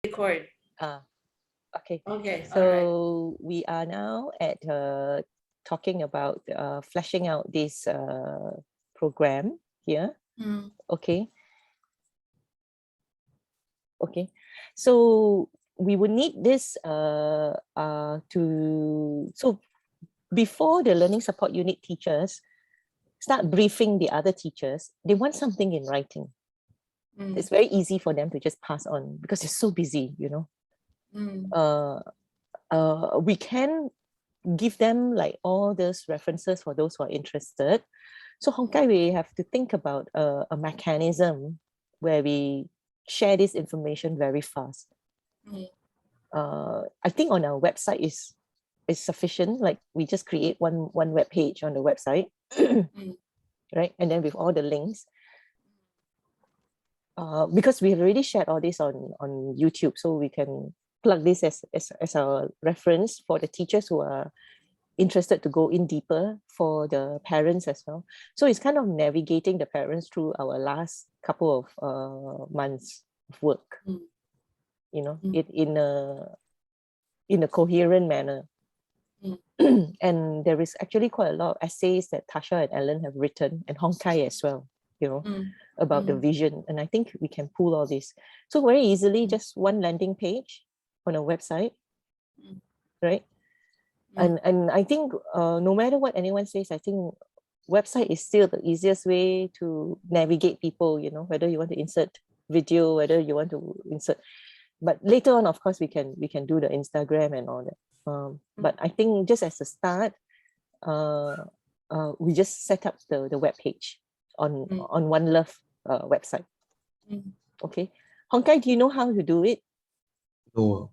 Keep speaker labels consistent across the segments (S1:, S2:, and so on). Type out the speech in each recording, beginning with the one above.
S1: Record.
S2: Okay.
S1: Okay.
S2: So we are now at talking about fleshing out this program here. Okay. Okay. So we would need this so before the learning support unit teachers start briefing the other teachers, they want something in writing. It's very easy for them to just pass on because they're so busy, you know. We can give them like all those references for those who are interested. So Hongkai, we have to think about a mechanism where we share this information very fast. I think on our website is sufficient. Like we just create one web page on the website, right? And then with all the links. Because we have already shared all this on YouTube, so we can plug this as a reference for the teachers who are interested to go in deeper, for the parents as well. So it's kind of navigating the parents through our last couple of months of work, you know, in a coherent manner. And there is actually quite a lot of essays that Tasha and Ellen have written, and Hongkai as well, you know, about the vision. And I think we can pull all this. So very easily, just one landing page on a website, right? And I think no matter what anyone says, I think website is still the easiest way to navigate people, you know, whether you want to insert video, whether you want to insert. But later on, of course, we can do the Instagram and all that. But I think just as a start, we just set up the web page on One Love website. Okay, Hongkai, do you know how to do it?
S3: No.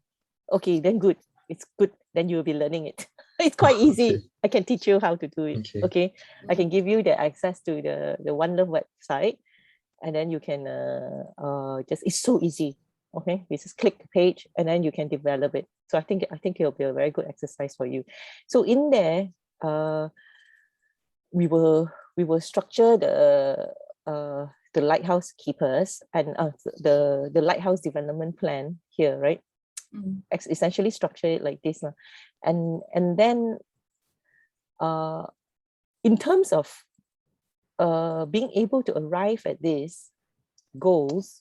S2: Okay, then good. It's good. Then you will be learning it. It's quite easy.
S3: Okay.
S2: I can teach you how to do it. Okay. I can give you the access to the One Love website, and then you can just, it's so easy. Okay, you just click the page and then you can develop it. So I think it'll be a very good exercise for you. So in there, we will structure the lighthouse keepers and the lighthouse development plan here, right? Essentially structure it like this, and then in terms of being able to arrive at these goals,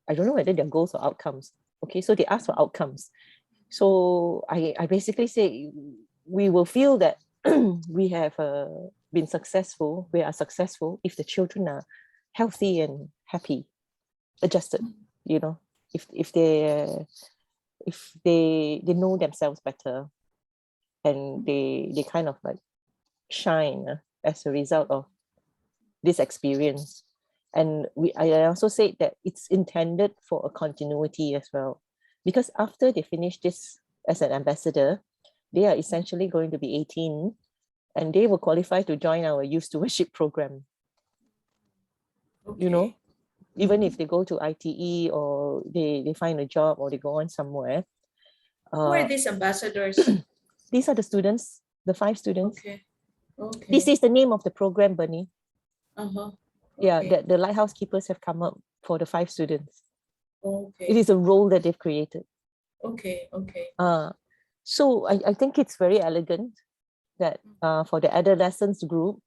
S2: I don't know whether they're goals or outcomes. Okay, so they ask for outcomes. So I basically say we will feel that we have been successful. We are successful if the children are healthy and happy, adjusted. You know, if they know themselves better, and they kind of like shine as a result of this experience. And I also said that it's intended for a continuity as well, because after they finish this as an ambassador, they are essentially going to be 18 and they will qualify to join our youth stewardship program. You know, even if they go to ITE or they find a job or they go on somewhere.
S1: Who are these ambassadors?
S2: These are the students, the 5 students.
S1: Okay.
S2: This is the name of the program, Bernie. Yeah,
S1: Okay.
S2: that the lighthouse keepers have come up for the 5 students.
S1: Okay.
S2: It is a role that they've created.
S1: Okay.
S2: So I think it's very elegant that for the adolescents group,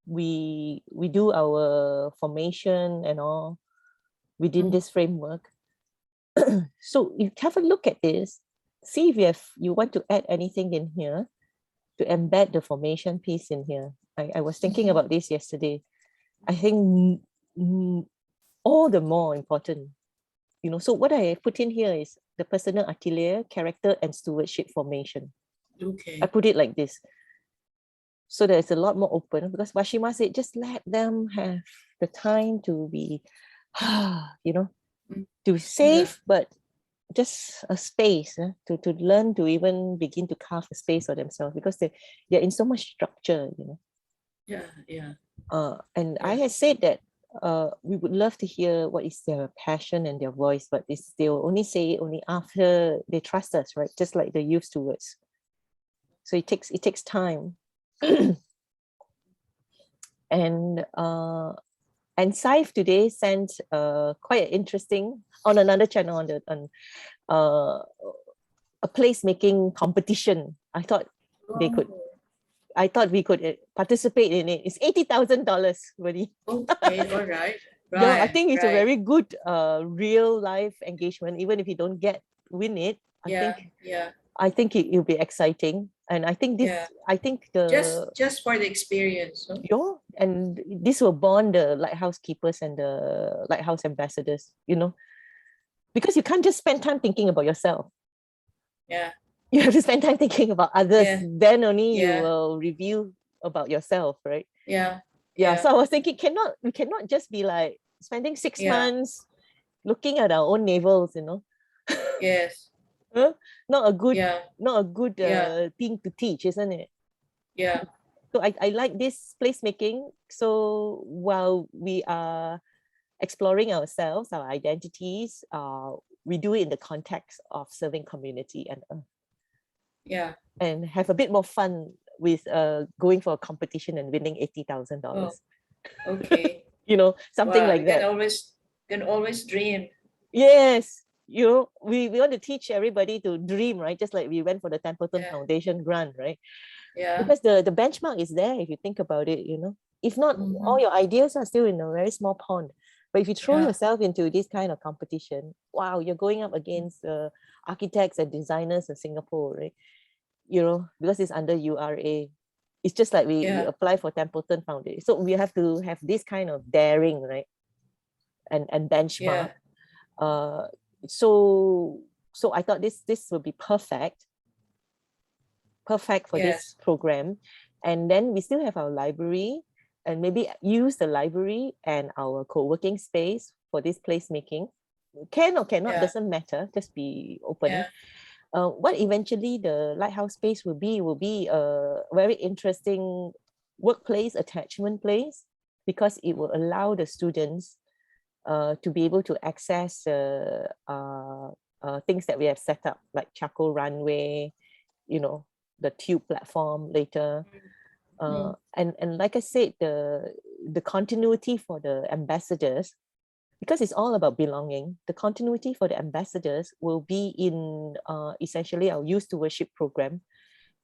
S2: we do our formation and all within this framework. So you have a look at this, see if you want to add anything in here to embed the formation piece in here. I was thinking about this yesterday. I think all the more important, you know. So what I put in here is the personal atelier, character, and stewardship formation.
S1: Okay.
S2: I put it like this. So there's a lot more open, because Vashima said, just let them have the time to be, you know, to save, but just a space to learn to even begin to carve a space for themselves, because they're in so much structure, you know.
S1: Yeah.
S2: And I had said that we would love to hear what is their passion and their voice, but they'll only say it only after they trust us, right? Just like the youth stewards. So it takes time. And And Saif today sent quite interesting on another channel on uh, a placemaking competition. I thought they could.
S1: Oh,
S2: I thought we could participate in it. It's $80,000, really.
S1: okay, all right.
S2: Yeah, I
S1: Right,
S2: think it's a
S1: right.
S2: very good real life engagement. Even if you don't win it,
S1: Yeah, yeah,
S2: I think it'll be exciting. And
S1: yeah.
S2: I think the
S1: Just for the experience. No?
S2: yeah, and this will bond the lighthouse keepers and the lighthouse ambassadors, because you can't just spend time thinking about yourself.
S1: Yeah,
S2: You have to spend time thinking about others.
S1: yeah,
S2: Then only you
S1: yeah,
S2: will review about yourself, right?
S1: yeah,
S2: Yeah.
S1: yeah,
S2: So I was thinking, we cannot just be like spending six
S1: yeah.
S2: months looking at our own navels.
S1: Yes.
S2: Huh? Not a good,
S1: Yeah,
S2: not a good
S1: yeah,
S2: thing to teach, isn't it?
S1: yeah.
S2: So I like this placemaking. So while we are exploring ourselves, our identities, we do it in the context of serving community
S1: Yeah.
S2: and have a bit more fun with going for a competition and winning
S1: Oh,
S2: $80,000.
S1: okay.
S2: Something
S1: Wow,
S2: like
S1: we
S2: that.
S1: can always dream.
S2: Yes, we want to teach everybody to dream, right? Just like we went for the Templeton
S1: Yeah,
S2: Foundation grant, right?
S1: yeah.
S2: Because the benchmark is there if you think about it. If not, all
S1: Mm-hmm.
S2: your ideas are still in a very small pond. But if you throw
S1: Yeah.
S2: yourself into this kind of competition, wow, you're going up against architects and designers in Singapore, right? Because it's under URA. It's just like we
S1: Yeah.
S2: apply for Templeton Foundation. So we have to have this kind of daring, right? And benchmark.
S1: Yeah.
S2: Uh, so so I thought this would be perfect for this
S1: Yes.
S2: program. And then we still have our library, and maybe use the library and our co-working space for this placemaking. Can or cannot
S1: Yeah.
S2: doesn't matter, just be open.
S1: Yeah.
S2: What eventually the lighthouse space will be a very interesting workplace attachment place, because it will allow the students to be able to access things that we have set up, like charcoal runway, you know, the tube platform later.
S1: Mm.
S2: And like I said, the continuity for the ambassadors, because it's all about belonging, the continuity for the ambassadors will be in essentially our youth to worship program.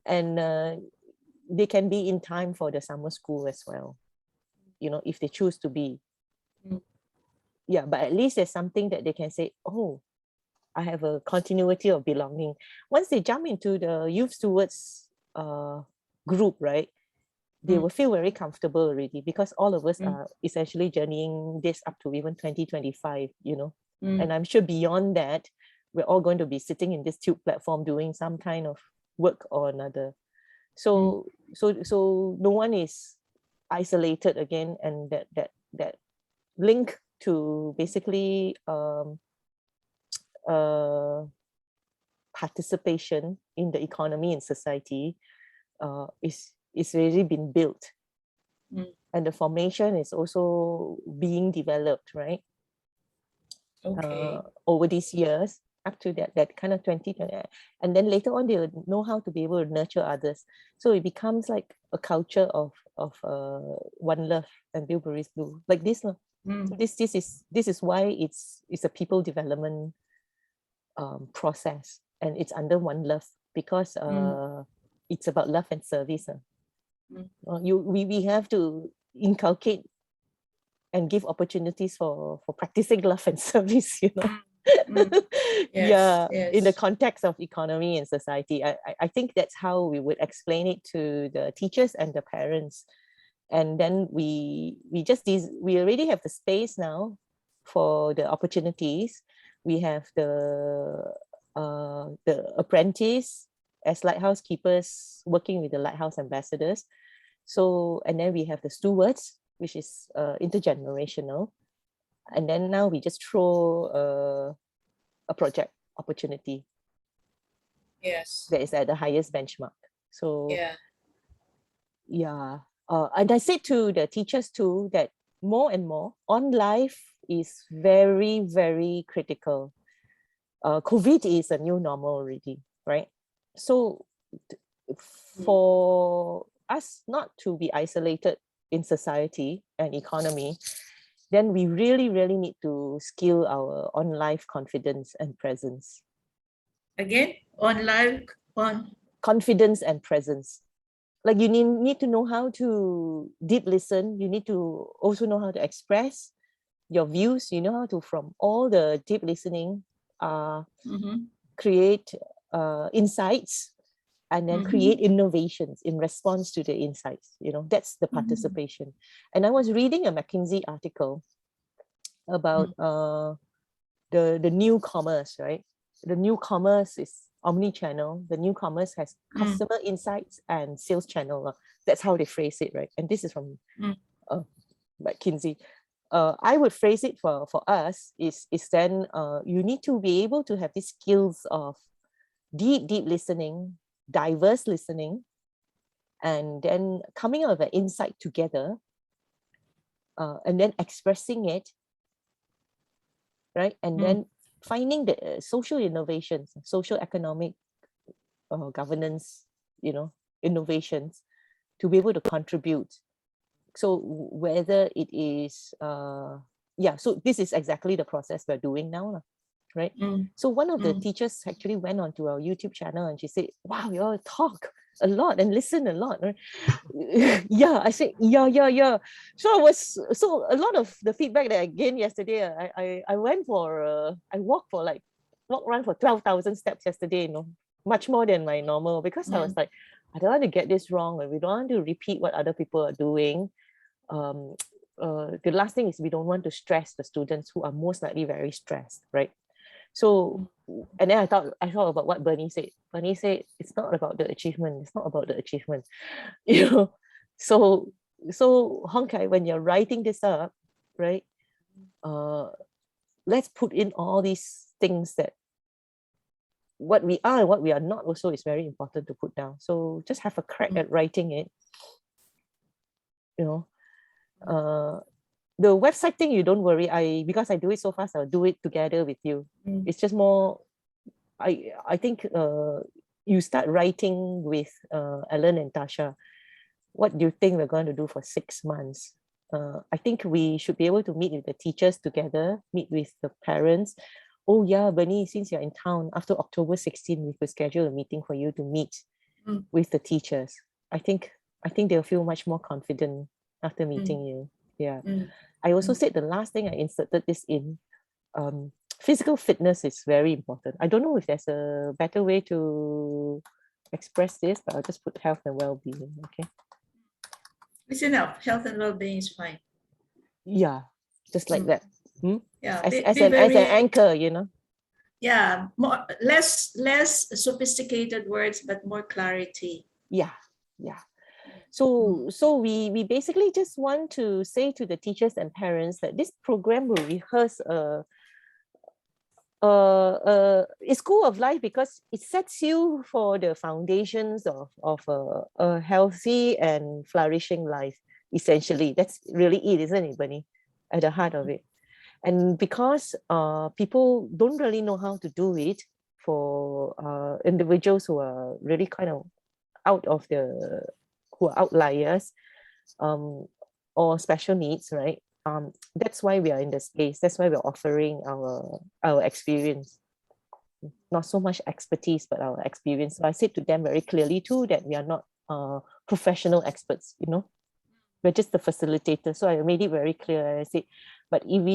S2: And they can be in time for the summer school as well, if they choose to be.
S1: Mm.
S2: Yeah, but at least there's something that they can say, oh, I have a continuity of belonging. Once they jump into the youth stewards group, right, they
S1: Mm.
S2: will feel very comfortable already, because all of us
S1: Mm.
S2: are essentially journeying this up to even 2025.
S1: Mm.
S2: And I'm sure beyond that, we're all going to be sitting in this tube platform doing some kind of work or another.
S1: Mm.
S2: So no one is isolated again, and that link to basically uh, participation in the economy and society is really been built,
S1: Mm.
S2: and the formation is also being developed, right?
S1: Okay.
S2: Over these years, up to that kind of 2020, and then later on they will know how to be able to nurture others. So it becomes like a culture of one love and Bilberries Blue, like this. So
S1: Mm.
S2: this is why it's a people development process, and it's under one love, because
S1: Mm.
S2: it's about love and service.
S1: Mm.
S2: We have to inculcate and give opportunities for practicing love and service.
S1: Mm. Mm. Yes.
S2: Yeah, in the
S1: Yes.
S2: context of economy and society. I think that's how we would explain it to the teachers and the parents. And then we already have the space now for the opportunities. We have the apprentice as lighthouse keepers working with the lighthouse ambassadors. So, and then we have the stewards, which is intergenerational. And then now we just throw a project opportunity
S1: Yes.
S2: that is at the highest benchmark. So
S1: Yeah.
S2: yeah, and I said to the teachers too that more and more on life is very, very critical. COVID is a new normal already, right? So
S1: Mm.
S2: for us not to be isolated in society and economy, then we really, really need to skill our on-life confidence and presence.
S1: Again, on live, on.
S2: Confidence and presence. Like you need to know how to deep listen. You need to also know how to express your views. You know how to, from all the deep listening, create insights, and then create innovations in response to the insights. You know, that's the participation. And I was reading a McKinsey article about the newcomers, right? The newcomers is omni-channel. The newcomers has customer insights and sales channel. That's how they phrase it, right? And this is from McKinsey. I would phrase it for us is then you need to be able to have these skills of deep listening, diverse listening, and then coming out of an insight together, and then expressing it, right? And then finding the social innovations, social economic governance, you know, innovations to be able to contribute. So whether it is, so this is exactly the process we're doing now, right? So one of the teachers actually went onto our YouTube channel and she said, wow, you all talk a lot and listen a lot, right? Yeah, I said, yeah. So a lot of the feedback that I gained yesterday, I walked around for 12,000 steps yesterday, you know, much more than my normal, because I was like, I don't want to get this wrong, and we don't want to repeat what other people are doing. The last thing is we don't want to stress the students who are most likely very stressed, right? So, and then I thought about what Bernie said. Bernie said, it's not about the achievement. It's not about the achievement, you know. So Hong Kai, when you're writing this up, right? Let's put in all these things that what we are and what we are not also is very important to put down. So just have a crack at writing it, you know. The website thing, you don't worry. Because I do it so fast, I'll do it together with you. It's just more, I think you start writing with Ellen and Tasha. What do you think we're going to do for 6 months? I think we should be able to meet with the teachers together, meet with the parents. Oh yeah, Bernie, since you're in town, after October 16, we could schedule a meeting for you to meet with the teachers. I think they'll feel much more confident after meeting you. Yeah. I also said the last thing I inserted this in, physical fitness is very important. I don't know if there's a better way to express this, but I'll just put health and well-being, okay?
S1: It's enough. Health and well-being is fine.
S2: Yeah, just like that.
S1: Yeah,
S2: as an anchor, you know?
S1: Yeah, less sophisticated words, but more clarity.
S2: Yeah. So we basically just want to say to the teachers and parents that this program will rehearse a school of life, because it sets you for the foundations of a healthy and flourishing life. Essentially, that's really it, isn't it, Bernie? At the heart of it. And because people don't really know how to do it, for individuals who are really kind of who are outliers, or special needs, right? That's why we are in the space. That's why we're offering our experience, not so much expertise, but our experience. So I said to them very clearly too that we are not professional experts, you know. We're just the facilitator. So I made it very clear. I said, but if we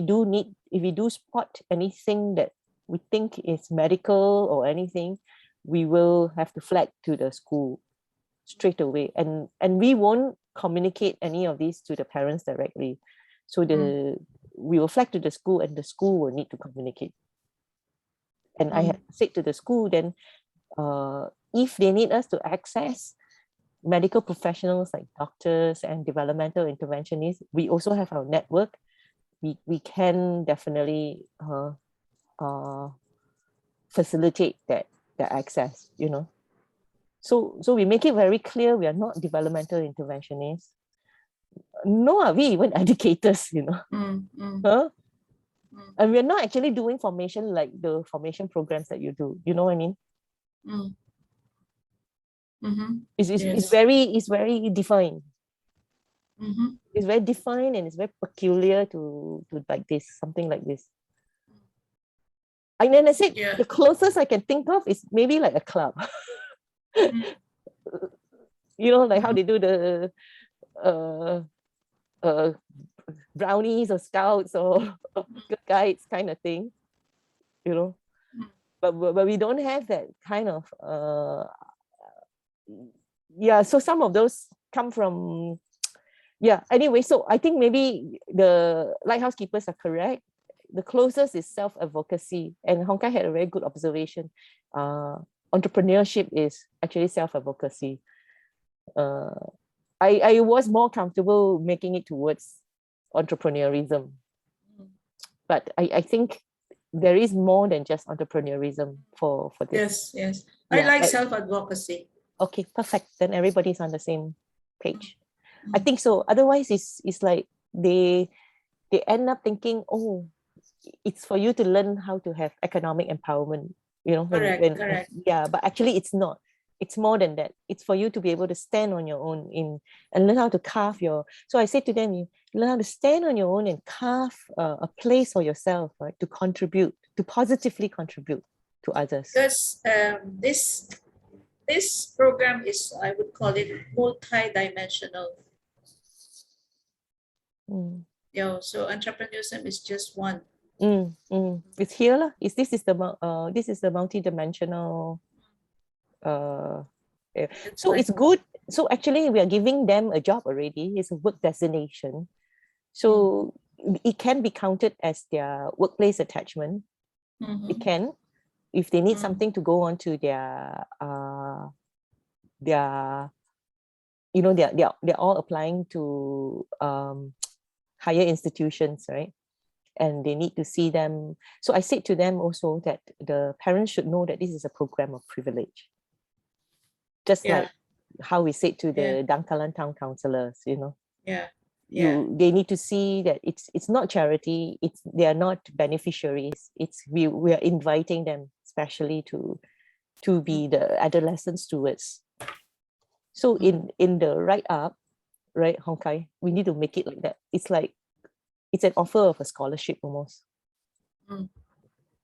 S2: do spot anything that we think is medical or anything, we will have to flag to the school straight away, and we won't communicate any of these to the parents directly. So we will flag to the school, and the school will need to communicate. And I had said to the school, then if they need us to access medical professionals like doctors and developmental interventionists, we also have our network. We can definitely facilitate that access, you know. So we make it very clear we are not developmental interventionists, nor are we even educators, you know. And we're not actually doing formation like the formation programs that you do. You know what I mean? It's very defined. It's very defined and it's very peculiar to like this, something like this. And then I said, the closest I can think of is maybe like a club. You know, like how they do the brownies or scouts or good guides kind of thing, you know. But we don't have that kind of so some of those come from anyway. So I think maybe the lighthouse keepers are correct. The closest is self-advocacy, and Hong Kong had a very good observation. Entrepreneurship is actually self-advocacy. I was more comfortable making it towards entrepreneurism, but I think there is more than just entrepreneurism for this.
S1: Yes. I like self-advocacy.
S2: Okay, perfect. Then everybody's on the same page. I think so. Otherwise, it's like they end up thinking, oh, it's for you to learn how to have economic empowerment, you know.
S1: Correct.
S2: Yeah, but actually it's not. It's more than that. It's for you to be able to stand on your own and learn how to carve your. So I said to them, you learn how to stand on your own and carve a place for yourself, right? To contribute, to positively contribute to others.
S1: Because this program is, I would call it, multi-dimensional. So entrepreneurship is just one.
S2: It's here, this is the multi-dimensional. So it's good. So actually, we are giving them a job already. It's a work destination, so it can be counted as their workplace attachment. It can, if they need something to go on to their you know, they're all applying to higher institutions, right? And they need to see them. So I said to them also that the parents should know that this is a program of privilege. Just like how we said to the Dangkalan town councillors, you know. They need to see that it's not charity, they are not beneficiaries. We are inviting them especially to be the adolescent stewards. So in the write-up, right, Hong Kai, we need to make it like that. It's like it's an offer of a scholarship almost.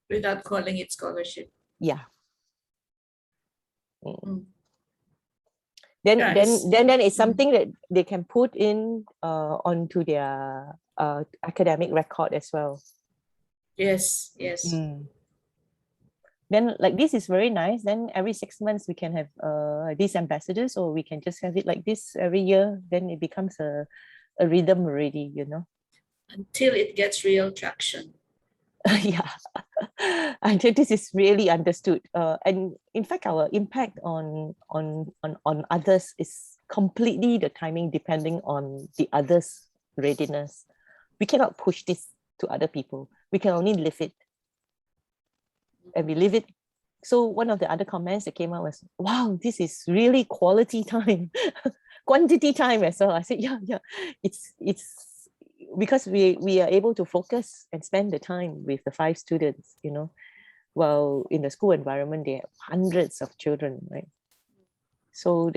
S1: Without calling it scholarship.
S2: Yeah. Then it's something that they can put in onto their academic record as well.
S1: Yes.
S2: Then like this is very nice. Then every 6 months we can have these ambassadors, or we can just have it like this every year. Then it becomes a rhythm already, you know.
S1: Until it gets real traction.
S2: Yeah. Until this is really understood. And in fact, our impact on others is completely the timing depending on the others' readiness. We cannot push this to other people. We can only live it. And we live it. So one of the other comments that came out was, wow, this is really quality time, quantity time as well. I said, yeah. It's because we are able to focus and spend the time with the 5 students, you know, while in the school environment, they have hundreds of children, right? So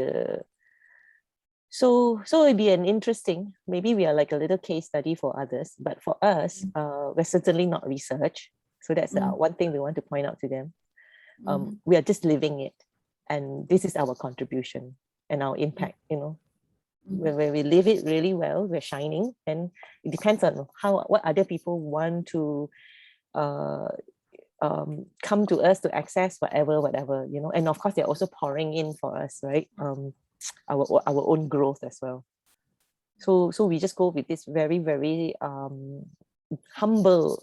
S2: it'd be an interesting, maybe we are like a little case study for others, but for us, we're certainly not research. So that's one thing we want to point out to them. We are just living it. And this is our contribution and our impact, you know. When we live it really well, we're shining, and it depends on what other people want to come to us to access whatever, you know. And of course, they're also pouring in for us, right? Our own growth as well. So we just go with this very, very humble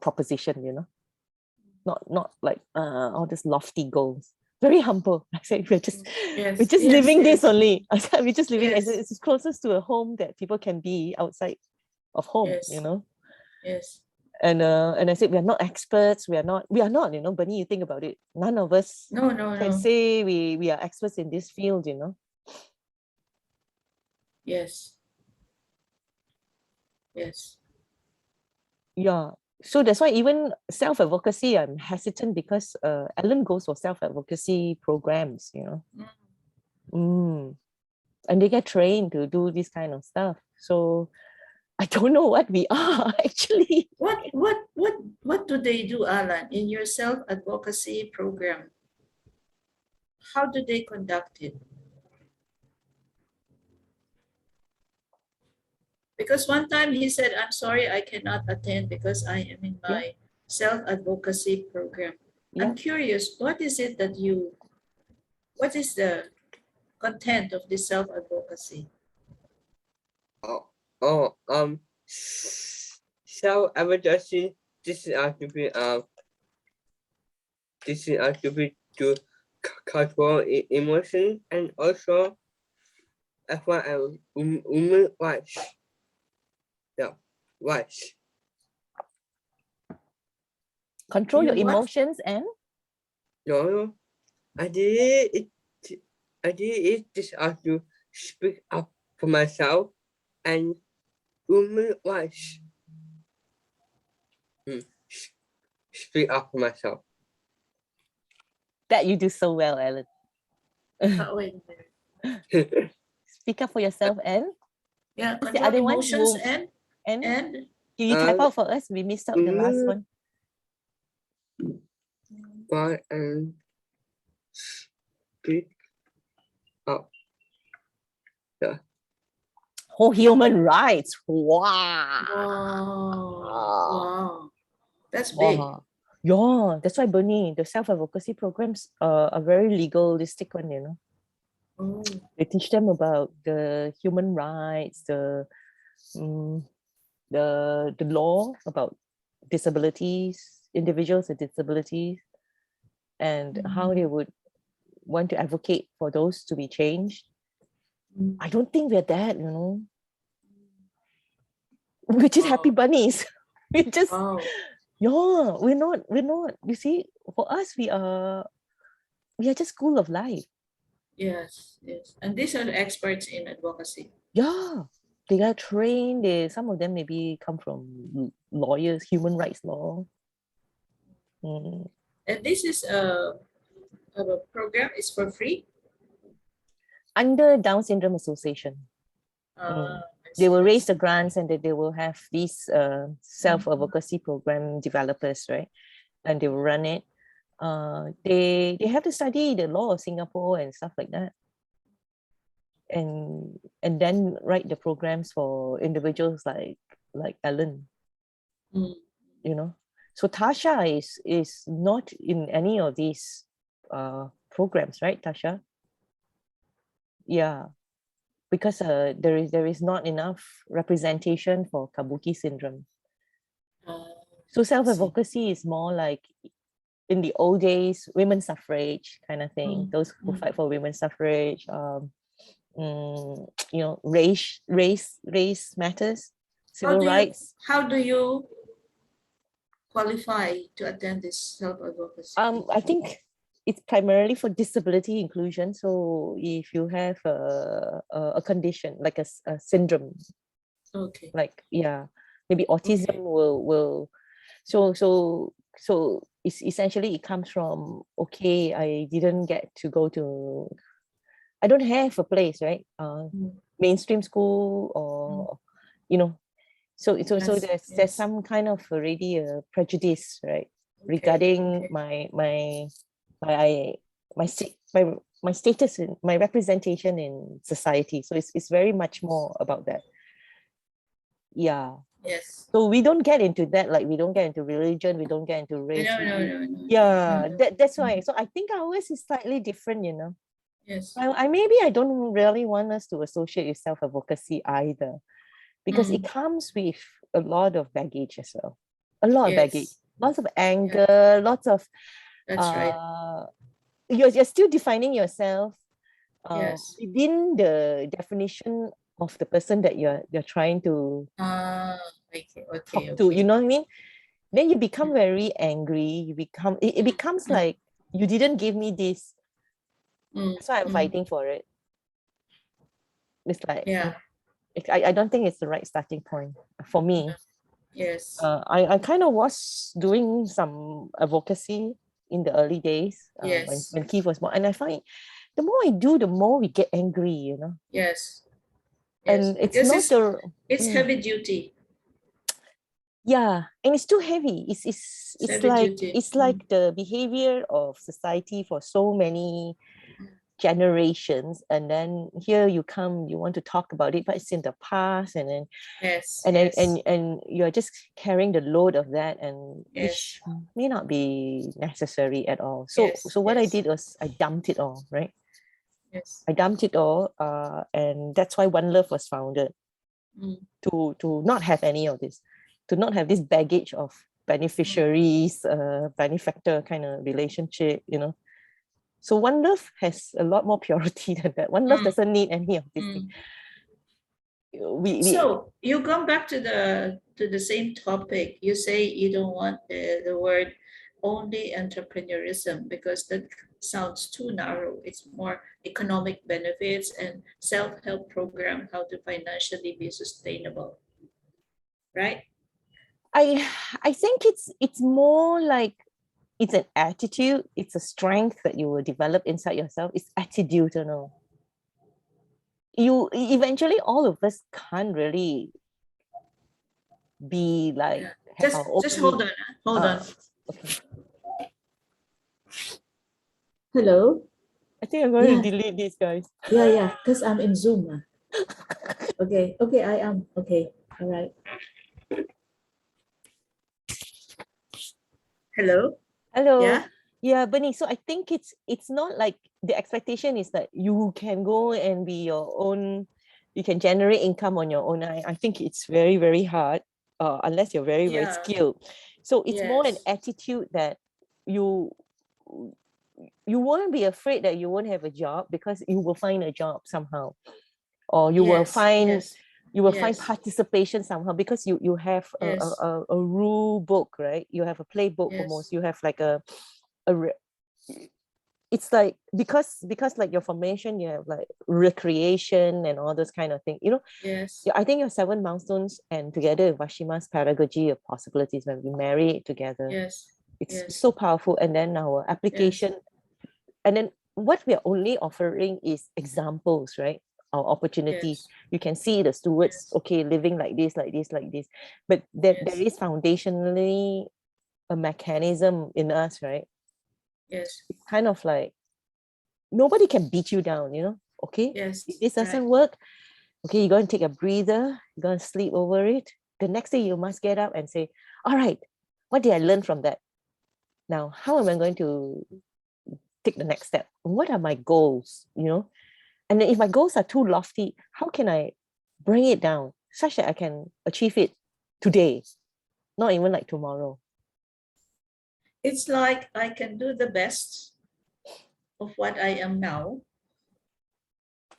S2: proposition, you know. Not like all these lofty goals. Very humble. I said we're just living this only. I said we're just living. It's closest to a home that people can be outside of home, you know.
S1: Yes.
S2: And I said we are not experts. We are not. You know, Bernie, you think about it. None of us can say we are experts in this field. You know.
S1: Yes.
S2: Yeah. So that's why even self-advocacy, I'm hesitant because Ellen goes for self-advocacy programs, you know. and they get trained to do this kind of stuff. So I don't know what we are actually.
S1: What do they do, Alan, in your self-advocacy program? How do they conduct it? Because one time he said, I'm sorry, I cannot attend because I am in my self-advocacy program. I'm curious, what is it that what is the content of this self-advocacy?
S3: Self-advocacy, this is to be to control emotion, and also as well as women rights. Yeah, rights.
S2: Control your emotions and
S3: No, I did it just to speak up for myself and women rights. Speak up for myself.
S2: that you do so well, Alan.
S1: Wait a minute.
S2: Speak up for yourself and
S1: Yeah,
S2: what's the
S1: control
S2: other one?
S1: emotions
S2: and
S1: and
S2: can you type out for us? We missed out the last one.
S3: And speak up. Yeah.
S2: Oh, human rights. Wow.
S1: Wow. That's big.
S2: Wow. Yeah, that's why, Bernie, the self-advocacy programs are very legalistic one, you know.
S1: Oh.
S2: They teach them about the human rights, the law about disabilities, individuals with disabilities, and how they would want to advocate for those to be changed. I don't think we're that, you know. We're just happy bunnies. We're just we're not. You see, for us, we are just school of life.
S1: Yes. And these are the experts in advocacy.
S2: Yeah. They are trained. Some of them maybe come from lawyers, human rights law.
S1: And this is a program is for free?
S2: Under Down Syndrome Association. They will raise the grants and they will have these self-advocacy program developers, right? And they will run it. They have to study the law of Singapore and stuff like that. And then write the programs for individuals like Ellen. You know. So Tasha is not in any of these programs, right, Tasha? Yeah. Because there is not enough representation for Kabuki syndrome. So self-advocacy is more like in the old days, women's suffrage kind of thing. Those who fight for women's suffrage, you know, race matters, civil rights.
S1: How do you qualify to attend this self-advocacy?
S2: I think it's primarily for disability inclusion. So if you have a condition like a syndrome, like maybe autism will so it's essentially it comes from I didn't get to go to, I don't have a place, right? Mainstream school or you know, so there's some kind of already a prejudice, right, regarding my status in my representation in society. So it's very much more about that. Yeah.
S1: Yes.
S2: So we don't get into that, like we don't get into religion, we don't get into race.
S1: No.
S2: Yeah, that's why. So I think ours is slightly different, you know.
S1: Yes.
S2: Maybe I don't really want us to associate with self-advocacy either, because it comes with a lot of baggage as well. A lot of baggage, lots of anger, lots of
S1: that's right.
S2: You're still defining yourself within the definition of the person that you're trying to talk to. You know what I mean? Then you become very angry. You become it becomes like you didn't give me this, so I'm fighting for it. It's like I don't think it's the right starting point for me.
S1: Yes.
S2: I kind of was doing some advocacy in the early days when Keith was born, and I find the more I do, the more we get angry, you know.
S1: Yes.
S2: And it's
S1: Because
S2: not the
S1: it's heavy duty.
S2: Yeah, and it's too heavy. It's
S1: heavy
S2: like
S1: duty.
S2: it's like the behavior of society for so many generations, and then here you come, you want to talk about it, but it's in the past, and then
S1: Yes.
S2: and
S1: yes.
S2: then and you're just carrying the load of that, and
S1: Yes.
S2: which may not be necessary at all. So
S1: Yes,
S2: so what I
S1: yes.
S2: did was I dumped it all, right?
S1: Yes.
S2: I dumped it all, and that's why One Love was founded, to not have any of this, to not have this baggage of beneficiaries, benefactor kind of relationship, you know. So One Love has a lot more purity than that. One Love doesn't need any of this thing.
S1: So you come back to the same topic. You say you don't want the word only entrepreneurism because that sounds too narrow. It's more economic benefits and self-help program, how to financially be sustainable, right?
S2: I think it's more like it's an attitude, it's a strength that you will develop inside yourself. It's attitudinal. You eventually, all of us can't really be like
S1: just hold on. Hold on.
S2: Okay.
S1: Hello.
S2: I think I'm going to delete these guys.
S1: Yeah, because I'm in Zoom. Okay, I am. Okay, all right. Hello.
S2: Hello. Yeah, Bernie. So I think it's not like the expectation is that you can go and be your own, you can generate income on your own. I think it's very, very hard, unless you're very, very skilled. So it's more an attitude that you won't be afraid that you won't have a job, because you will find a job somehow, or you will find participation somehow, because you have a rule book, right? You have a playbook almost. You have like it's like, because like your formation, you have like recreation and all those kind of thing, you know. I think your 7 milestones, and together with Vashima's pedagogy of possibilities, when we marry it together, it's so powerful. And then our application, and then what we are only offering is examples, right? Our opportunities. You can see the stewards, okay, living like this, but there is foundationally a mechanism in us, right? It's kind of like nobody can beat you down, you know. Okay, if this doesn't work, okay, you're going to take a breather, you're going to sleep over it. The next day you must get up and say, all right, what did I learn from that? Now, how am I going to take the next step? What are my goals, you know? And then if my goals are too lofty, how can I bring it down such that I can achieve it today, not even like tomorrow?
S1: It's like I can do the best of what I am now,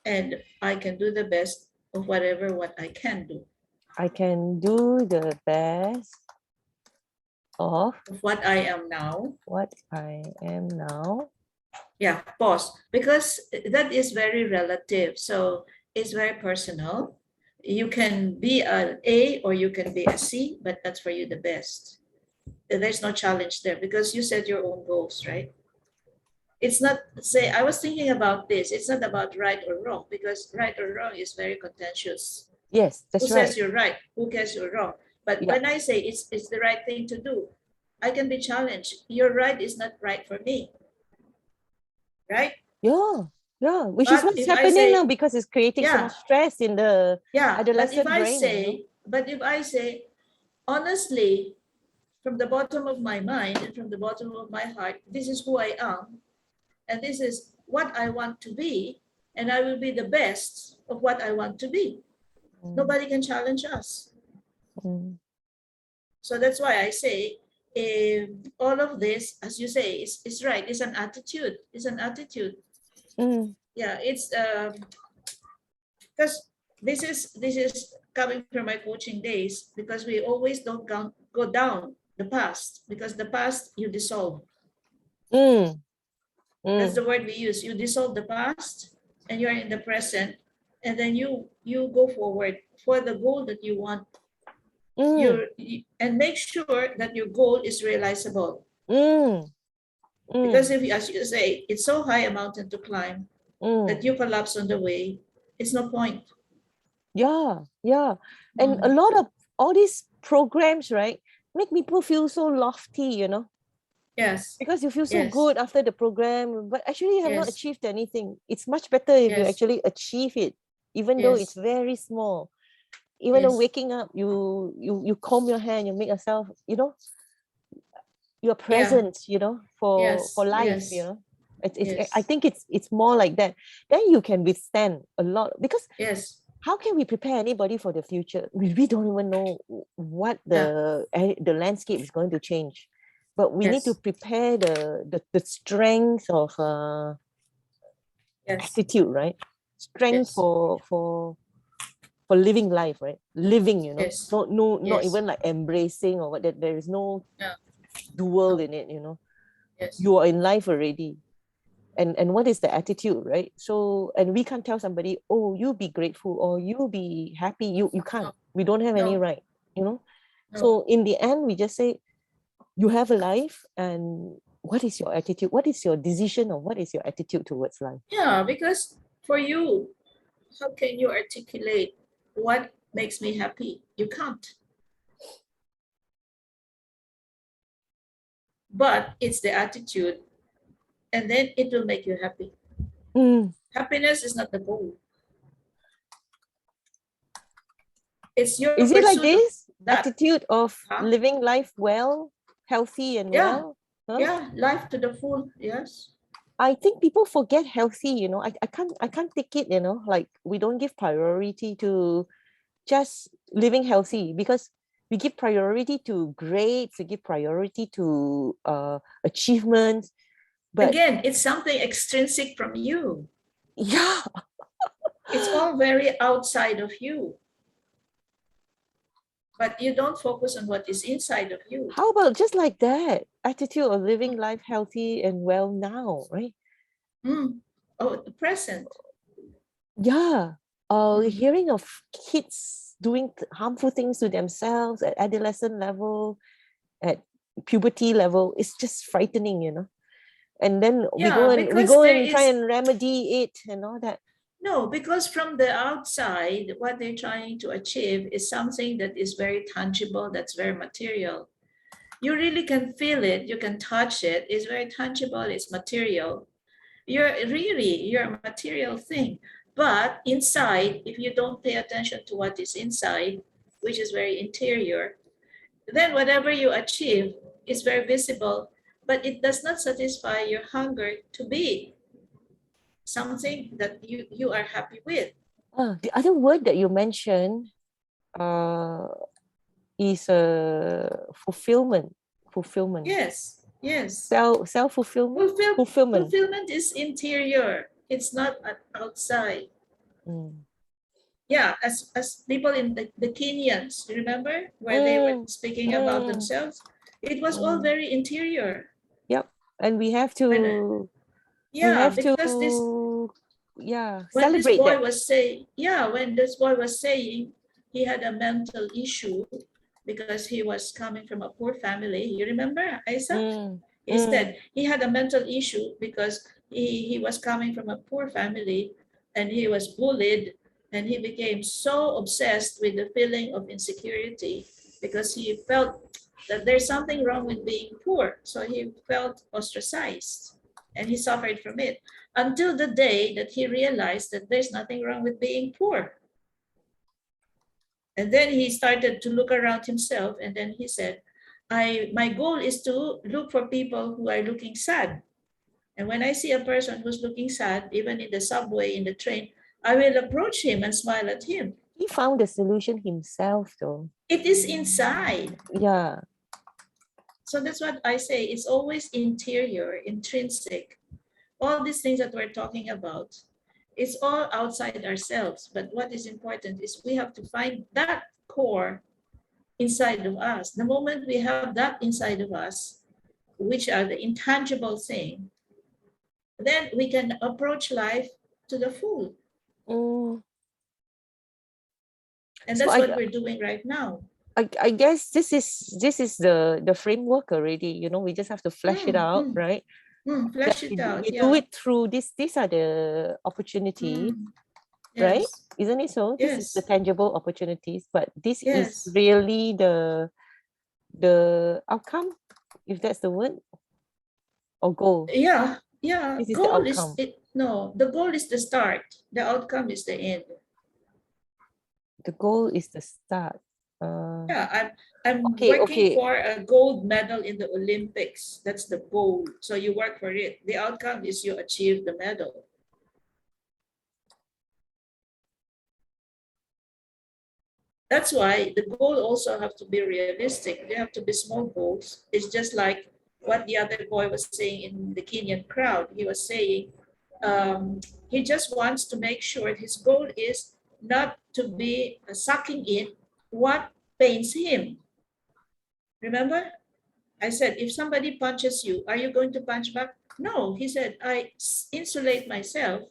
S1: and I can do the best of what I can do.
S2: I can do the best of
S1: what I am now.
S2: What I am now.
S1: Yeah, pause, because that is very relative. So it's very personal. You can be an A or you can be a C, but that's for you the best. There's no challenge there because you set your own goals, right? It's not, say, I was thinking about this. It's not about right or wrong, because right or wrong is very contentious.
S2: Yes, that's
S1: right. Who says you're right? Who cares you're wrong? But when I say it's the right thing to do, I can be challenged. Your right is not right for me. Right?
S2: Yeah, which is what's happening now, because it's creating so much stress in the adolescent brain.
S1: But if I say, honestly, from the bottom of my mind and from the bottom of my heart, this is who I am, and this is what I want to be, and I will be the best of what I want to be. Nobody can challenge us. So that's why I say, all of this, as you say, is right. It's an attitude. It's an attitude. Yeah, it's because this is coming from my coaching days, because we always don't go down the past, because the past you dissolve. That's the word we use. You dissolve the past and you're in the present, and then you go forward for the goal that you want. And make sure that your goal is realizable. Because if, as you say, it's so high a mountain to climb, that you collapse on the way, it's no point.
S2: Yeah. And a lot of all these programs, right, make people feel so lofty,
S1: Yes.
S2: because you feel so
S1: Yes.
S2: good after the program, but actually you have not
S1: Yes.
S2: achieved anything. It's much better if you
S1: Yes.
S2: actually achieve it, even though it's
S1: Yes.
S2: very small. Even though
S1: Yes.
S2: waking up, you comb your hair, you make yourself, you're
S1: Yeah.
S2: present, for
S1: Yes.
S2: life,
S1: Yes.
S2: I
S1: Yes.
S2: think it's more like that. Then you can withstand a lot, because
S1: Yes.
S2: how can we prepare anybody for the future? We don't even know what
S1: Yeah.
S2: the landscape is going to change, but we need to
S1: Yes.
S2: prepare the strength of
S1: Yes.
S2: attitude, right? Strength
S1: Yes.
S2: for living life, right? Living,
S1: Yes.
S2: not
S1: Yes.
S2: even like embracing or what, that there is no
S1: No.
S2: dual
S1: No.
S2: in it.
S1: Yes.
S2: You are in life already. And what is the attitude, right? So, and we can't tell somebody, oh, you be grateful or you be happy. You can't.
S1: No.
S2: We don't have any
S1: No.
S2: right,
S1: No.
S2: so in the end we just say, you have a life, and what is your attitude, what is your decision, or what is your attitude towards life?
S1: Yeah, because for you, how can you articulate what makes me happy? You can't. But it's the attitude, and then it will make you happy. Happiness is not the goal. It's your
S2: Is it like
S1: pursuit of
S2: this
S1: that.
S2: attitude of
S1: Huh?
S2: living life well, healthy and
S1: Yeah.
S2: well? Huh?
S1: Yeah, life to the full. Yes.
S2: I think people forget healthy, I can't take it, like we don't give priority to just living healthy, because we give priority to grades, we give priority to achievements, but
S1: Again, it's something extrinsic from you.
S2: yeah,
S1: It's all very outside of you. But you don't focus on what is inside of you.
S2: how about just like that attitude of living life healthy and well now, right?
S1: Oh, the present.
S2: Yeah. Hearing of kids doing harmful things to themselves at adolescent level, at puberty level, it's just frightening. And then we
S1: Yeah,
S2: go
S1: because there
S2: and try
S1: is
S2: and remedy it and all that.
S1: no, because from the outside, what they're trying to achieve is something that is very tangible, that's very material. You really can feel it, you can touch it, it's very tangible, it's material. You're a material thing. But inside, if you don't pay attention to what is inside, which is very interior, then whatever you achieve is very visible, but it does not satisfy your hunger to be something that you are happy with.
S2: The other word that you mentioned uh, is fulfillment. Fulfillment.
S1: Yes, yes.
S2: Self-fulfillment. Fulfillment.
S1: Fulfillment is interior. It's not outside.
S2: Mm.
S1: Yeah, as people in the Kenyans, you remember where they were
S2: Mm.
S1: speaking about
S2: Mm.
S1: themselves? It was all
S2: Mm.
S1: very interior.
S2: Yep. And we have
S1: When
S2: to
S1: yeah, because this when this
S2: celebrate
S1: boy
S2: that.
S1: was saying, yeah, when this boy was saying he had a mental issue because he was coming from a poor family. You remember, Isa?
S2: Mm.
S1: He
S2: Mm.
S1: said he had a mental issue because he was coming from a poor family and he was bullied, and he became so obsessed with the feeling of insecurity because he felt that there's something wrong with being poor. So he felt ostracized and he suffered from it until the day that he realized that there's nothing wrong with being poor. And then he started to look around himself, and then he said, my goal is to look for people who are looking sad. And when I see a person who's looking sad, even in the subway, in the train, I will approach him and smile at him.
S2: He found the solution himself, though.
S1: It is inside.
S2: Yeah.
S1: So that's what I say. It's always interior, intrinsic. All these things that we're talking about, it's all outside ourselves. But what is important is we have to find that core inside of us. The moment we have that inside of us, which are the intangible thing, then we can approach life to the full.
S2: Mm.
S1: And
S2: So
S1: that's what we're doing right now.
S2: I guess this is the framework already. We just have to flesh it out, right?
S1: Flesh it out.
S2: We
S1: Yeah.
S2: do it through this. These are the opportunities, right?
S1: Yes.
S2: Isn't it so? This is the
S1: Yes.
S2: tangible opportunities, but this is
S1: Yes.
S2: really the outcome, if that's the word, or goal.
S1: Yeah. Yeah.
S2: This is the
S1: Goal is
S2: outcome.
S1: it. No, the goal is the start. The outcome is the end.
S2: The goal is the start.
S1: Yeah, I'm
S2: Okay,
S1: working
S2: okay.
S1: for a gold medal in the Olympics. That's the goal. So you work for it. The outcome is you achieve the medal. That's why the goal also have to be realistic. They have to be small goals. It's just like what the other boy was saying in the Kenyan crowd. He was saying he just wants to make sure his goal is not to be sucking in what pains him. Remember? I said, if somebody punches you, are you going to punch back? No, he said, I insulate myself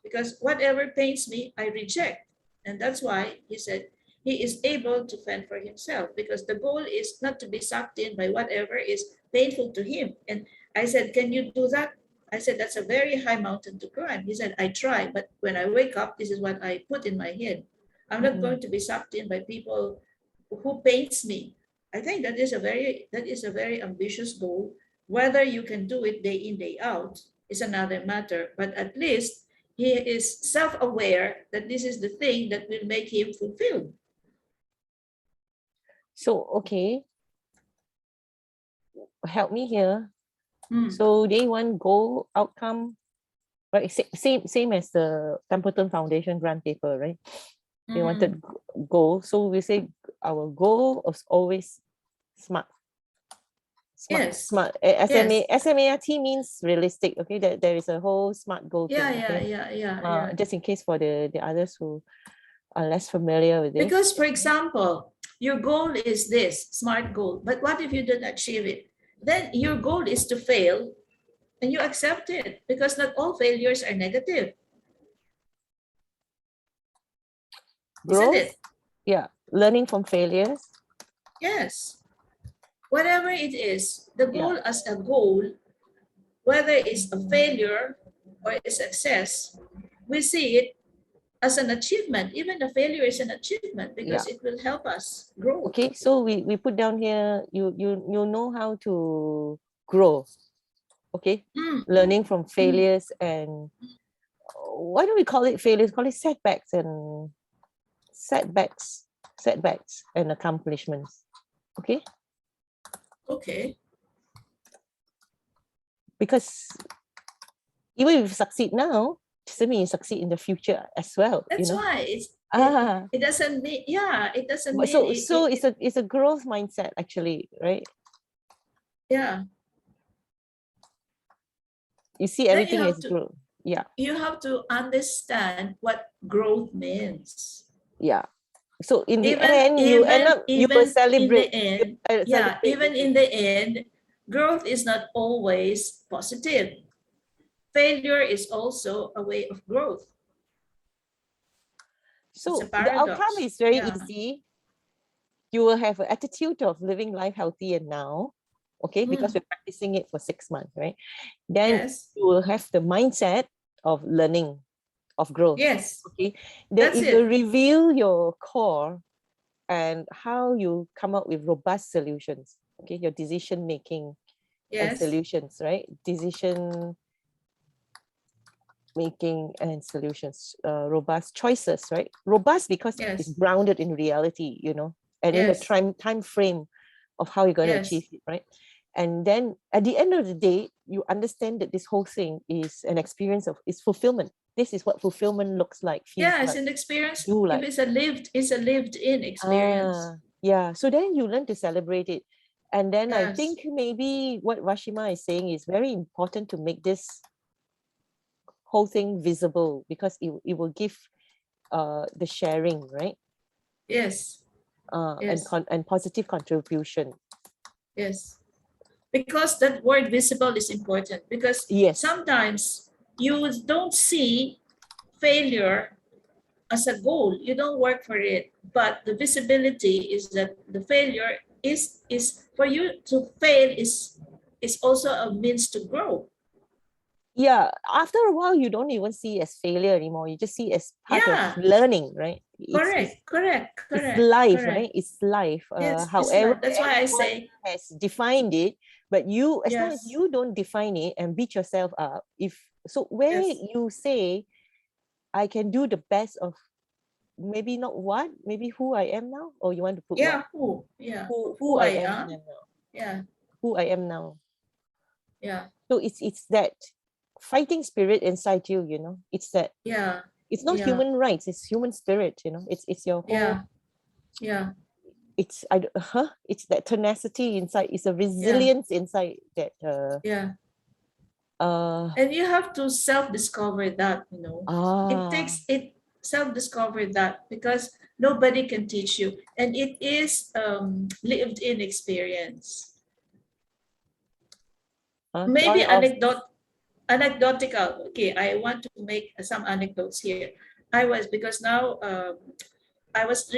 S1: because whatever pains me, I reject. And that's why he said he is able to fend for himself because the goal is not to be sucked in by whatever is painful to him. And I said, can you do that? I said, that's a very high mountain to climb. He said, I try, but when I wake up, this is what I put in my head. I'm not going to be sucked in by people who paints me. I think that is a very ambitious goal. Whether you can do it day in, day out is another matter. But at least he is self-aware that this is the thing that will make him fulfilled.
S2: So, okay. Help me here. So they want goal outcome, right? Same as the Templeton Foundation grant paper, right? They wanted goal. So we say our goal was always smart.
S1: Yes.
S2: Smart.
S1: Yes.
S2: SMART means realistic. Okay, that there is a whole SMART goal thing.
S1: Yeah.
S2: Okay? Just in case for the others who are less familiar with this.
S1: Because, for example, your goal is this SMART goal, but what if you don't achieve it? Then your goal is to fail, and you accept it because not all failures are negative.
S2: Growth,
S1: isn't it?
S2: Yeah, learning from failures.
S1: Yes. Whatever it is, the goal as a goal, whether it's a failure or a success, we see it as an achievement. Even a failure is an achievement because it will help us grow.
S2: Okay, so we put down here, you know how to grow. Okay, learning from failures and why don't we call it failures? Call it setbacks and accomplishments. Okay.
S1: Okay.
S2: Because even if you succeed now, doesn't mean you succeed in the future as well.
S1: That's
S2: you know?
S1: why it doesn't mean it doesn't mean
S2: so it's a growth mindset actually, right?
S1: Yeah.
S2: You see everything as growth. Yeah.
S1: You have to understand what growth means.
S2: Yeah. So in the end, you will celebrate.
S1: In the end, even in the end, growth is not always positive. Failure is also a way of growth.
S2: So the outcome is very easy. You will have an attitude of living life healthy and now, okay, because we're practicing it for 6 months, right? Then you will have the mindset of learning, of growth.
S1: Yes.
S2: Okay. Then it will reveal your core and how you come up with robust solutions. Okay, your decision making and solutions, right? Decision making and solutions, robust choices, right? Robust because it's grounded in reality, you know, and in the time frame of how you're going to achieve it, right? And then at the end of the day, you understand that this whole thing is an experience of fulfillment. This is what fulfillment looks like.
S1: It's an experience. It's a lived-in experience.
S2: Yeah. So then you learn to celebrate it. And then I think maybe what Vashima is saying is very important to make this whole thing visible because it will give the sharing, right?
S1: Yes.
S2: And positive contribution.
S1: Yes. Because that word visible is important because sometimes you don't see failure as a goal. You don't work for it, but the visibility is that the failure is for you to fail is also a means to grow.
S2: yeah, after a while, you don't even see as failure anymore. You just see as part of
S1: Yeah,
S2: learning, right? It's life, right?
S1: correct.
S2: It's life.
S1: It's
S2: However,
S1: life. That's why I
S2: everyone
S1: say,
S2: has defined it, but you, as long as
S1: yes,
S2: you don't define it and beat yourself up, if so, where
S1: yes.
S2: you say, I can do the best of maybe not what, maybe who I am now, or you want to put what?
S1: Yeah, who? Yeah,
S2: Who
S1: who
S2: I
S1: I
S2: am
S1: am.
S2: now.
S1: Yeah,
S2: Who I am now.
S1: yeah,
S2: So it's that fighting spirit inside you, It's that
S1: yeah,
S2: it's not
S1: yeah,
S2: human rights, it's human spirit, It's your whole,
S1: yeah, yeah,
S2: it's that tenacity inside, it's a
S1: yeah,
S2: resilience inside that
S1: yeah.
S2: uh
S1: And you have to self-discover that, It
S2: ah
S1: takes it self-discover that because nobody can teach you. And it is lived in experience. Maybe
S2: joy of
S1: anecdotal. Okay, I want to make some anecdotes here. I was because now I was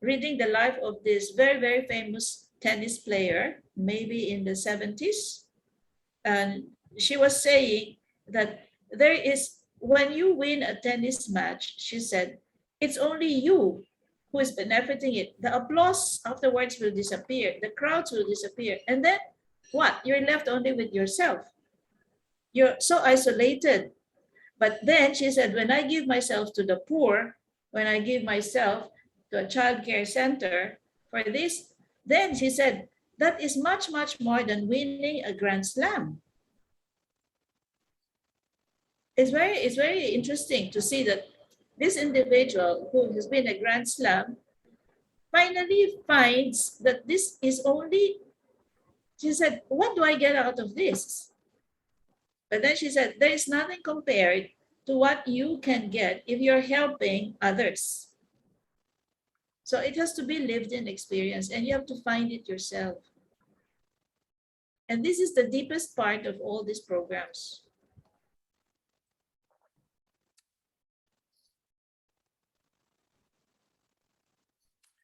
S1: reading the life of this very very famous tennis player, maybe in the 70s, and she was saying that there is when you win a tennis match, she said, it's only you who is benefiting it. The applause afterwards will disappear, the crowds will disappear, and then what? You're left only with yourself. You're so isolated. But then she said, when I give myself to the poor, when I give myself to a child care center for this, then she said, that is much, much more than winning a grand slam. It's very interesting to see that this individual who has been a grand slam finally finds that this is only, she said, what do I get out of this? But then she said, there is nothing compared to what you can get if you're helping others. So it has to be lived in experience and you have to find it yourself. And this is the deepest part of all these programs.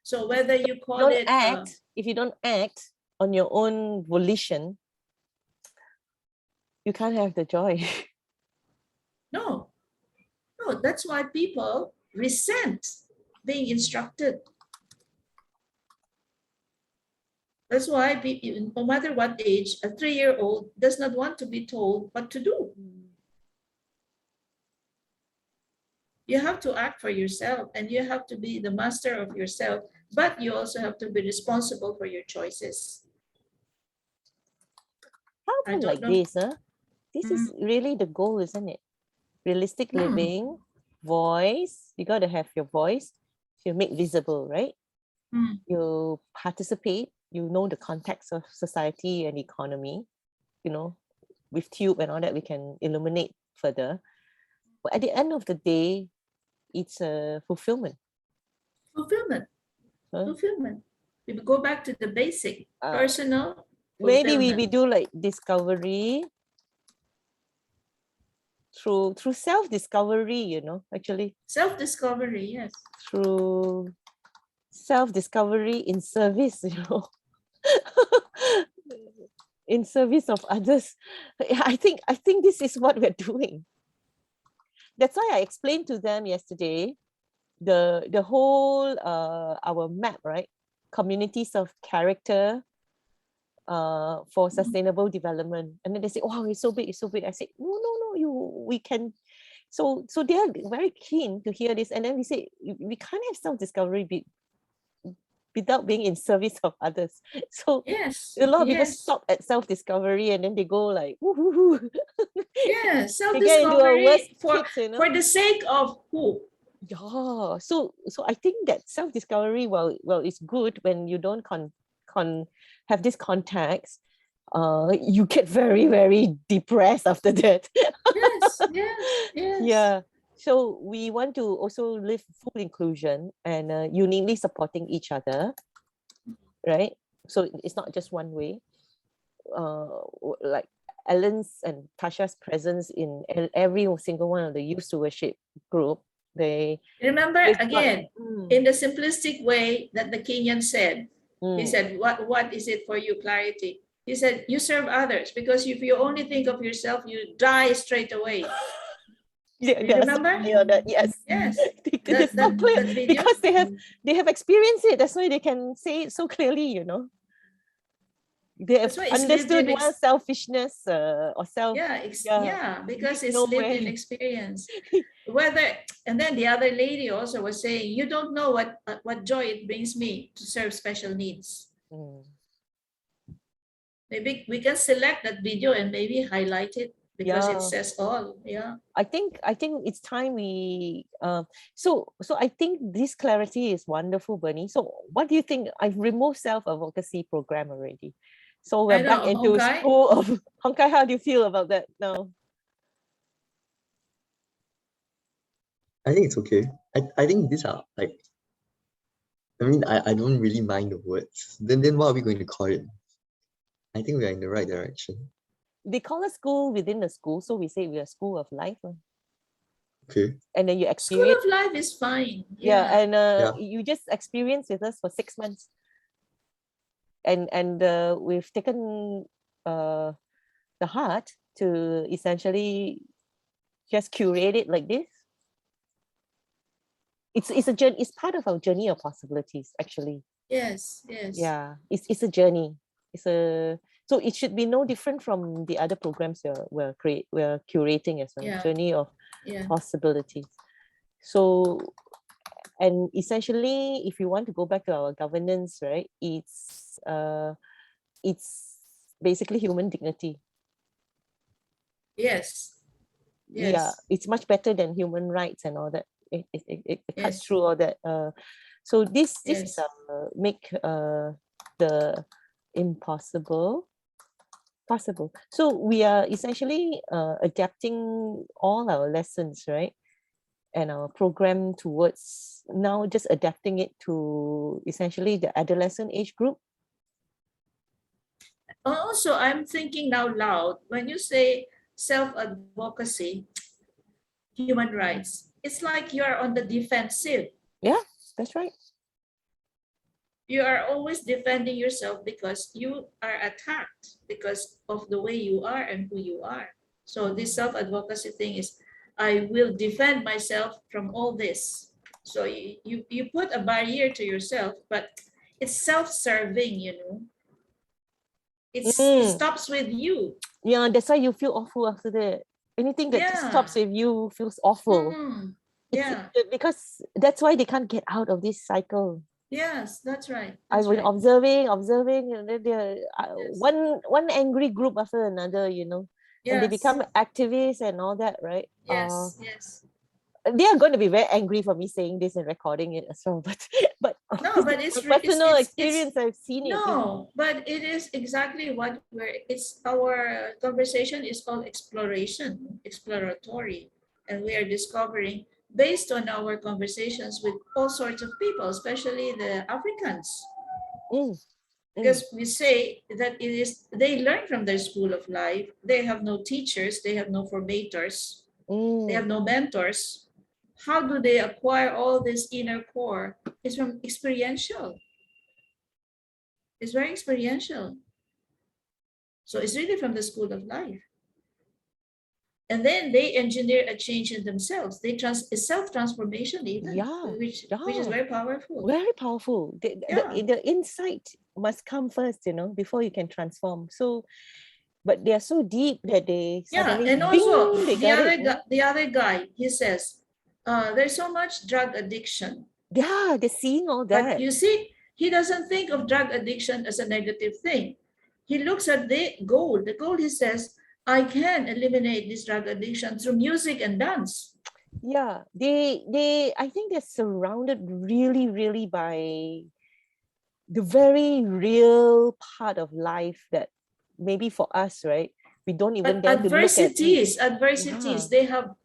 S1: So whether you call
S2: don't
S1: it,
S2: act if you don't act on your own volition, you can't have the joy.
S1: no, no, that's why people resent being instructed. That's why no matter what age, a 3-year-old does not want to be told what to do. You have to act for yourself and you have to be the master of yourself, but you also have to be responsible for your choices.
S2: How
S1: I
S2: about
S1: don't
S2: like
S1: know.
S2: this, This is really the goal, isn't it? Realistic living, voice. You got to have your voice. You make visible, right? You participate. You know the context of society and economy. With Tube and all that, we can illuminate further. But at the end of the day, it's a fulfillment.
S1: Fulfillment. Fulfillment. We go back to the basic, personal
S2: Maybe
S1: fulfillment.
S2: we do like discovery through self-discovery, actually.
S1: Self-discovery, yes.
S2: Through self-discovery in service, in service of others. I think this is what we're doing. That's why I explained to them yesterday the whole our map, right? Communities of character for sustainable development. And then they say, wow, it's so big, it's so big. I said, no, we can. So they are very keen to hear this. And then we say, we can't have self-discovery without being in service of others. So
S1: yes,
S2: a lot of people stop at self-discovery and then they go like, woo.
S1: Yeah,
S2: They get into a worse
S1: self-discovery for the sake of who?
S2: Yeah. So I think that self-discovery, well, it's good when you don't have this context. You get very, very depressed after that.
S1: Yes.
S2: Yeah. So we want to also live full inclusion and uniquely supporting each other, right? So it's not just one way. Like Ellen's and Tasha's presence in every single one of the youth stewardship group. They
S1: remember again in the simplistic way that the Kenyan said. He said, "What is it for you? Clarity." He said, you serve others, because if you only think of yourself, you die straight away.
S2: Yeah,
S1: You remember?
S2: yes.
S1: Yes.
S2: It's so clear
S1: That video?
S2: because they have experienced it. That's why they can say it so clearly, you know. They have
S1: That's why it's lived
S2: understood
S1: in
S2: what selfishness or self.
S1: yeah, because it's
S2: leads
S1: lived in
S2: nowhere.
S1: experience. And then the other lady also was saying, you don't know what joy it brings me to serve special needs.
S2: Mm.
S1: Maybe we can select that video and maybe highlight it because it says all. Yeah.
S2: I think it's time we so I think this clarity is wonderful, Bernie. So what do you think? I've removed self-advocacy program already. So we're back into
S1: Honkai?
S2: school of Honkai. How do you feel about that now?
S4: I think it's okay. I think these are like, I mean, I don't really mind the words. Then what are we going to call it? I think we are in the right direction.
S2: They call us school within the school, so we say we are school of life.
S4: Okay.
S2: And then you
S1: School
S2: experience.
S1: of life is fine.
S2: And you just experience with us for 6 months. And we've taken the heart to essentially just curate it like this. It's a journey. It's part of our journey of possibilities, actually.
S1: Yes.
S2: Yeah, it's a journey. So it should be no different from the other programs we're curating as well. Journey of possibilities. So, and essentially, if you want to go back to our governance, right, it's basically human dignity.
S1: Yes.
S2: Yeah, it's much better than human rights and all that. It cuts through all that. So this make the impossible possible. So we are essentially adapting all our lessons, right, and our program towards now just adapting it to essentially the adolescent age group.
S1: Also, I'm thinking now loud, when you say self-advocacy, human rights, it's like you are on the defensive.
S2: Yeah, that's right.
S1: You are always defending yourself because you are attacked because of the way you are and who you are. So this self-advocacy thing is, I will defend myself from all this. So you put a barrier to yourself, but it's self-serving, you know. It stops with you.
S2: Yeah, that's why you feel awful after that. Anything that stops with you feels awful. Because that's why they can't get out of this cycle.
S1: Yes, that's right.
S2: I've been observing, and then they're one angry group after another, you know, and they become activists and all that, right?
S1: Yes.
S2: They are going to be very angry for me saying this and recording it as well, but
S1: no, but it's
S2: personal experience. I've seen it.
S1: No, but it is exactly what it's our conversation is called exploration, exploratory, and we are discovering based on our conversations with all sorts of people, especially the Africans. Because we say that they learn from their school of life. They have no teachers, they have no formators, they have no mentors. How do they acquire all this inner core? It's from experiential. It's very experiential. So it's really from the school of life. And then they engineer a change in themselves. It's self-transformation even, which is very powerful.
S2: Very powerful. The insight must come first, you know, before you can transform. So, but they are so deep that they suddenly
S1: and also the other guy, he says, there's so much drug addiction.
S2: Yeah, they're seeing all that.
S1: But you see, he doesn't think of drug addiction as a negative thing. He looks at the goal. The goal, he says, I can eliminate this drug addiction through music and dance.
S2: Yeah, I think they're surrounded really by the very real part of life that maybe for us, right, we don't even dare to look at it.
S1: Adversities. They have,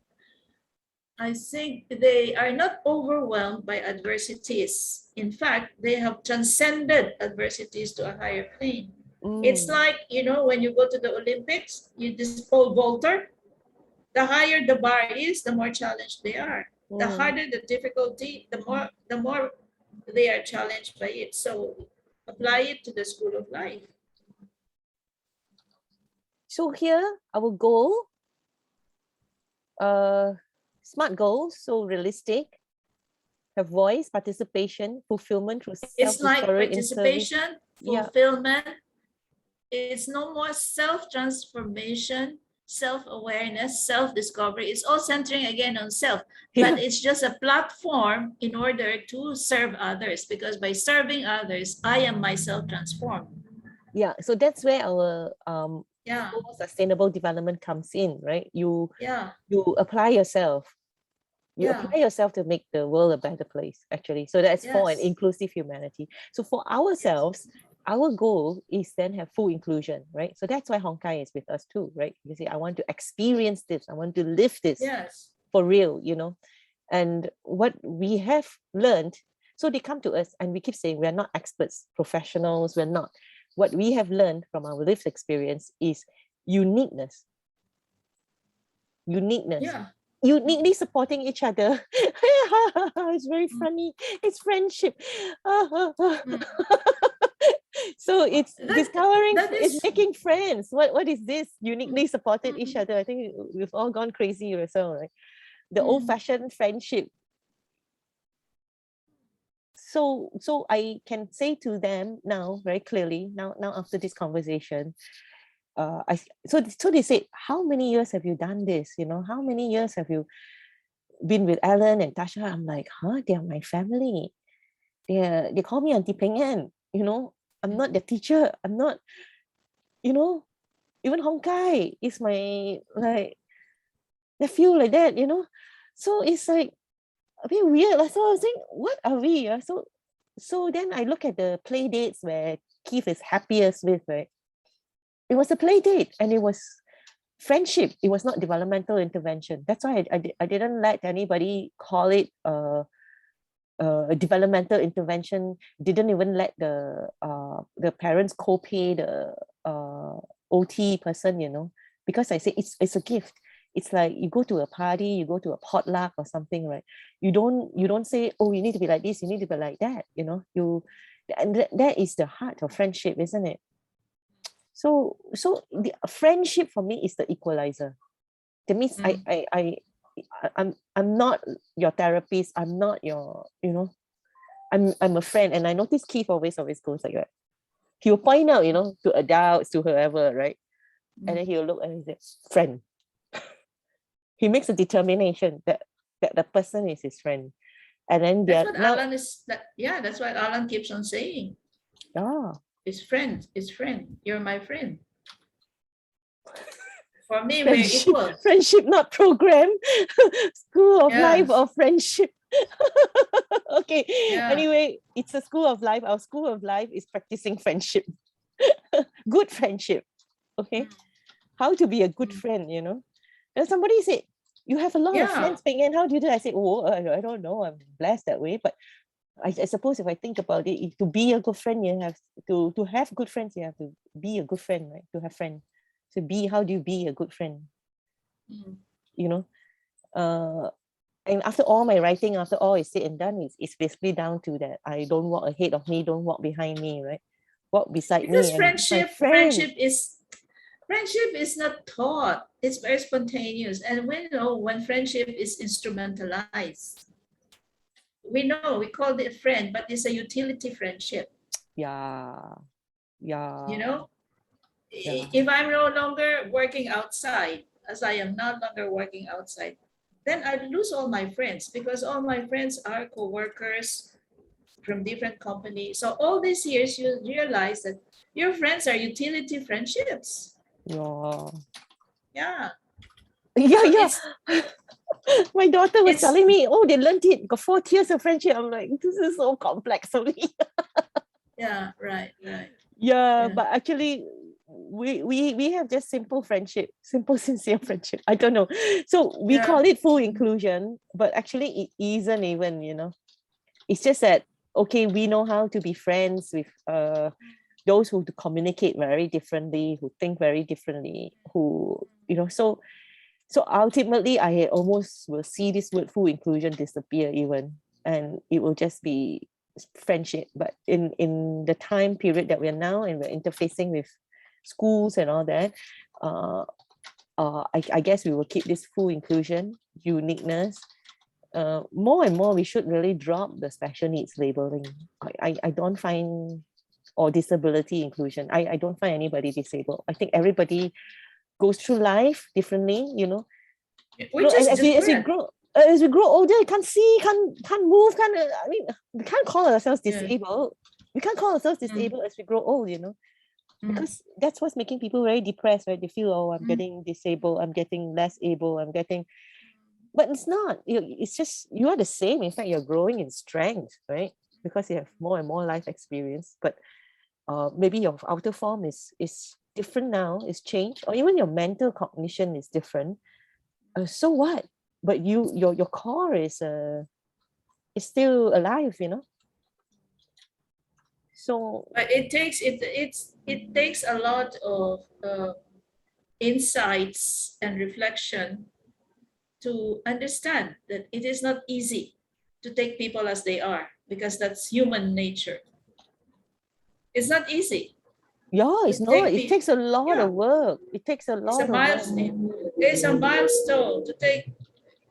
S1: I think they are not overwhelmed by adversities. In fact, they have transcended adversities to a higher plane. It's like, you know, when you go to the Olympics, you just pole vaulter. The higher the bar is, the more challenged they are. The harder the difficulty, the more they are challenged by it. So apply it to the school of life.
S2: So here, our goal, smart goals, so realistic, have voice, participation, fulfillment through
S1: It's like
S2: self-discovery in service.
S1: participation,
S2: Yeah.
S1: fulfillment. It's no more self-transformation, self-awareness, self-discovery. It's all centering again on self, but it's just a platform in order to serve others, because by serving others, I am myself transformed.
S2: Yeah, so that's where our
S1: Yeah,
S2: sustainable development comes in, right? You
S1: yeah,
S2: apply yourself. You
S1: yeah,
S2: apply yourself to make the world a better place, actually. So that's for an
S1: yes,
S2: inclusive humanity. So for ourselves, our goal is then have full inclusion, right? So that's why Honkai is with us too, right? You see, I want to experience this. I want to live this
S1: yes,
S2: for real, you know. And what we have learned, so they come to us and we keep saying we're not experts, professionals, we're not. What we have learned from our lived experience is uniqueness.
S1: yeah.
S2: Uniquely supporting each other. It's very funny. It's friendship. So it's discovering,
S1: that
S2: it's
S1: is,
S2: making friends. What is this? Uniquely supported each other. I think we've all gone crazy yourself, right? The old-fashioned friendship. So I can say to them now very clearly, now after this conversation, so they said, how many years have you done this? You know, how many years have you been with Alan and Tasha? I'm like, huh? They are my family. They call me Auntie Peng-Ean. You know, I'm not their teacher. I'm not, you know, even Honkai is my like nephew like that. You know, so it's like a bit weird. So I was saying, what are we? So then I look at the play dates where Keith is happiest with, right? It was a play date and it was friendship. It was not developmental intervention. That's why I didn't let anybody call it a developmental intervention. Didn't even let the parents co-pay the OT person, you know, because I say it's a gift. It's like you go to a party, you go to a potluck or something, right? You don't say, oh, you need to be like this, you need to be like that, you know. And that is the heart of friendship, isn't it? So the friendship for me is the equalizer. That means I'm not your therapist. I'm not your, you know, I'm a friend. And I notice Keith always goes like that. He'll point out, you know, to adults, to whoever, right? And then he'll look and he says, friend. He makes a determination that the person is his friend. And then
S1: that's what Alan is, that's what Alan keeps on saying. It's friend, you're my friend. For me, we're equal.
S2: Friendship, not program. School of life or friendship. Okay. Yeah. Anyway, it's a school of life. Our school of life is practicing friendship. Good friendship. Okay. How to be a good friend, you know. And somebody said, you have a lot of friends, Peng-Ean. How do you do? I said, oh, I don't know. I'm blessed that way. But I suppose if I think about it, to be a good friend, you have to have good friends. You have to be a good friend, right? To have friends. So how do you be a good friend? You know, and after all my writing, after all is said and done, it's basically down to that. I don't walk ahead of me, don't walk behind me, right? Walk beside me.
S1: Because friendship is not taught. It's very spontaneous. And we know when friendship is instrumentalized. We know, we call it a friend, but it's a utility friendship.
S2: Yeah.
S1: You know, if I'm no longer working outside, as I am no longer working outside, then I lose all my friends, because all my friends are co-workers from different companies. So all these years, you realize that your friends are utility friendships. Yeah.
S2: My daughter was telling me, oh, they learned it, got 4 years of friendship. I'm like, this is so complex for me.
S1: Yeah, right.
S2: Yeah, but actually we have just simple friendship, simple sincere friendship. I don't know. So we call it full inclusion, but actually it isn't even, you know. It's just that, okay, we know how to be friends with those who communicate very differently, who think very differently, who, you know, so ultimately I almost will see this word full inclusion disappear even, and it will just be friendship. But in the time period that we are now, and we're interfacing with schools and all that, I guess we will keep this full inclusion, uniqueness. More and more, we should really drop the special needs labeling. I don't find, or disability inclusion. I don't find anybody disabled. I think everybody goes through life differently, you know.
S1: Which is
S2: As we grow older, can't see, can't move, I mean, we can't call ourselves disabled. We can't call ourselves disabled as we grow old, you know, because that's what's making people very depressed, right? They feel, oh, I'm getting disabled, I'm getting less able, but it's not. It's just, you are the same. In fact, you're growing in strength, right? Because you have more and more life experience. But maybe your outer form is different now, is changed, or even your mental cognition is different. So what? But your core is still alive, you know. So
S1: but it takes a lot of insights and reflection to understand that it is not easy to take people as they are, because that's human nature. It's not easy.
S2: yeah, it's not. It takes a lot of work. It takes a lot of work.
S1: It's a milestone to take.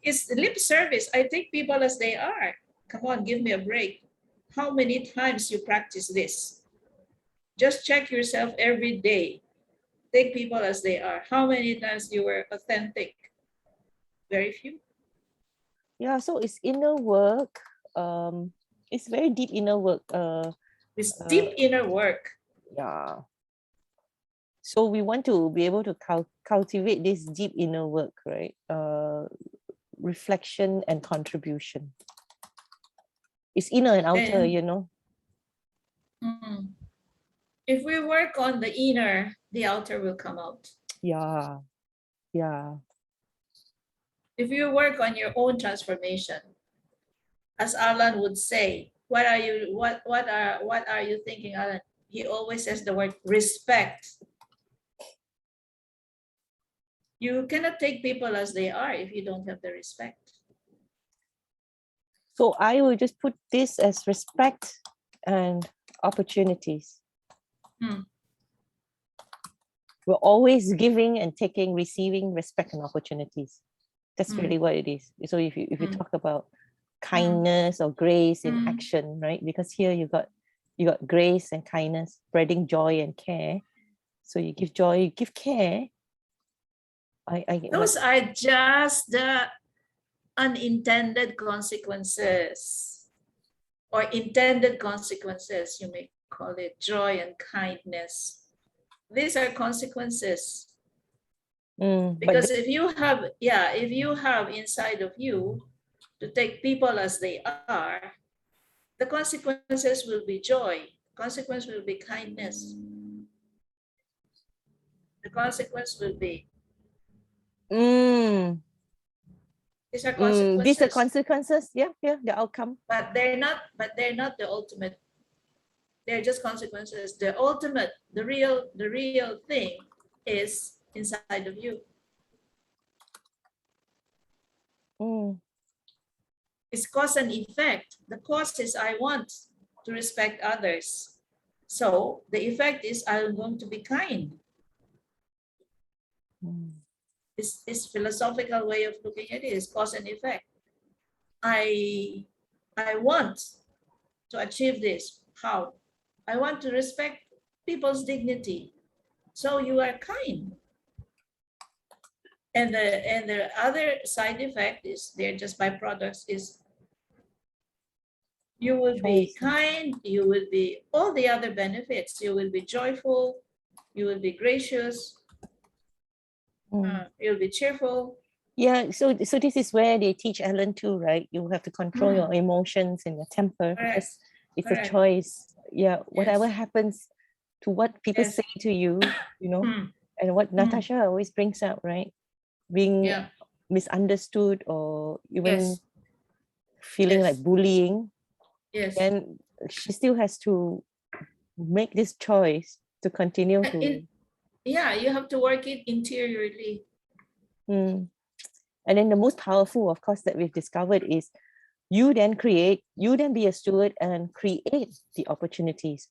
S1: It's lip service. I take people as they are. Come on, give me a break. How many times you practice this? Just check yourself every day. Take people as they are. How many times you were authentic? Very few.
S2: Yeah, so it's inner work. It's very deep inner work.
S1: It's deep inner work.
S2: Yeah. So we want to be able to cultivate this deep inner work, right? Reflection and contribution. It's inner and outer, you know.
S1: If we work on the inner, the outer will come out.
S2: Yeah. Yeah.
S1: If you work on your own transformation, as Alan would say, what are you thinking, Alan? He always says the word respect. You cannot take people as they are if you don't have the respect.
S2: So I will just put this as respect and opportunities. We're always giving and taking, receiving respect and opportunities. That's really what it is. So if you talk about kindness or grace in action, right? Because here you got grace and kindness, spreading joy and care. So you give joy, you give care.
S1: Those are just the unintended consequences, or intended consequences, you may call it, joy and kindness. These are consequences. Because if you have inside of you to take people as they are, the consequences will be joy. Consequence will be kindness. The consequence will be. These are consequences.
S2: These are consequences. Yeah, the outcome.
S1: But they're not the ultimate. They're just consequences. The ultimate, the real thing is inside of you. It's cause and effect. The cause is I want to respect others. So the effect is I'm going to be kind. This philosophical way of looking at it is cause and effect. I want to achieve this. How? I want to respect people's dignity. So you are kind. And the other side effect is, they're just byproducts, is you will be kind, you will be all the other benefits. You will be joyful, you will be gracious, you'll be cheerful.
S2: Yeah, so this is where they teach Ellen too, right? You have to control your emotions and your temper, because it's a choice. Yeah, whatever happens to what people say to you, you know, and what Natasha always brings out, right? Being misunderstood or even feeling like bullying. And she still has to make this choice to continue to.
S1: You have to work it interiorly.
S2: And then the most powerful, of course, that we've discovered is you then be a steward and create the opportunities.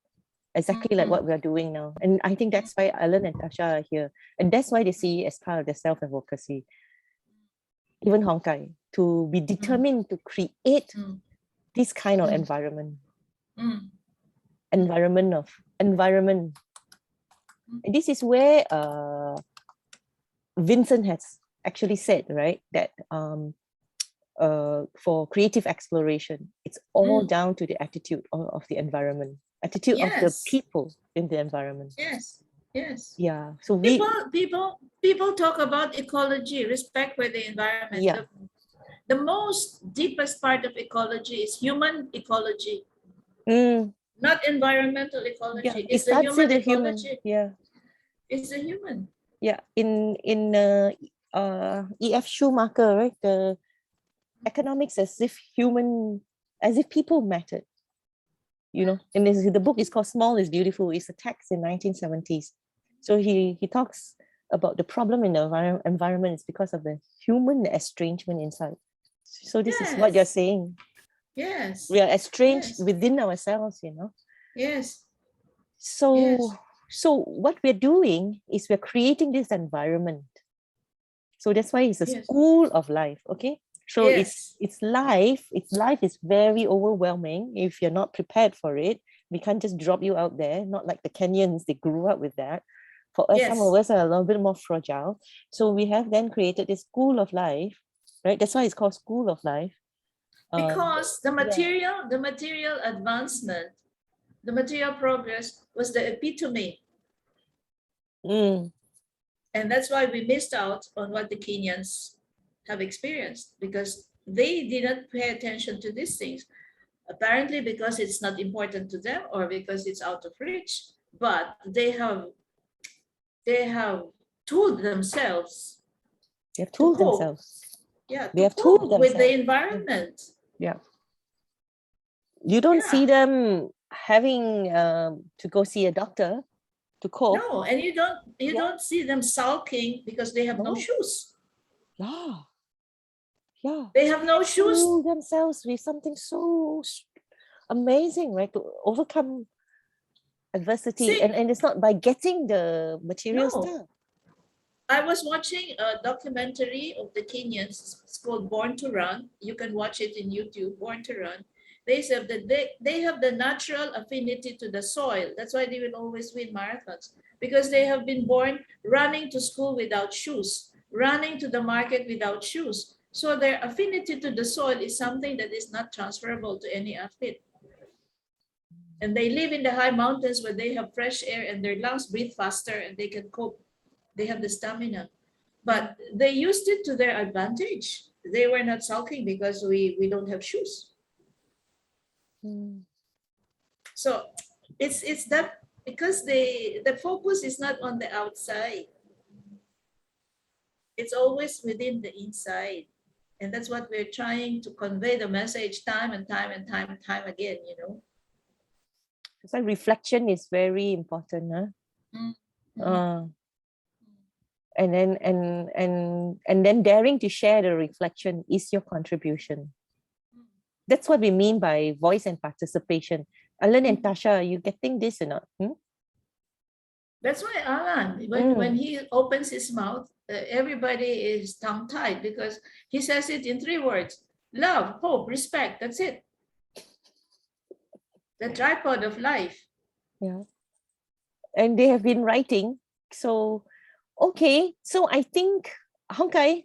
S2: exactly like what we are doing now. And I think that's why Alan and Tasha are here. And that's why they see it as part of their self-advocacy. Even Honkai, to be determined to create this kind of environment. Environment. And this is where Vincent has actually said, right, that for creative exploration, it's all down to the attitude of the environment, attitude of the people in the environment.
S1: Yes.
S2: Yeah. So
S1: people talk about ecology, respect for the environment.
S2: Yeah.
S1: The most deepest part of ecology is human ecology, not environmental ecology.
S2: Yeah.
S1: It's the human
S2: human.
S1: ecology.
S2: Yeah.
S1: It's the human.
S2: Yeah. In E.F. Schumacher, right? The economics as if people mattered. You know, and the book is called Small is Beautiful. It's a text in 1970s. So he talks about the problem in the environment is because of the human estrangement inside. So this is what you're saying.
S1: Yes.
S2: We are estranged within ourselves, you know.
S1: Yes.
S2: So what we're doing is we're creating this environment. So that's why it's a school of life, okay? So it's life is very overwhelming if you're not prepared for it. We can't just drop you out there, not like the Kenyans, they grew up with that. For us, some of us are a little bit more fragile. So we have then created this school of life, right? That's why it's called School of Life.
S1: Because the material advancement, the material progress was the epitome. And that's why we missed out on what the Kenyans have experienced, because they didn't pay attention to these things. Apparently because it's not important to them or because it's out of reach, but they have tooled themselves.
S2: They have tooled themselves.
S1: Yeah,
S2: they have tooled themselves
S1: with the environment.
S2: Yeah. You don't see them having to go see a doctor to cope.
S1: No, and you don't see them sulking because they have no shoes.
S2: Yeah.
S1: They have no shoes.
S2: Tool themselves with something so amazing, right? To overcome adversity. And it's not by getting the material stuff.
S1: I was watching a documentary of the Kenyans. It's called Born to Run. You can watch it in YouTube, Born to Run. They said that they have the natural affinity to the soil. That's why they will always win marathons, because they have been born running to school without shoes, running to the market without shoes. So their affinity to the soil is something that is not transferable to any athlete. And they live in the high mountains where they have fresh air and their lungs breathe faster and they can cope. They have the stamina. But they used it to their advantage. They were not sulking because we don't have shoes. So it's that because the focus is not on the outside. It's always within the inside. And that's what we're trying to convey the message time and time again, you know.
S2: So reflection is very important, huh? And then daring to share the reflection is your contribution. That's what we mean by voice and participation. Alan and Tasha, are you getting this or not?
S1: That's why Alan, when he opens his mouth, everybody is tongue-tied because he says it in 3 words: love, hope, respect. That's it. The tripod of life.
S2: Yeah. And they have been writing. So, okay. So I think, Honkai,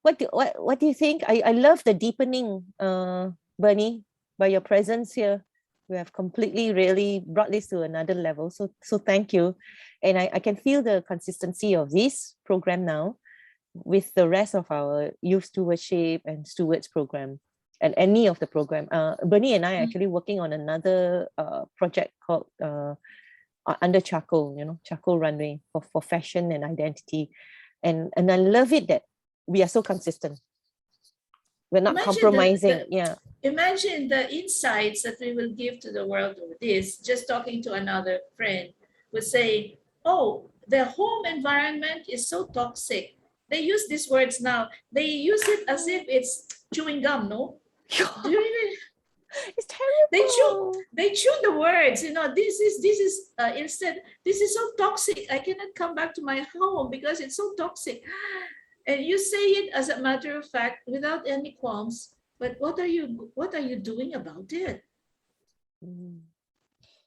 S2: what do you think? I love the deepening, Bernie, by your presence here. We have completely really brought this to another level. So thank you. And I can feel the consistency of this program now with the rest of our youth stewardship and stewards program and any of the program. Bernie and I are actually working on another project called under Charcoal, Charcoal Runway for fashion and identity. And I love it that we are so consistent. We're not compromising.
S1: Imagine the insights that we will give to the world with this. Just talking to another friend would say, oh, the home environment is so toxic. They use these words now. They use it as if it's chewing gum, no? Do you even...
S2: It's terrible.
S1: They chew the words, you know, this is instead, this is so toxic. I cannot come back to my home because it's so toxic. And you say it as a matter of fact without any qualms, but what are you doing about it?
S2: Mm.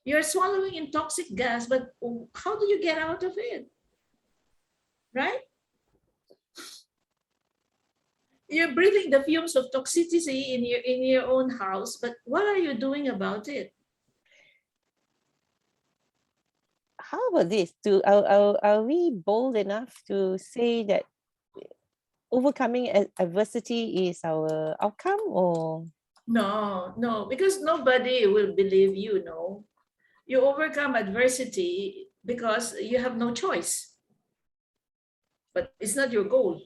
S1: You're swallowing in toxic gas, but how do you get out of it? Right? You're breathing the fumes of toxicity in your own house, but what are you doing about it?
S2: How about this? Are we bold enough to say that overcoming adversity is our outcome, or
S1: No, because nobody will believe you, no. You overcome adversity because you have no choice, but it's not your goal.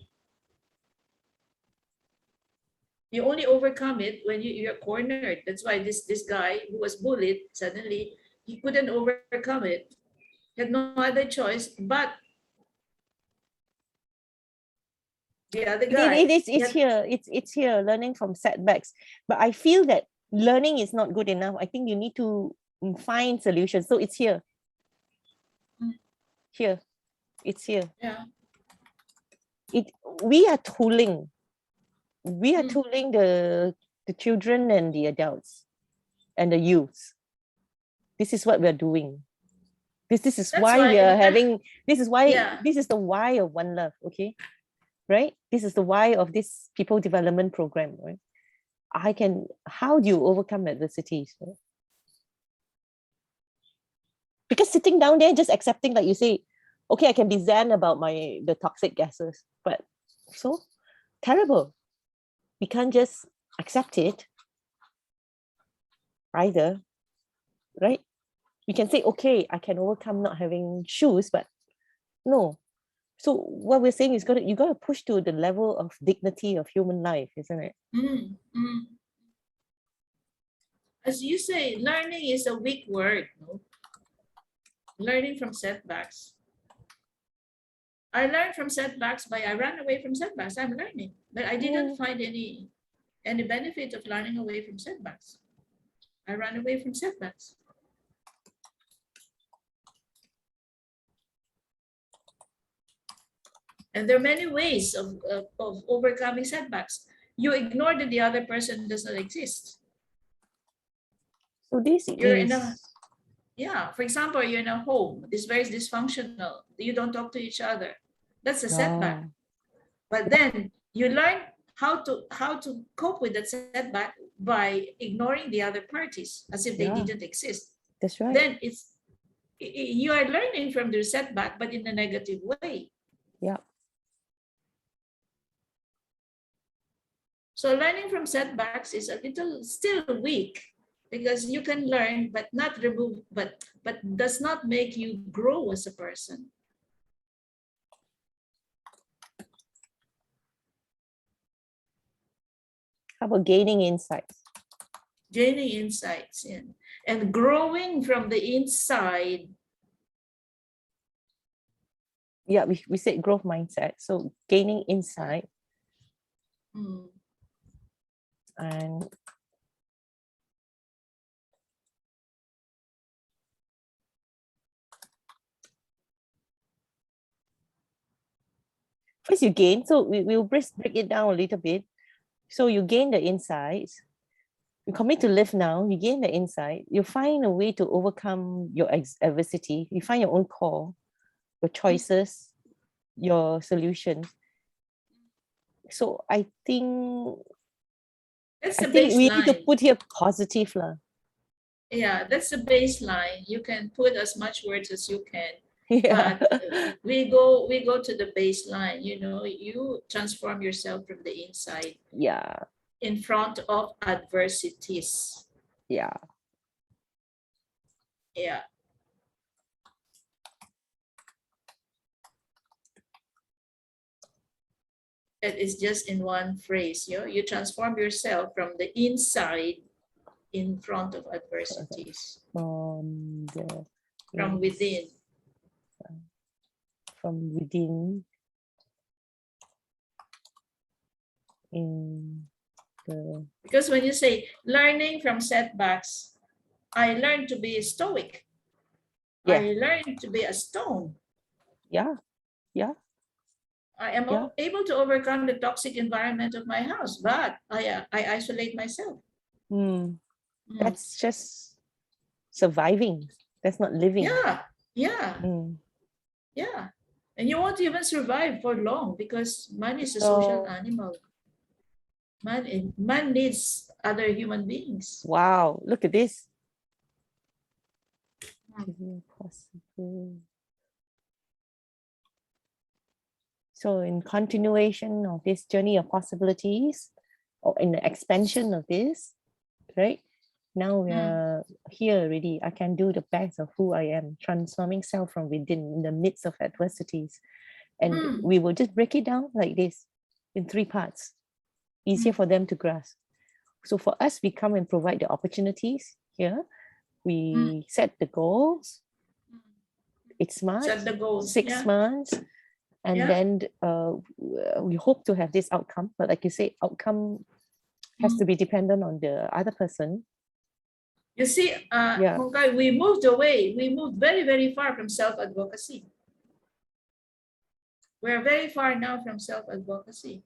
S1: You only overcome it when you're cornered. That's why this guy who was bullied, suddenly he couldn't overcome it. He had no other choice, but the other guy.
S2: it's here, learning from setbacks. But I feel that learning is not good enough. I think you need to find solutions. So it's here. Here. It's here.
S1: Yeah.
S2: We are tooling. We are tooling the children and the adults and the youth. This is what we're doing. This is why we are having, this is the why of One Love, okay? Right? This is the why of this people development program, right? How do you overcome adversities? Right? Because sitting down there just accepting, like you say, okay, I can be zen about the toxic gases, but so terrible. We can't just accept it either, right? You can say, okay, I can overcome not having shoes, but no. So what we're saying is you got to push to the level of dignity of human life, isn't it?
S1: As you say, learning is a weak word, no? Learning from setbacks. I learned from setbacks I ran away from setbacks. I'm learning, but I didn't find any benefit of learning away from setbacks. I ran away from setbacks. And there are many ways of overcoming setbacks. You ignore that the other person does not exist.
S2: So this
S1: You're in a, for example, you're in a home. This very dysfunctional. You don't talk to each other. That's a setback. But then you learn how to cope with that setback by ignoring the other parties as if they didn't exist.
S2: That's right.
S1: Then you are learning from their setback, but in a negative way.
S2: Yeah.
S1: So learning from setbacks is a little still weak because you can learn, but not remove, but does not make you grow as a person.
S2: How about gaining insights?
S1: Gaining insights and growing from the inside.
S2: Yeah, we said growth mindset. So gaining insight. And first you gain, so we'll break it down a little bit. So you gain the insights, you commit to live now, you gain the insight, you find a way to overcome your adversity, you find your own core, your choices, your solutions. So I think we need to put here positive.
S1: Yeah, that's the baseline. You can put as much words as you can.
S2: Yeah.
S1: But we go to the baseline, you transform yourself from the inside.
S2: Yeah.
S1: In front of adversities.
S2: Yeah.
S1: Yeah. It is just in one phrase, you transform yourself from the inside in front of adversities.
S2: From
S1: within.
S2: From within. In
S1: Because when you say learning from setbacks, I learned to be stoic.
S2: Yeah.
S1: I learned to be a stone.
S2: Yeah.
S1: I am
S2: Yeah.
S1: able to overcome the toxic environment of my house, but I isolate myself.
S2: That's just surviving. That's not living.
S1: Yeah. And you won't even survive for long because man is a social animal. Man needs other human beings.
S2: Wow, look at this. So in continuation of this journey of possibilities, or in the expansion of this, right? Now we are here already. I can do the best of who I am, transforming self from within in the midst of adversities. And we will just break it down like this in 3 parts, easier for them to grasp. So for us, we come and provide the opportunities here. We set the goals. It's March,
S1: Set the goals.
S2: 6 months. And then we hope to have this outcome. But like you say, outcome has to be dependent on the other person.
S1: You see, Hongkai, we moved away. We moved very, very far from self-advocacy. We're very far now from self-advocacy.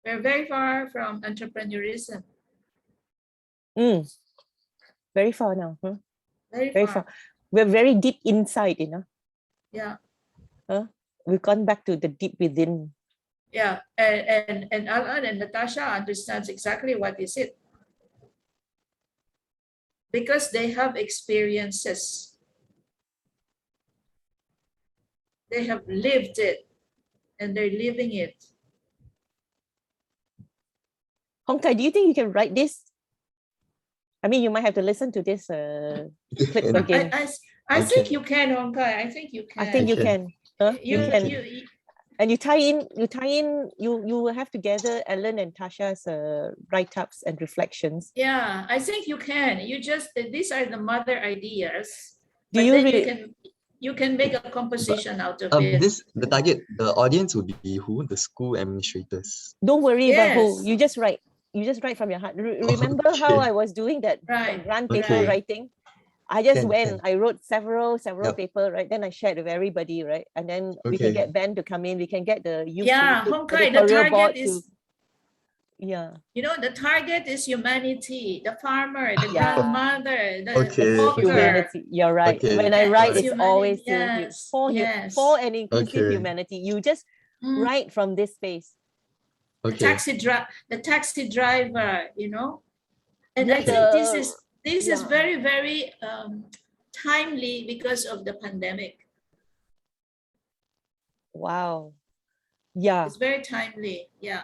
S1: We're very far from entrepreneurism.
S2: Very far now. Huh?
S1: Very far.
S2: We're very deep inside,
S1: Yeah.
S2: We've gone back to the deep within.
S1: Yeah, and Alan and Natasha understands exactly what is it. Because they have experiences. They have lived it and they're living it.
S2: Hongkai, do you think you can write this? I mean, you might have to listen to this clip again.
S1: I think you can, Hongkai. I think you can.
S2: I think you can. Huh?
S1: You
S2: can. And you tie in, you will have to gather Ellen and Tasha's write-ups and reflections.
S1: Yeah, I think you can. You just, these are the mother ideas.
S2: Do
S1: you can make a composition out of it.
S4: The audience would be who? The school administrators.
S2: Don't worry about who. You just write. You just write from your heart. Remember how I was doing that grant paper writing? I just I wrote several paper, right? Then I shared with everybody, right? And then we can get Ben to come in. We can get the youth.
S1: Hongkai, the target is,
S2: you
S1: know, the target is humanity, the farmer, the grandmother, the
S2: humanity. You're right. When I write, it's always for an inclusive humanity. You just write from this space.
S1: The taxi driver, you know, and I think this is very, very timely because of the pandemic.
S2: Wow. Yeah.
S1: It's very timely. Yeah.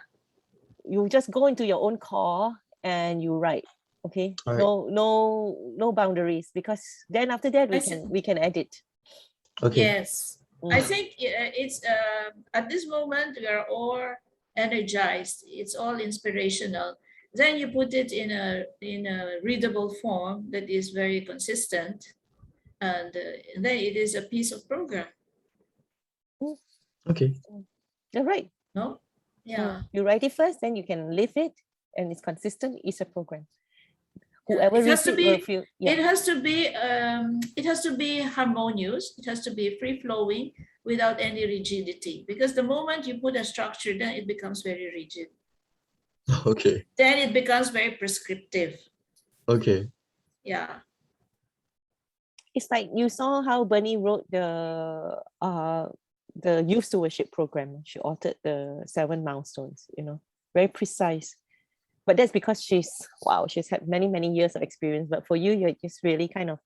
S2: You just go into your own core and you write. Okay. Right. No boundaries, because then after that we can edit.
S4: Okay.
S1: Yes. I think it's at this moment we are all energized. It's all inspirational. Then you put it in a readable form that is very consistent, and then it is a piece of program.
S4: Okay.
S2: You're right.
S1: No? Yeah.
S2: You write it first, then you can live it, and it's consistent. It's a program. Whoever
S1: it has to be.
S2: Feel,
S1: It has to be. It has to be harmonious. It has to be free flowing without any rigidity. Because the moment you put a structure, then it becomes very rigid.
S4: Okay.
S1: Then it becomes very prescriptive.
S4: Okay.
S1: Yeah.
S2: It's like you saw how Bernie wrote the youth stewardship program. She authored the 7 milestones, you know, very precise. But that's because she's had many, many years of experience. But for you, you're just really kind of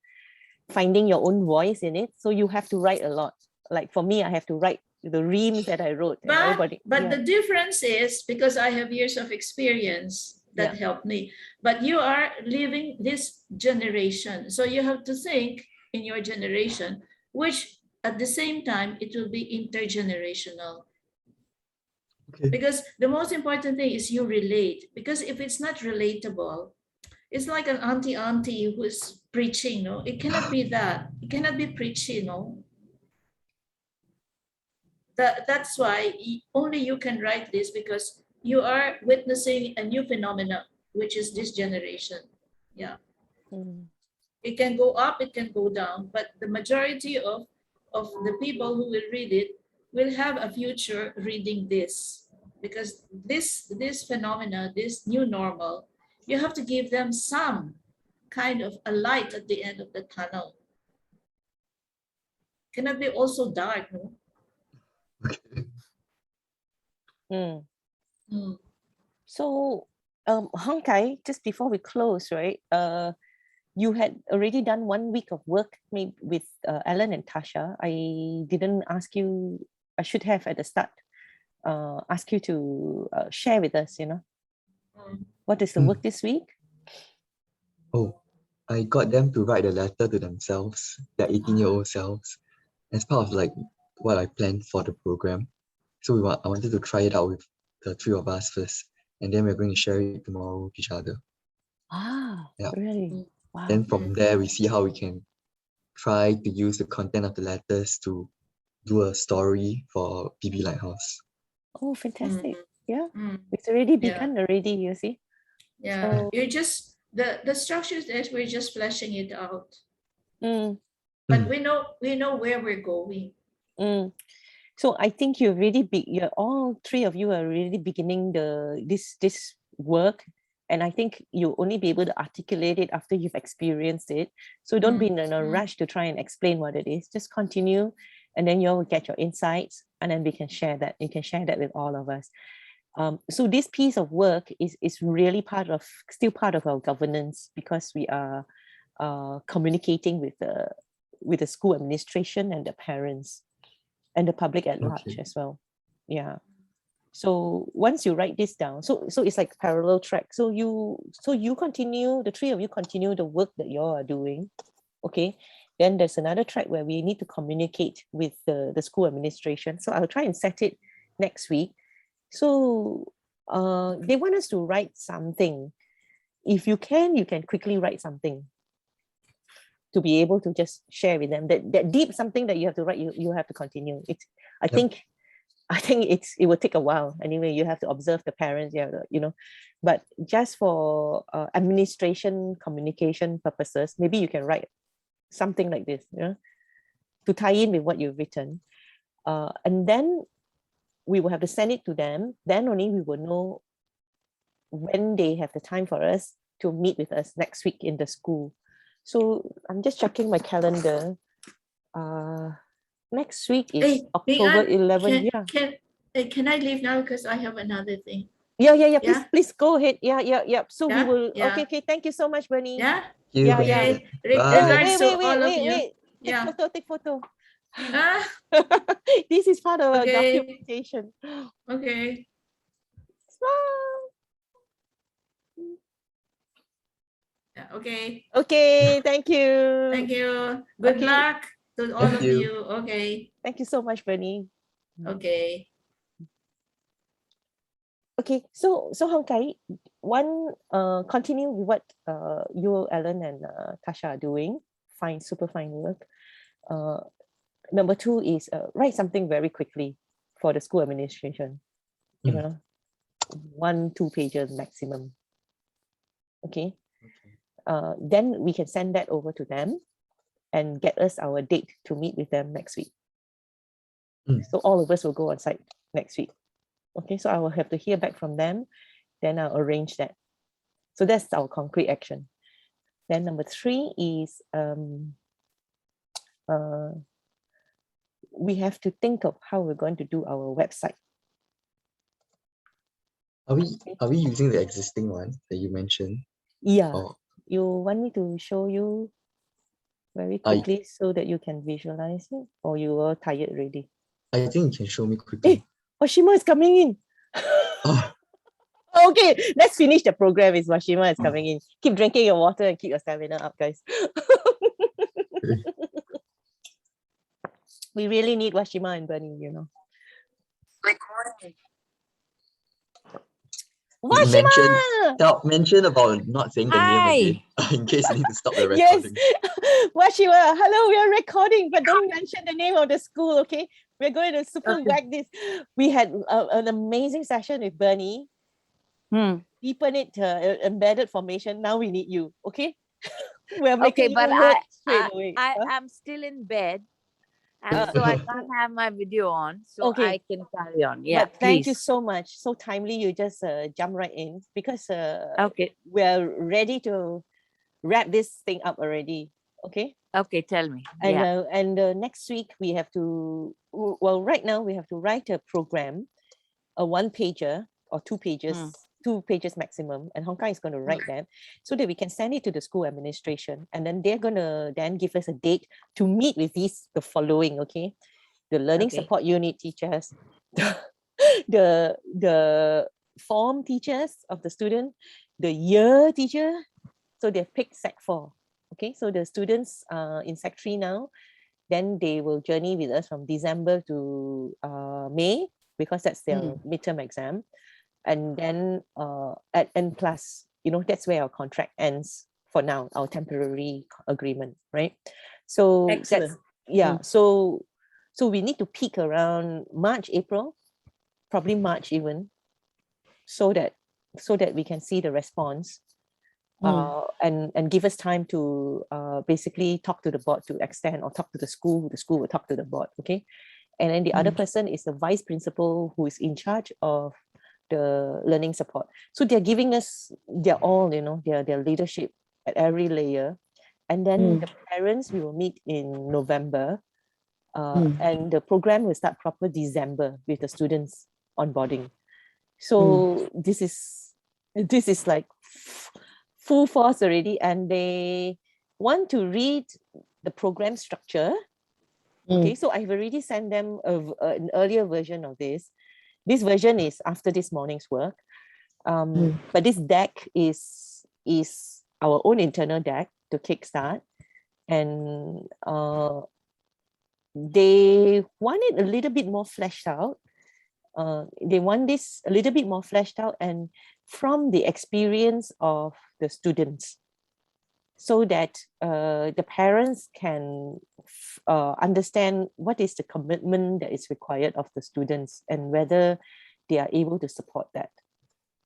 S2: finding your own voice in it. So you have to write a lot. Like for me, I have to write the reams that I wrote.
S1: But the difference is because I have years of experience that helped me. But you are living this generation. So you have to think in your generation, which at the same time, it will be intergenerational. Okay. Because the most important thing is you relate. Because if it's not relatable, it's like an auntie who is preaching. No, it cannot be that. It cannot be preaching. No. That's why only you can write this, because you are witnessing a new phenomena, which is this generation. Yeah. It can go up, it can go down, but the majority of the people who will read it will have a future reading this, because this phenomena, this new normal, you have to give them some kind of a light at the end of the tunnel. Cannot be also dark, no?
S2: So, Hong Kai, just before we close, right? You had already done 1 week of work maybe with Ellen and Tasha. I didn't ask you. I should have at the start. Ask you to share with us. What is the work this week?
S4: Oh, I got them to write a letter to themselves, their 18-year-old selves, as part of like what I planned for the program. So I wanted to try it out with the three of us first, and then we're going to share it tomorrow with each other.
S2: Really? Wow.
S4: Then from there, we see how we can try to use the content of the letters to do a story for BB Lighthouse.
S2: Oh, fantastic. Yeah, it's already begun already, you see.
S1: Yeah, so, you're just, the structures that we're just fleshing it out. But we know where we're going.
S2: So I think you're really big. All three of you are really beginning this work, and I think you'll only be able to articulate it after you've experienced it. So don't be in a rush to try and explain what it is. Just continue, and then you'll get your insights, and then we can share that. You can share that with all of us. So this piece of work is really still part of our governance, because we are communicating with the school administration and the parents and the public at large as well. Yeah. So once you write this down, so it's like parallel track. So you continue, the three of you continue the work that you all are doing. Okay. Then there's another track where we need to communicate with the school administration. So I'll try and set it next week. So they want us to write something. If you can quickly write something to be able to just share with them. That deep something that you have to write, you have to continue. I think it will take a while. Anyway, you have to observe the parents, but just for administration communication purposes, maybe you can write something like this, to tie in with what you've written. And then we will have to send it to them. Then only we will know when they have the time for us to meet with us next week in the school. So I'm just checking my calendar. Next week is October 11th.
S1: Can I leave now, because I have another thing?
S2: Yeah. Please go ahead. Yeah. So we will. Yeah. Okay. Thank you so much, Bernie.
S1: Yeah.
S2: Yeah.
S1: Wait.
S2: Take photo. This is part of our documentation.
S1: Okay. Yeah, okay.
S2: Thank you.
S1: Thank you. Good luck to all of you. Okay.
S2: Thank you so much, Bernie.
S1: Okay.
S2: Okay, so Hong Kai, continue with what you, Ellen, and Tasha are doing. Super fine work. Number 2 is write something very quickly for the school administration. 1-2 pages maximum. Okay. Then we can send that over to them and get us our date to meet with them next week. So all of us will go on site next week. Okay, so I will have to hear back from them, then I'll arrange that. So that's our concrete action. Then number 3 is we have to think of how we're going to do our website.
S4: Are we using the existing one that you mentioned?
S2: Yeah. You want me to show you very quickly so that you can visualize it, or you are tired already?
S4: I think you can show me quickly.
S2: Vashima is coming in. Okay, let's finish the program. Vashima is coming in. Keep drinking your water and keep your stamina up, guys. We really need Vashima and Bernie, Vashima!
S4: Mention about not saying the name again, in case you need to stop the recording.
S2: Yes, Vashima, hello, we are recording, but don't mention the name of the school, okay? We're going to super
S5: Okay.
S2: whack this. We had an amazing session with Bernie. Deepen it, embedded formation. Now we need you. Okay. We're
S5: Okay,
S2: making
S5: but
S2: you work straight away.
S5: I'm still in bed, and so I can't have my video on, so
S2: Okay.
S5: I can carry on. Yeah,
S2: But thank you
S5: please.
S2: so much. So timely, you just jump right in because
S5: Okay.
S2: we're ready to wrap this thing up already. Okay.
S5: Okay, tell me.
S2: And
S5: Yeah.
S2: next week we have to. Well, right now we have to write a program, a one pager or 2 pages. 2 pages maximum, and Hong Kong is going to write them so that we can send it to the school administration, and then they're going to then give us a date to meet with the following, okay? The learning
S5: Okay.
S2: support unit teachers, the form teachers of the student, the year teacher. So they've picked Sec 4. Okay, so the students in Sec 3 now, then they will journey with us from December to May, because that's their midterm exam. And then at N plus, that's where our contract ends for now, our temporary agreement, right? So
S5: Excellent.
S2: so we need to peak around March, April, probably March even, so that we can see the response, and give us time to basically talk to the board to extend, or talk to the school will talk to the board, okay? And then the other person is the vice principal who is in charge of the learning support. So they're giving us their all, their leadership at every layer. And then the parents, we will meet in November, and the program will start proper December with the students onboarding. So this is like full force already, and they want to read the program structure. Okay, so I've already sent them an earlier version of this. This version is after this morning's work. But this deck is our own internal deck to kickstart. And they want it a little bit more fleshed out. They want this a little bit more fleshed out and from the experience of the students, so that the parents can understand what is the commitment that is required of the students and whether they are able to support that.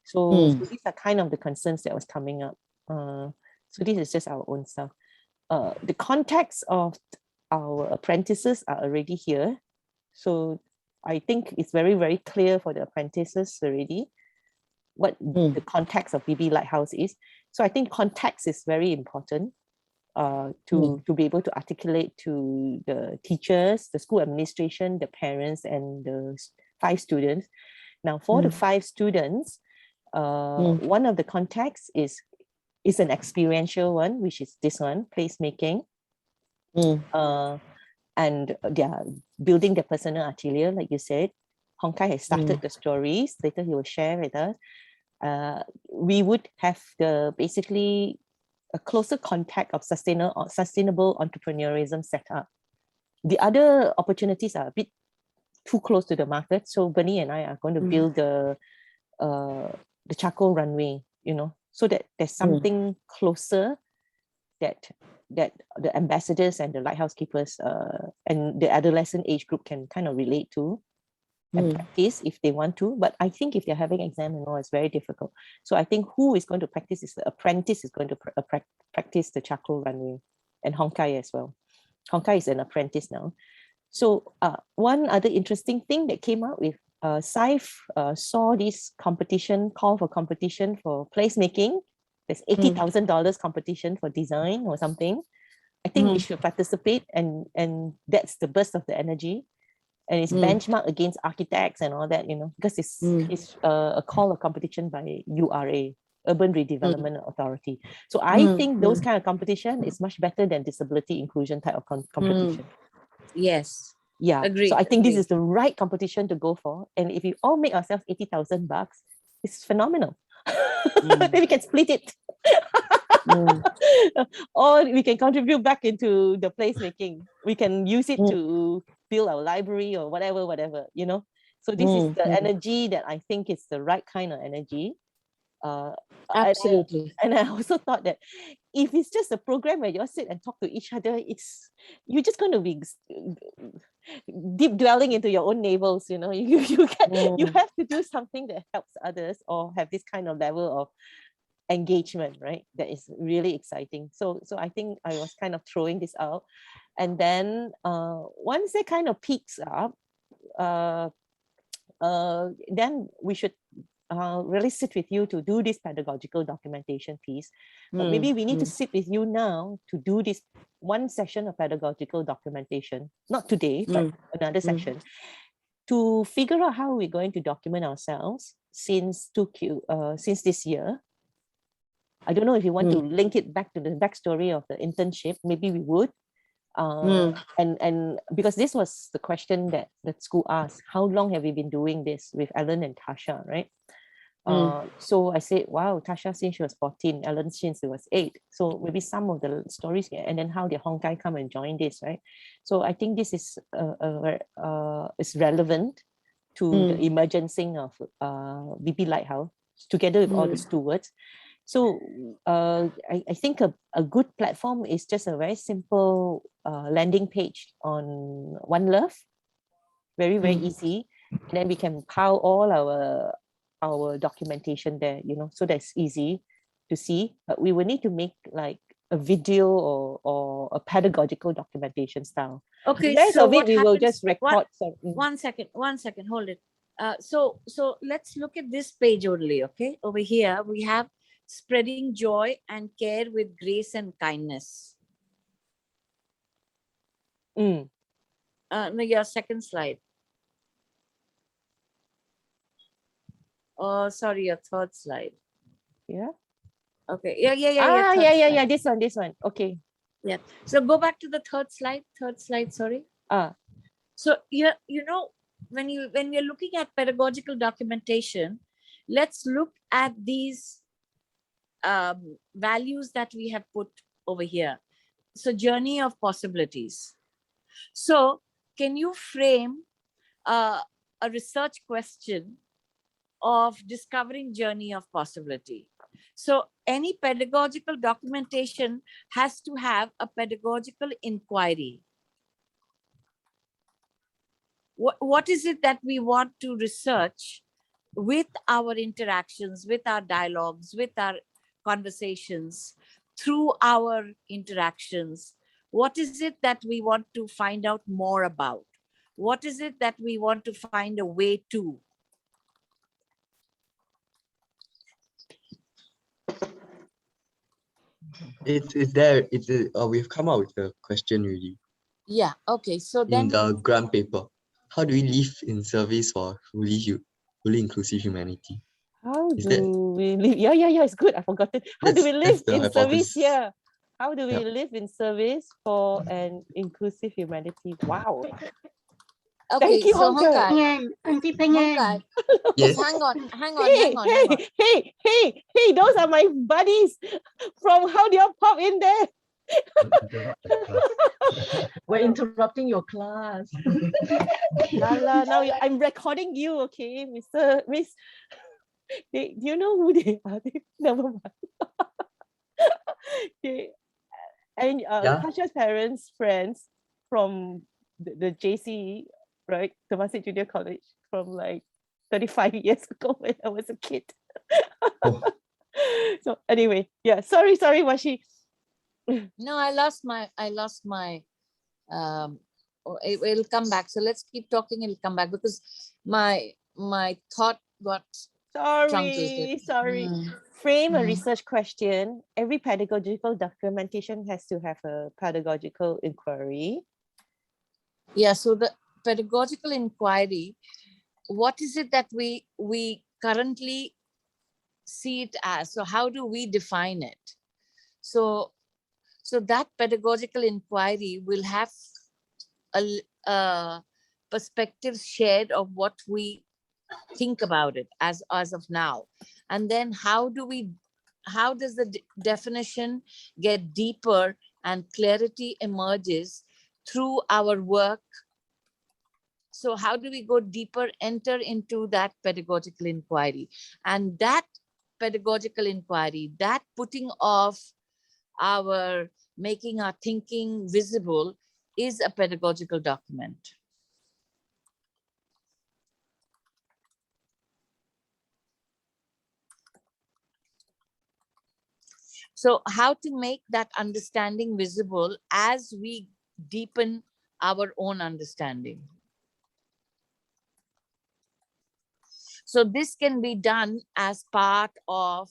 S2: So these are kind of the concerns that was coming up. So this is just our own stuff. The context of our apprentices are already here. So I think it's very, very clear for the apprentices already what the context of BB Lighthouse is. So I think context is very important to be able to articulate to the teachers, the school administration, the parents, and the 5 students. Now, for the 5 students, one of the contexts is an experiential one, which is this one, placemaking. And they are building their personal atelier, like you said. Hong Kai has started the stories. Later he will share with us. We would have basically a closer contact of sustainable entrepreneurism set up. The other opportunities are a bit too close to the market. So Bernie and I are going to build the charcoal runway, so that there's something closer that the ambassadors and the lighthouse keepers and the adolescent age group can kind of relate to and practice if they want to. But I think if they're having exam and all, it's very difficult. So I think who is going to practice is the apprentice is going to practice the charcoal runway, and Hong Kai as well. Hong Kai is an apprentice now. So one other interesting thing that came out with SIFE saw this call for competition for placemaking. There's $80,000 competition for design or something. I think we should participate, and that's the burst of the energy. And it's benchmarked against architects and all that, because it's a call of competition by URA, Urban Redevelopment Authority. So I think those kind of competition is much better than disability inclusion type of competition.
S5: Yes.
S2: Yeah.
S5: Agreed.
S2: So I think this is the right competition to go for. And if we all make ourselves $80,000, it's phenomenal. Then we can split it. Or we can contribute back into the placemaking. We can use it to build our library or whatever, So this is the energy that I think is the right kind of energy.
S5: Absolutely.
S2: And I also thought that if it's just a program where you all sit and talk to each other, you're just going to be deep dwelling into your own navels, you know. You have to do something that helps others or have this kind of level of engagement, right? That is really exciting. So I think I was kind of throwing this out, and then once it kind of peaks up, then we should really sit with you to do this pedagogical documentation piece. But maybe we need to sit with you now to do this one session of pedagogical documentation, not today, but another session, to figure out how we're going to document ourselves since this year. I don't know if you want to link it back to the backstory of the internship. Maybe we would. And because this was the question that the school asked, how long have we been doing this with Ellen and Tasha, right? So I said, wow, Tasha since she was 14, Ellen since she was 8. So maybe some of the stories here, and then how did Hong Kai come and join this, right? So I think this is relevant to the emergencing of BP Lighthouse together with all the stewards. So I think a good platform is just a very simple landing page on One Love, very, very easy. And then we can pile all our documentation there, you know, so that's easy to see. But we will need to make like a video or a pedagogical documentation style.
S5: Okay,
S2: the rest
S5: so
S2: of it
S5: what
S2: we will
S5: happens-
S2: just record.
S5: One second, hold it. So let's look at this page only, okay? Over here, we have spreading joy and care with grace and kindness. No, your second slide. Oh, sorry, your third slide.
S2: Yeah.
S5: Okay. Yeah.
S2: Yeah. This one. Okay.
S5: Yeah. So go back to the third slide. Sorry. So you know, when we're looking at pedagogical documentation, let's look at these values that we have put over here. So journey of possibilities. So can you frame a research question of discovering journey of possibility? So any pedagogical documentation has to have a pedagogical inquiry. What is it that we want to research with our interactions, with our dialogues, with our conversations, through our interactions? What is it that we want to find out more about? What is it that we want to find a way to?
S4: It's there. We've come up with the question really
S5: Yeah. Okay. So then
S4: in the grant paper. How do we live in service for fully inclusive humanity?
S2: How
S4: Is
S2: do we live? Yeah, it's good. I forgot it. How do we live
S4: That's the
S2: in service
S4: hypothesis.
S2: here? How do we
S4: Yeah.
S2: live in service for an inclusive humanity? Wow.
S5: okay,
S2: Thank you,
S5: so
S2: Hong Kai.
S6: Peng-Ean, Auntie Peng-Ean.
S4: Yes.
S5: Hang on.
S2: Hey, those are my buddies from How Do You Pop in there?
S6: We're interrupting your class.
S2: Lala, now I'm recording you, okay, Miss. Do you know who they are? Never mind. And
S4: Yeah.
S2: Tasha's parents, friends from the JC, right? Temasek Junior College, from like 35 years ago when I was a kid.
S4: Oh.
S2: So anyway, yeah. Sorry, Washi.
S5: No, I lost my it'll come back. So let's keep talking, it'll come back because my thought got truncated.
S2: Sorry. Frame a research question. Every pedagogical documentation has to have a pedagogical inquiry.
S5: Yeah, so the pedagogical inquiry, what is it that we currently see it as? So how do we define it? So that pedagogical inquiry will have a perspective shared of what we think about it as of now. And then how does the definition get deeper and clarity emerges through our work? So how do we go deeper, enter into that pedagogical inquiry? And that pedagogical inquiry, that putting of making our thinking visible is a pedagogical document. So how to make that understanding visible as we deepen our own understanding? So this can be done as part of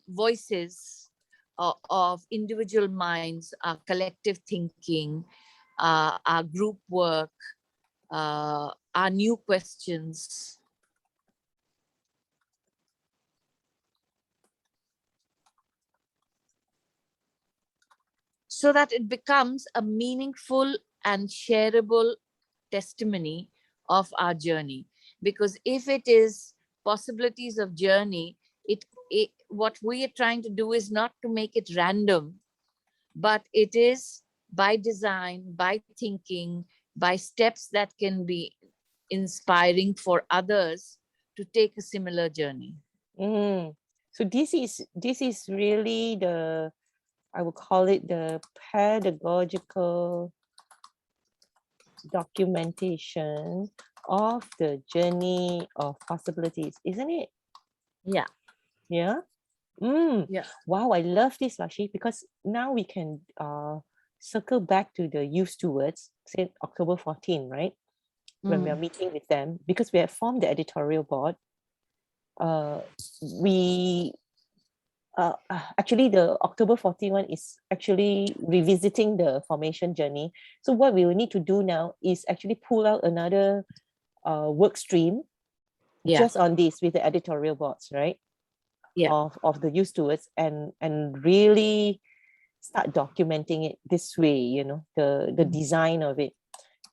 S5: voices of individual minds, collective thinking, our group work, our new questions. So that it becomes a meaningful and shareable testimony of our journey. Because if it is possibilities of journey, what we are trying to do is not to make it random, but it is by design, by thinking, by steps that can be inspiring for others to take a similar journey.
S2: So this is really the, I would call it the pedagogical documentation of the journey of possibilities, isn't it?
S5: Yeah.
S2: Yeah.
S5: Yeah.
S2: Wow, I love this, Vashi, because now we can circle back to the youth stewards, say October 14, right? When we are meeting with them, because we have formed the editorial board. We actually the October 41 is actually revisiting the formation journey. So what we will need to do now is actually pull out another work stream just on this with the editorial boards, right? Of the youth stewards, and really start documenting it this way, you know, the design of it,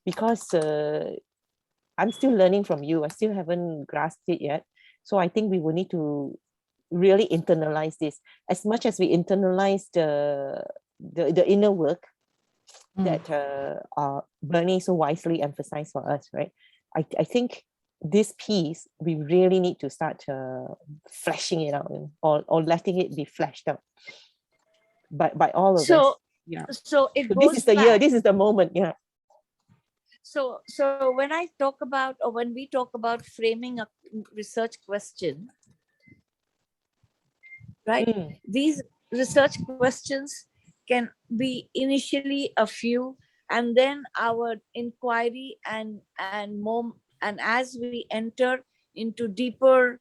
S2: because I'm still learning from you. I still haven't grasped it yet. So I think we will need to really internalize this as much as we internalize the inner work that Bernie so wisely emphasized for us, right? I think this piece, we really need to start fleshing it out, or letting it be fleshed out by all of us. Yeah.
S5: So it goes
S2: this is the
S5: back.
S2: year, this is the moment. Yeah.
S5: So when I talk about, or when we talk about framing a research question, right? These research questions can be initially a few, and then our inquiry and as we enter into deeper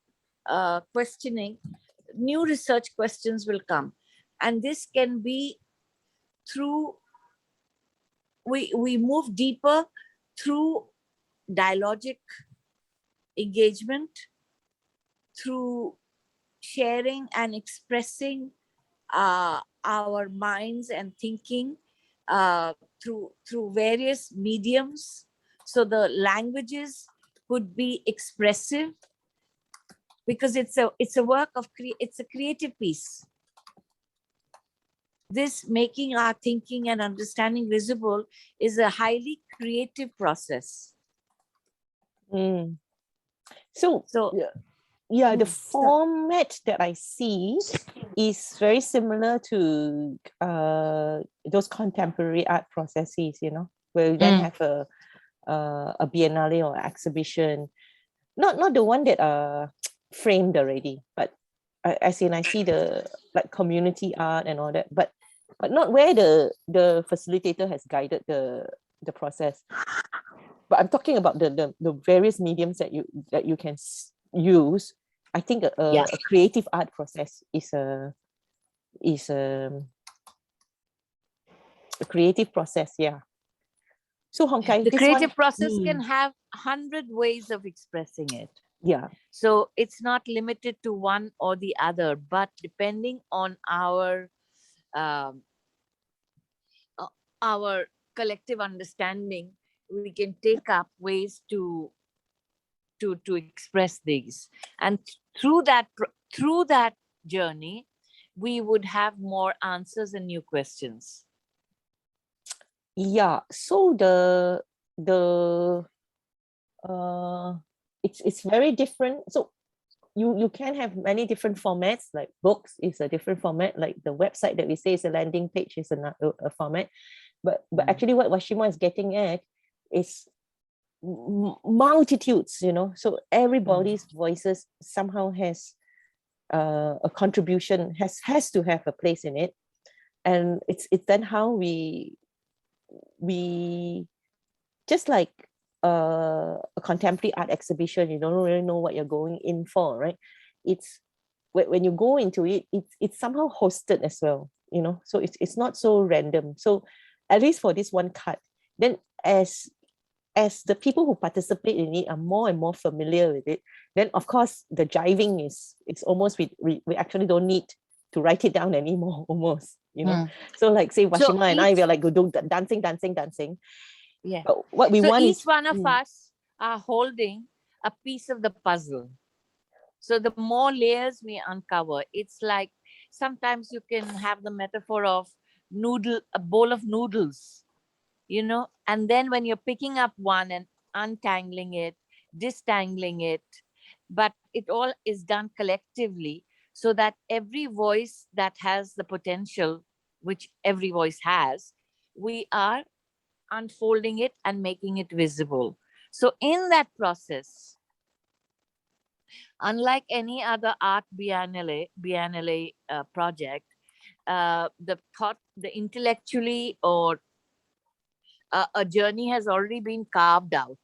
S5: questioning, new research questions will come, and this can be through we move deeper through dialogic engagement, through sharing and expressing our minds and thinking through various mediums. So the languages could be expressive, because it's a work of it's a creative piece. This making our thinking and understanding visible is a highly creative process.
S2: So yeah, the format that I see is very similar to those contemporary art processes, you know, where you then have a biennale or exhibition, not the one that are framed already, but as in I see the like community art and all that, but not where the facilitator has guided the process. But I'm talking about the various mediums that you can use. I think a creative art process is a creative process. Yeah. So Hongkai,
S5: the creative process can have 100 ways of expressing it.
S2: Yeah.
S5: So it's not limited to one or the other, but depending on our collective understanding, we can take up ways to express these, and through that journey, we would have more answers and new questions.
S2: Yeah. So it's very different. So you can have many different formats, like books is a different format, like the website that we say is a landing page is a format. But actually what Vashima is getting at is multitudes, you know, so everybody's voices somehow has a contribution, has to have a place in it. And it's then how we just like a contemporary art exhibition, you don't really know what you're going in for, right? It's when you go into it, it's somehow hosted as well, you know, so it's not so random. So at least for this one cut, then as the people who participate in it are more and more familiar with it, then of course the jiving is, it's almost we actually don't need to write it down anymore, almost, you know. So like say Vashima and I, we're like go dancing.
S5: Yeah.
S2: But what we
S5: so
S2: want
S5: each
S2: is
S5: one of us are holding a piece of the puzzle. So the more layers we uncover, it's like sometimes you can have the metaphor of a bowl of noodles, you know, and then when you're picking up one and untangling it, distangling it, but it all is done collectively so that every voice that has the potential, which every voice has, we are unfolding it and making it visible. So in that process, unlike any other art biennale project, the intellectually or a journey has already been carved out,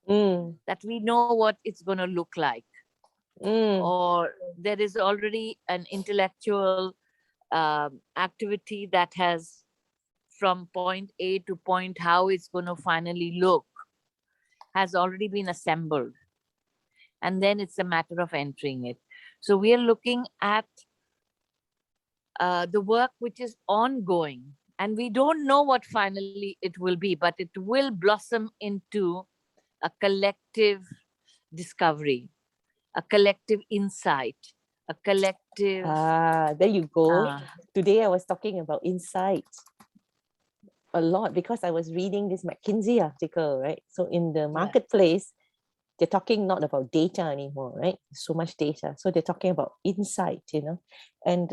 S5: that we know what it's going to look like, or there is already an intellectual activity that has, from point A to point how it's going to finally look, has already been assembled. And then it's a matter of entering it. So we are looking at the work which is ongoing. And we don't know what finally it will be, but it will blossom into a collective discovery, a collective insight, a collective...
S2: there you go. Today I was talking about insights a lot because I was reading this McKinsey article, right? So in the marketplace, they're talking not about data anymore, right? So much data. So they're talking about insight, you know. And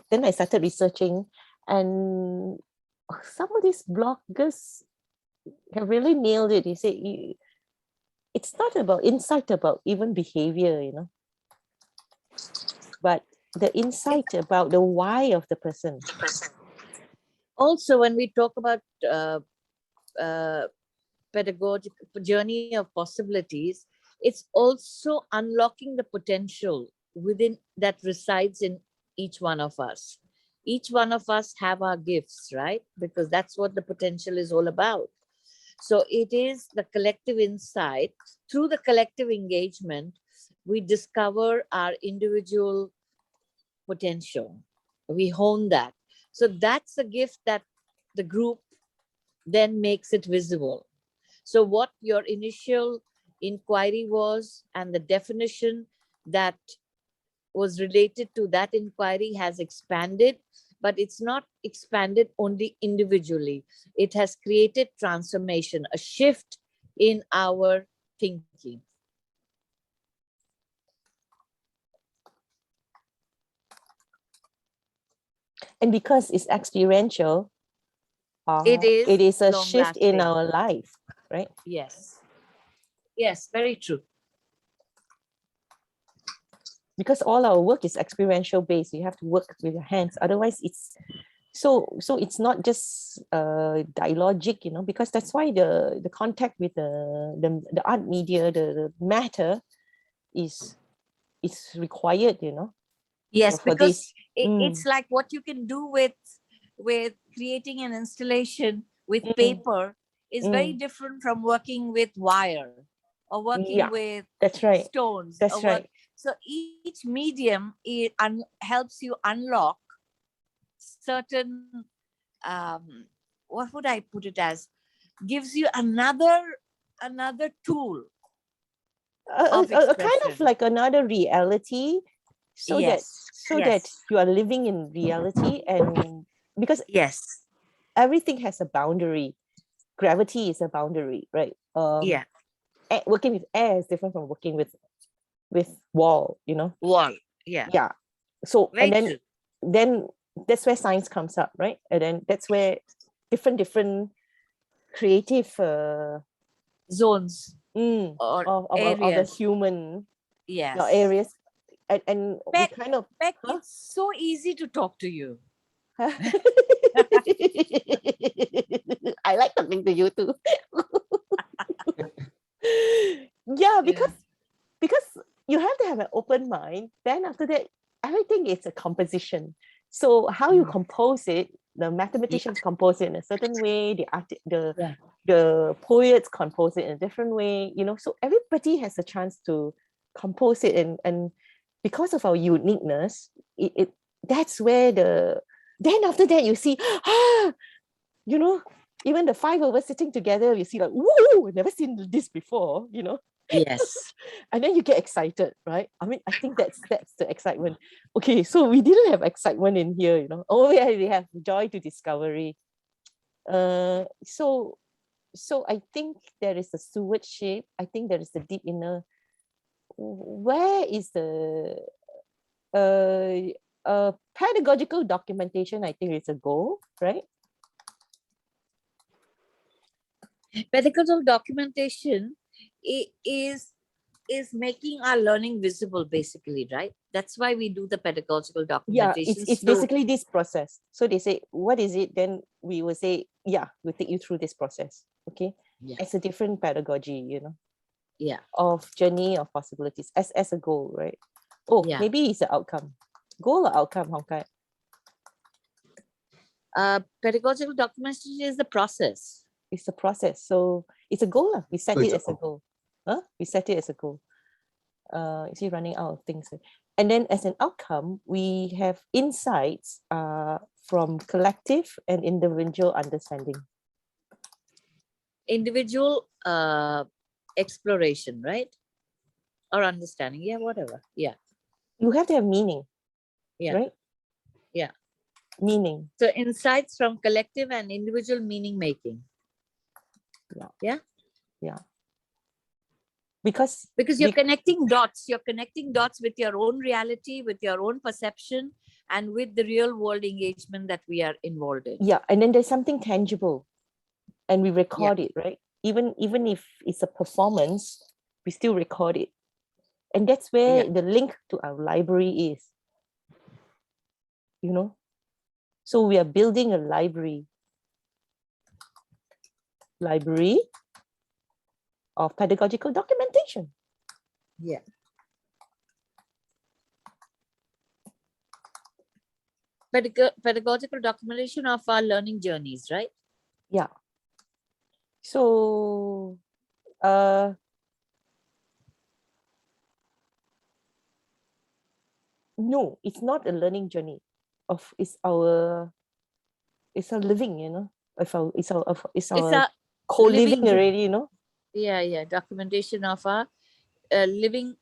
S2: then I started researching, and some of these bloggers have really nailed it. They say it's not about insight, about even behavior, you know, but the insight about the why of the person.
S5: Also, when we talk about pedagogical journey of possibilities, it's also unlocking the potential within that resides in each one of us. Each one of us have our gifts, right? Because that's what the potential is all about. So it is the collective insight. Through the collective engagement, we discover our individual potential. We hone that. So that's a gift that the group then makes it visible. So what your initial inquiry was and the definition that was related to that inquiry has expanded, but it's not expanded only individually. It has created transformation, a shift in our thinking.
S2: And because it's experiential,
S5: it
S2: is a shift in our life, right?
S5: Yes. Yes, very true.
S2: Because all our work is experiential based. You have to work with your hands. Otherwise, it's so it's not just dialogic, you know, because that's why the contact with the art media, the matter is required, you know.
S5: Yes, because it's like what you can do with creating an installation with paper is very different from working with wire or working with stones.
S2: That's right.
S5: So each medium helps you unlock certain, what would I put it as? Gives you another tool.
S2: A kind of like another reality, so that you are living in reality, and because everything has a boundary. Gravity is a boundary, right? Working with air is different from working with with wall, you know.
S5: Wall. Yeah.
S2: Yeah. So
S5: Very
S2: and then
S5: true.
S2: then that's where science comes up, right? And then that's where different creative
S5: Zones
S2: of,
S5: or
S2: of the
S5: areas.
S2: human
S5: Yes.
S2: areas, and we
S5: Beck,
S2: kind of
S5: Beck, it's so easy to talk to you.
S2: I like talking to you too. Yeah, because you have to have an open mind. Then after that, everything is a composition. So how you compose it, the mathematicians compose it in a certain way, the poets compose it in a different way, you know. So everybody has a chance to compose it, and because of our uniqueness, it that's where then after that you see, you know, even the five of us sitting together, you see like, woo, I've never seen this before, you know.
S5: Yes.
S2: And then you get excited, right? I mean, I think that's the excitement. Okay, so we didn't have excitement in here, you know. Oh yeah, we have joy to discovery. So I think there is the stewardship. I think there is the deep inner. Where is the pedagogical documentation? I think it's a goal, right?
S5: Pedagogical documentation is making our learning visible, basically, right? That's why we do the pedagogical
S2: Yeah,
S5: documentation.
S2: it's basically this process. So they say, what is it? Then we will say, yeah, we'll take you through this process. Okay.
S5: Yeah.
S2: It's a different pedagogy, you know,
S5: Yeah.
S2: of journey of possibilities as a goal, right? Oh,
S5: Yeah.
S2: maybe it's the outcome. Goal or outcome, Hong Kai?
S5: Pedagogical documentation is the process.
S2: It's a process. So it's a goal. We set
S4: So it's
S2: it as a goal. Huh? We set it as a goal. Is he running out of things? And then as an outcome, we have insights from collective and individual understanding.
S5: Individual exploration, right? Or understanding. Yeah, whatever. Yeah.
S2: You have to have meaning.
S5: Yeah.
S2: Right?
S5: Yeah.
S2: Meaning.
S5: So insights from collective and individual meaning making.
S2: Yeah.
S5: Yeah.
S2: Yeah. Because
S5: you're connecting dots. You're connecting dots with your own reality, with your own perception, and with the real world engagement that we are involved in.
S2: Yeah. And then there's something tangible and we record it, right? Even if it's a performance, we still record it. And that's where the link to our library is. You know? So we are building a library of pedagogical documentation.
S5: Yeah. Pedagogical documentation of our learning journeys, right?
S2: Yeah. So no, it's not a learning journey. It's our living, you know. It's our co-living already, you know.
S5: Yeah. Documentation of our living.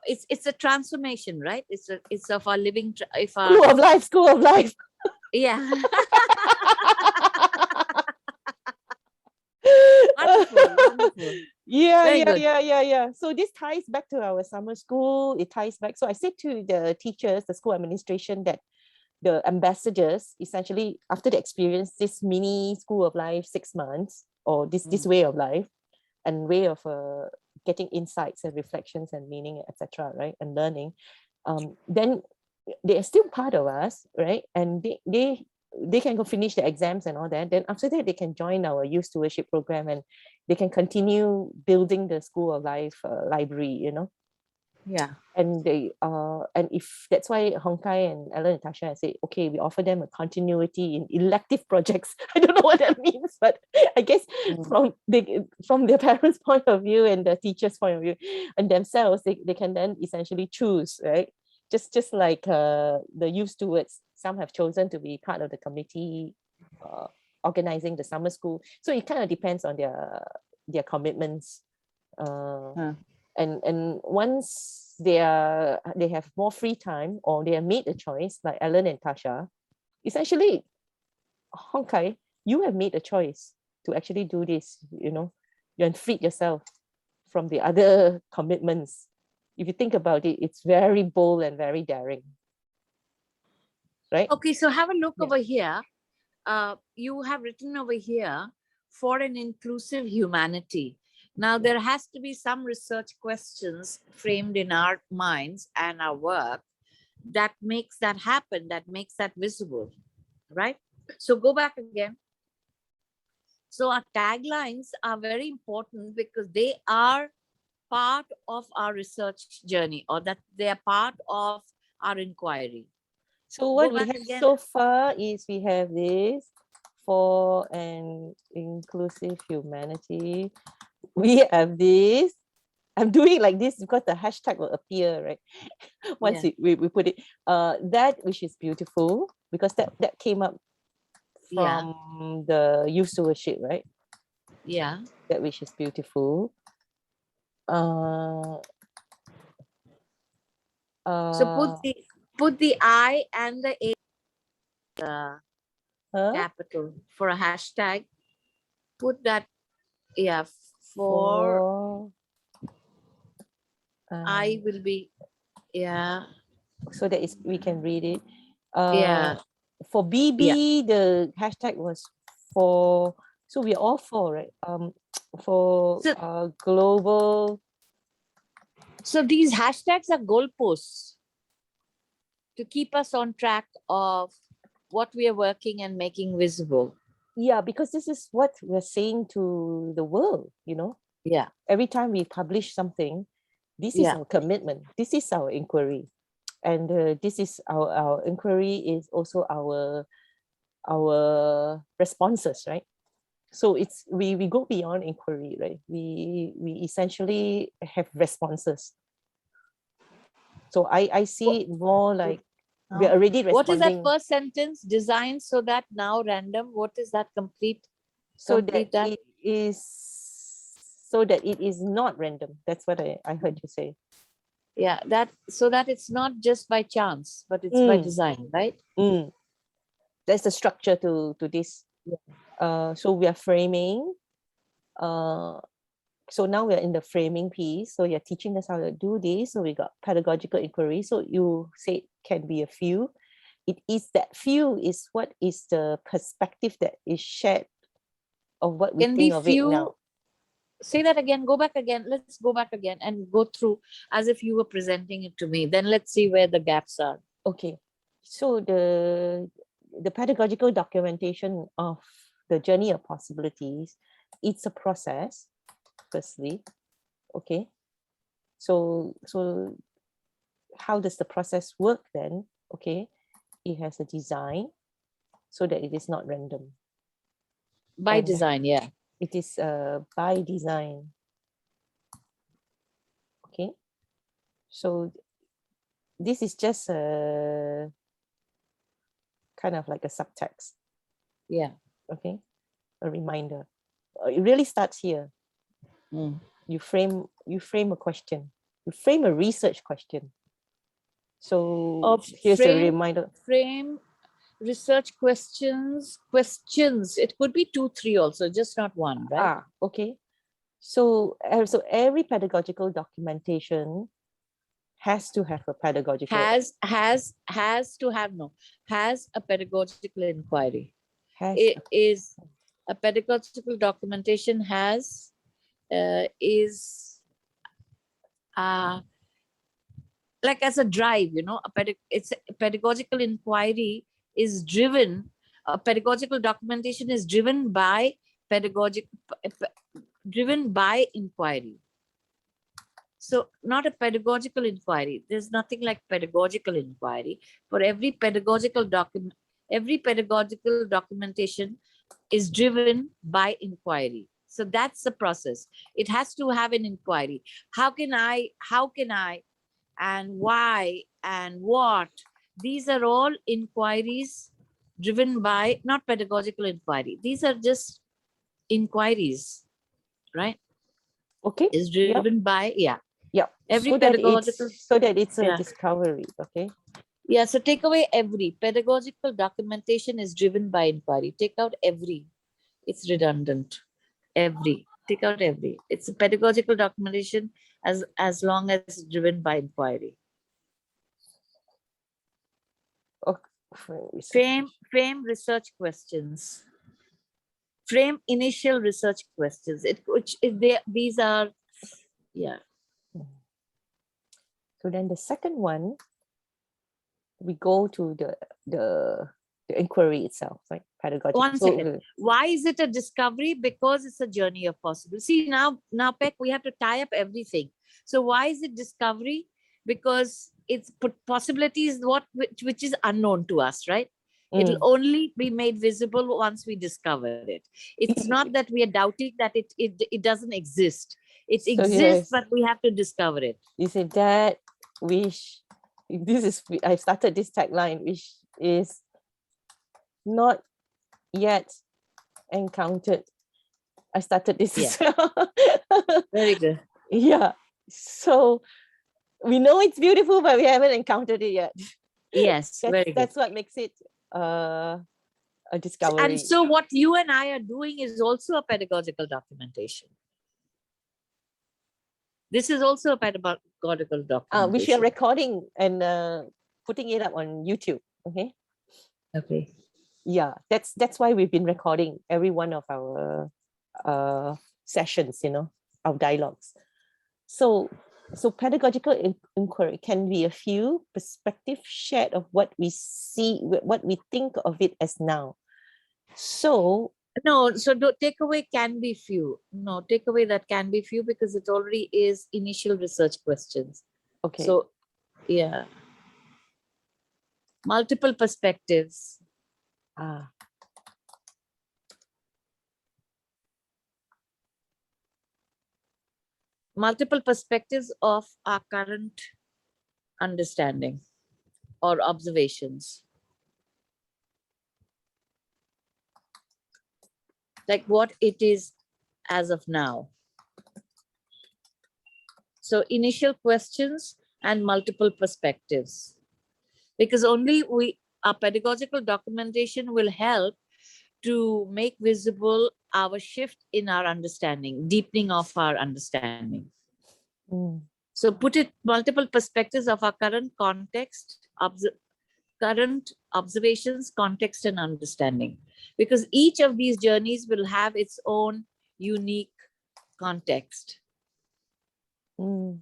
S5: It's a transformation, right? It's of our living.
S2: School of life.
S5: Yeah. Wonderful.
S2: Yeah. So this ties back to our summer school. It ties back. So I said to the teachers, the school administration, that the ambassadors, essentially, after they experience this mini school of life 6 months, or this way of life and way of getting insights and reflections and meaning, etc., right, and learning, then they are still part of us, right? And they can go finish the exams and all that. Then after that, they can join our youth stewardship program and they can continue building the school of life library, you know.
S5: Yeah.
S2: And they and if that's why Hong Kai and Ellen and Tasha have said, okay, we offer them a continuity in elective projects. I don't know what that means, but I guess from their parents' point of view and the teachers' point of view and themselves, they can then essentially choose, right? Just like the youth stewards, some have chosen to be part of the committee organizing the summer school. So it kind of depends on their commitments. And once they have more free time, or they have made a choice, like Ellen and Tasha, essentially, Hong Kai, you have made a choice to actually do this, you know. You have freed yourself from the other commitments. If you think about it, it's very bold and very daring. Right?
S5: Okay, so have a look
S2: Yeah.
S5: over here. You have written over here for an inclusive humanity. Now, there has to be some research questions framed in our minds and our work that makes that happen, that makes that visible, right? So go back again. So our taglines are very important because they are part of our research journey, or that they are part of our inquiry.
S2: So what we
S5: back
S2: have
S5: again.
S2: so far is we have this for an inclusive humanity. We have this. I'm doing like this because the hashtag will appear, right? Once we put it, that which is beautiful, because that came up from the youth stewardship, right?
S5: Yeah.
S2: That which is beautiful.
S5: So put the I and the A capital for a hashtag. Put that, for I will be,
S2: so that is we can read it. For BB, the hashtag was for, so we're all for, right? For global.
S5: So these hashtags are goalposts to keep us on track of what we are working and making visible.
S2: Yeah, because this is what we're saying to the world, you know?
S5: Yeah.
S2: Every time we publish something, this is our commitment. This is our inquiry. And this is our inquiry is also our responses, right? So it's we go beyond inquiry, right? We essentially have responses. So I see it more like we're already responding.
S5: What is that first sentence? Designed so that now random. What is that? Complete that.
S2: So that it is not random. That's what I heard you say.
S5: Yeah, so that it's not just by chance, but it's by design, right?
S2: That's the structure to this. So we are framing. So now we're in the framing piece. So you're teaching us how to do this. So we got pedagogical inquiry. So you say it can be a few. It is that few is what is the perspective that is shared of what we think of it now.
S5: Say that again, go back again. Let's go back again and go through as if you were presenting it to me. Then let's see where the gaps are.
S2: Okay. So the pedagogical documentation of the journey of possibilities, it's a process, firstly. Okay. So how does the process work then? Okay. It has a design so that it is not random.
S5: By design, yeah.
S2: It is by design. Okay. So this is just a kind of like a subtext.
S5: Yeah.
S2: Okay. A reminder. It really starts here. You frame a question. You frame a research question. So here's a reminder.
S5: Frame research questions. It could be 2, 3 also, just not one, right?
S2: Okay. So every pedagogical documentation has to have a pedagogical.
S5: Has a pedagogical inquiry. Is a pedagogical documentation is like as a drive, you know, it's a pedagogical inquiry is driven, a pedagogical documentation is driven by inquiry. So not a pedagogical inquiry. There's nothing like pedagogical inquiry. For every pedagogical documentation is driven by inquiry. So that's the process. It has to have an inquiry. How can I, and why, and what? These are all inquiries driven by, not pedagogical inquiry. These are just inquiries, right?
S2: Okay.
S5: Is driven by, every
S2: so
S5: pedagogical,
S2: that it's a discovery. Okay.
S5: Yeah, so take away every. Pedagogical documentation is driven by inquiry. Take out every. It's redundant. Every. Take out every. It's a pedagogical documentation as long as it's driven by inquiry. Frame research questions. Frame initial research questions. These are, yeah.
S2: So then the second one, we go to the inquiry itself, right? Pedagogical.
S5: One second. Why is it a discovery? Because it's a journey of possibility. See, now, Peck, we have to tie up everything. So why is it discovery? Because it's possibilities which is unknown to us, right? It'll only be made visible once we discover it. It's not that we are doubting that it doesn't exist. It exists, but we have to discover it.
S2: You say that wish. I started this tagline, which is not yet encountered. I started this as well.
S5: Very good.
S2: Yeah. So we know it's beautiful, but we haven't encountered it yet.
S5: Yes, very good.
S2: That's what makes it a discovery.
S5: And so what you and I are doing is also a pedagogical documentation. This is also a pedagogical documentation.
S2: Which we are recording and putting it up on YouTube. Okay.
S5: Okay.
S2: Yeah, that's why we've been recording every one of our sessions, our dialogues. So pedagogical inquiry can be a few perspective shared of what we see, what we think of it as now. So
S5: take away can be few. No, take away that can be few because it already is initial research questions.
S2: Okay.
S5: So yeah. Multiple perspectives. Multiple perspectives of our current understanding or observations. Like what it is as of now. So initial questions and multiple perspectives. Because only our pedagogical documentation will help to make visible our shift in our understanding, deepening of our understanding. So put it multiple perspectives of our current context, current observations, context, and understanding. Because each of these journeys will have its own unique context.
S2: Yeah.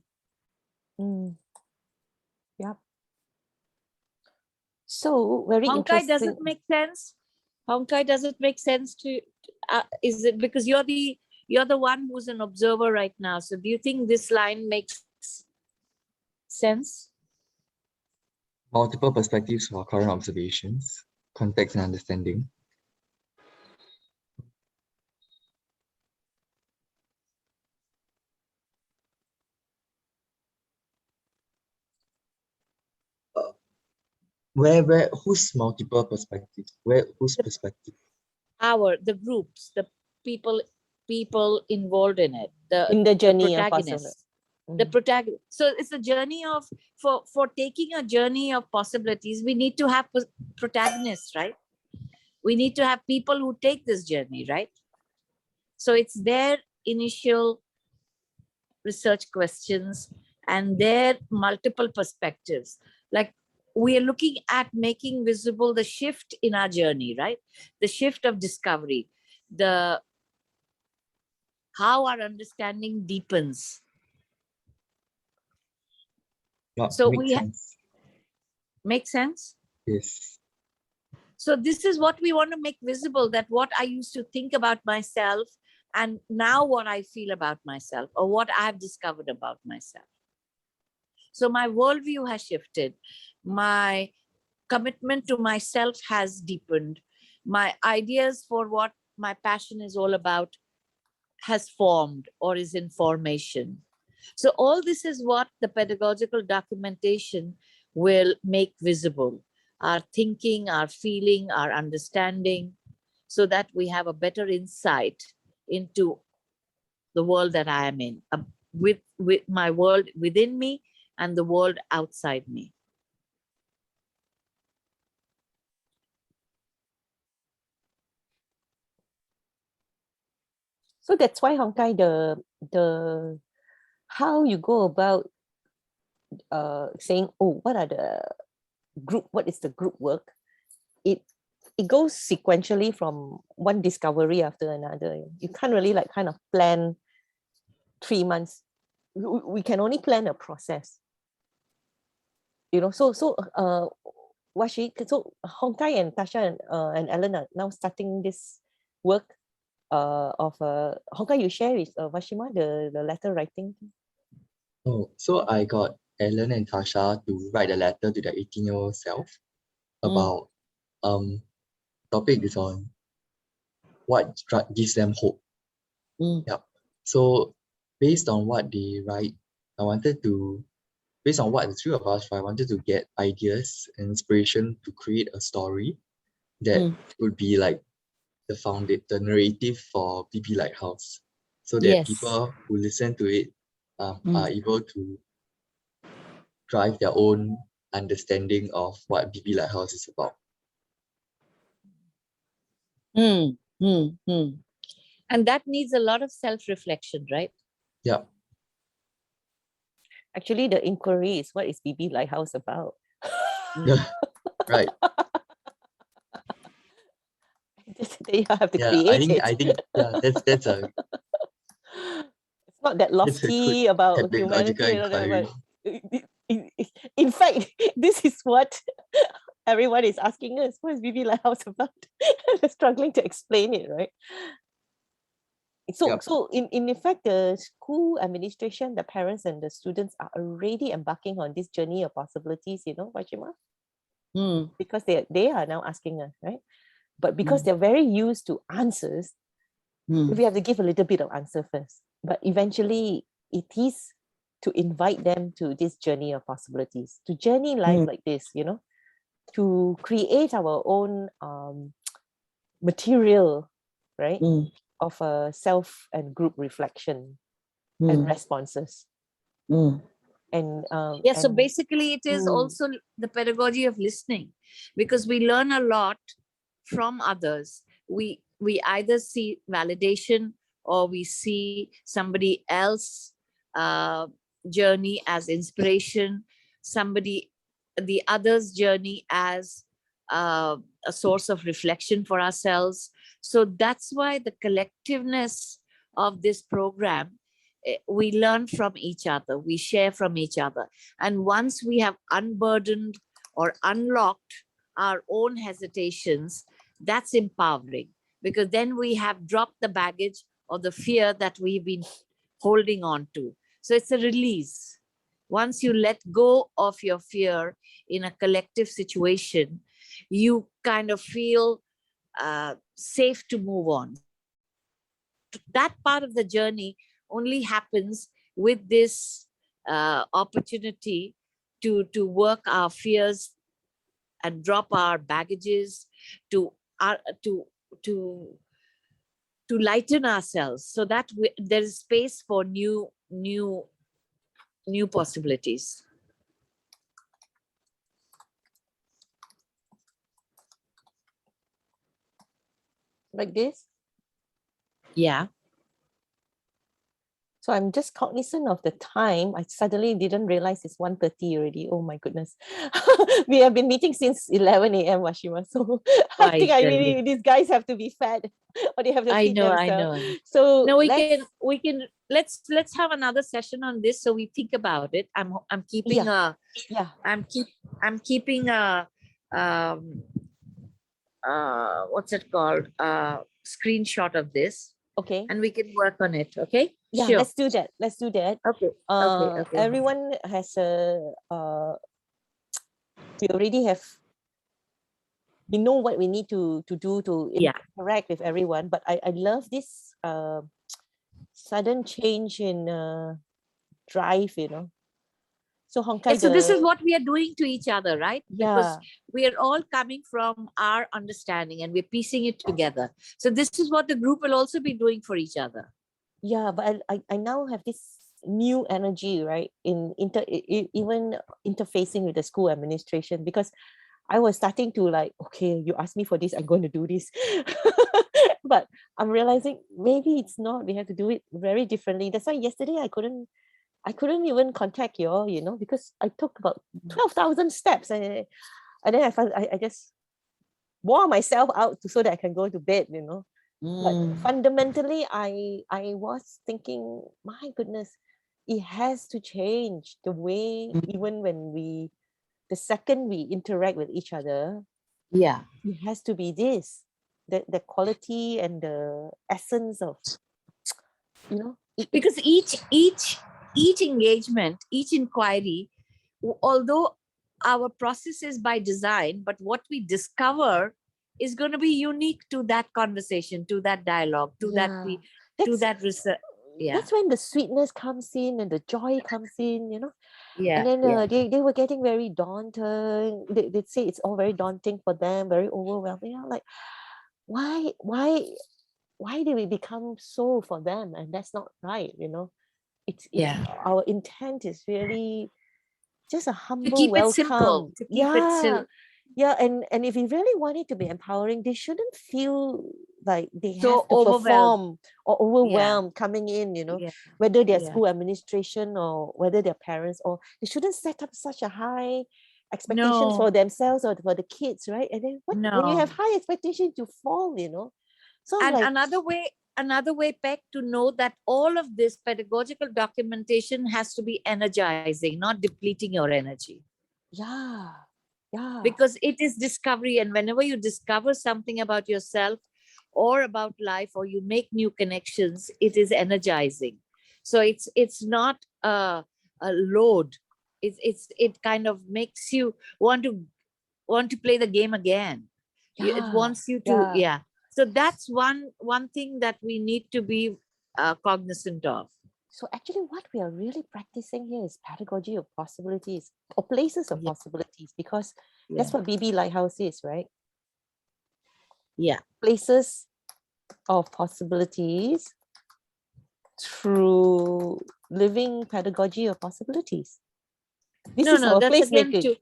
S2: So very interesting.
S5: Does it make sense? Hongkai, does it make sense to? Is it because you're the one who's an observer right now? So do you think this line makes sense?
S4: Multiple perspectives for current observations, context and understanding. Whose multiple perspectives? Whose perspective?
S5: The groups, the people involved in it,
S2: in the journey
S5: the protagonists. The protagonist. So it's a journey of, for taking a journey of possibilities, we need to have protagonists, right? We need to have people who take this journey, right? So it's their initial research questions and their multiple perspectives. Like we are looking at making visible the shift in our journey, right? The shift of discovery, how our understanding deepens. So make sense?
S4: Yes.
S5: So this is what we want to make visible, that what I used to think about myself and now what I feel about myself, or what I have discovered about myself. So my worldview has shifted. My commitment to myself has deepened. My ideas for what my passion is all about has formed or is in formation. So all this is what the pedagogical documentation will make visible. Our thinking, our feeling, our understanding, so that we have a better insight into the world that I am in, with my world within me and the world outside me.
S2: So that's why Hongkai, the how you go about saying, oh, what are the what is the group work? It goes sequentially from one discovery after another. You can't really like kind of plan 3 months. We can only plan a process. So Washi, so Hongkai and Tasha and Ellen are now starting this work of Hongkai. You share with Vashima the letter writing.
S4: Oh, so I got Ellen and Tasha to write a letter to their 18-year-old self about topic is on what gives them hope. Yep. So based on what they write, based on what the three of us write, I wanted to get ideas and inspiration to create a story that would be like the narrative for BB Lighthouse, so that
S5: Yes.
S4: people who listen to it are able to drive their own understanding of what BB Lighthouse is about.
S5: And that needs a lot of self-reflection, right?
S4: Yeah.
S2: Actually, the inquiry is, what is BB Lighthouse about?
S4: Right.
S2: They have to
S4: Yeah,
S2: create it.
S4: I think that's a
S2: It's not that
S4: that's a good
S2: lofty about
S4: pedagogical
S2: humanity,
S4: inquiry.
S2: but in fact, this is what everyone is asking us. What is BB Lighthouse about? They're struggling to explain it, right? So,
S4: Yep.
S2: so in effect, the school administration, the parents and the students are already embarking on this journey of possibilities, Vashima? Because they are now asking us, right? But because they're very used to answers, we have to give a little bit of answer first. But eventually, it is to invite them to this journey of possibilities, to journey life like this, to create our own material, right? Of a self and group reflection and responses. And
S5: so basically it is also the pedagogy of listening, because we learn a lot from others. We either see validation or we see somebody else journey as inspiration, the other's journey as a source of reflection for ourselves. So that's why the collectiveness of this program, we learn from each other, we share from each other. And once we have unburdened or unlocked our own hesitations, that's empowering, because then we have dropped the baggage or the fear that we've been holding on to. So it's a release. Once you let go of your fear in a collective situation, you kind of feel safe to move on. That part of the journey only happens with this opportunity to work our fears and drop our baggages, to lighten ourselves, so that there is space for new possibilities.
S2: like this.
S5: Yeah.
S2: So I'm just cognizant of the time. I suddenly didn't realize it's 1:30 already. Oh my goodness. We have been meeting since 11 a.m. Washima. So I think these guys have to be fed, or they have to feed themselves. So
S5: no, we can let's have another session on this, so we think about it. I'm keeping I'm keeping a what's it called, screenshot of this.
S2: Okay.
S5: And we can work on it. Okay.
S2: Yeah,
S5: sure.
S2: Let's do that.
S5: Okay. Okay.
S2: Everyone has we already have, we know what we need to do to interact with everyone. But I love this sudden change in drive, So Hongkai,
S5: so this is what we are doing to each other, right?
S2: Yeah.
S5: Because we are all coming from our understanding and we're piecing it together. So this is what the group will also be doing for each other.
S2: Yeah, but I now have this new energy, right, in even interfacing with the school administration, because I was starting to like, okay, you asked me for this, I'm going to do this. But I'm realizing maybe it's not. We have to do it very differently. That's why yesterday I couldn't even contact you all, because I took about 12,000 steps, and then I just wore myself out so that I can go to bed, But fundamentally, I was thinking, my goodness, it has to change the way, even when the second we interact with each other, it has to be this, the quality and the essence of,
S5: because each engagement, each inquiry, although our process is by design, but what we discover is going to be unique to that conversation, to that dialogue, to that research.
S2: That's when the sweetness comes in and the joy comes in,
S5: Yeah,
S2: and then they were getting very daunting. They'd say it's all very daunting for them, very overwhelming. I'm like, why did we become so for them? And that's not right, It's our intent is really just a
S5: to
S2: humble
S5: keep it
S2: welcome.
S5: simple, to keep it simple.
S2: Yeah, and if we really want it to be empowering, they shouldn't feel like they
S5: So
S2: have to perform or overwhelmed coming in, whether they're school administration or whether they're parents, or they shouldn't set up such a high expectations for themselves or for the kids, right? And then when you have high expectations, you fall, So
S5: and
S2: like,
S5: another way, Peck, to know that all of this pedagogical documentation has to be energizing, not depleting your energy.
S2: Yeah.
S5: Because it is discovery, and whenever you discover something about yourself or about life, or you make new connections, it is energizing. So it's not a load. It kind of makes you want to play the game again. It wants you to So that's one thing that we need to be cognizant of.
S2: So actually what we are really practicing here is pedagogy of possibilities, or places of possibilities, because that's what BB Lighthouse is, right?
S5: Yeah.
S2: Places of possibilities through living pedagogy of possibilities. This is our
S5: that's again
S2: placemaking.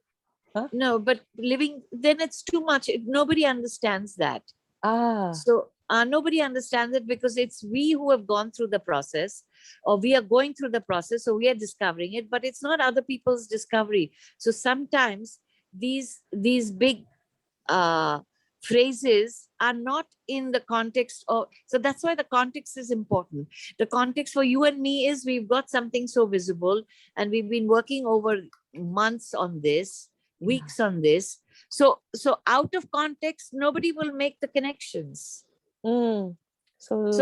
S5: No, but living, then it's too much. Nobody understands that. So nobody understands it, because it's we who have gone through the process, or we are going through the process, so we are discovering it, but it's not other people's discovery. So sometimes these big phrases are not in the context of, so that's why the context is important. The context for you and me is we've got something so visible, and we've been working over months on this, weeks on this. So out of context, nobody will make the connections. So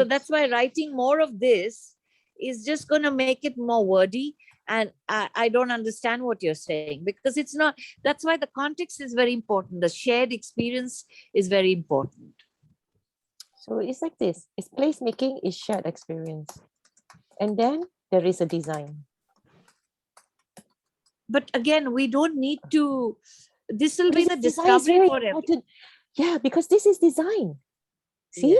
S5: that's why writing more of this is just going to make it more wordy, and I don't understand what you're saying, because it's not. That's why the context is very important. The shared experience is very important.
S2: So it's like this. It's placemaking is shared experience, and then there is a design.
S5: But again, we don't need to. This will be the discovery for everyone.
S2: Yeah, because this is design. See?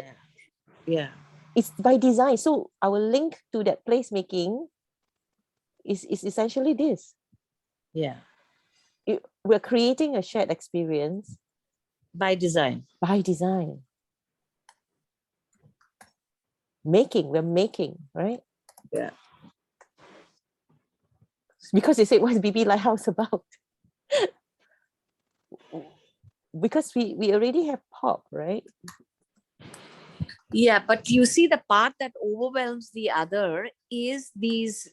S5: Yeah.
S2: It's by design. So our link to that placemaking is essentially this.
S5: Yeah.
S2: We're creating a shared experience
S5: by design.
S2: By design. We're making, right?
S5: Yeah.
S2: Because they said, what's BB Lighthouse about? Because we already have pop, right?
S5: Yeah, but you see, the part that overwhelms the other is these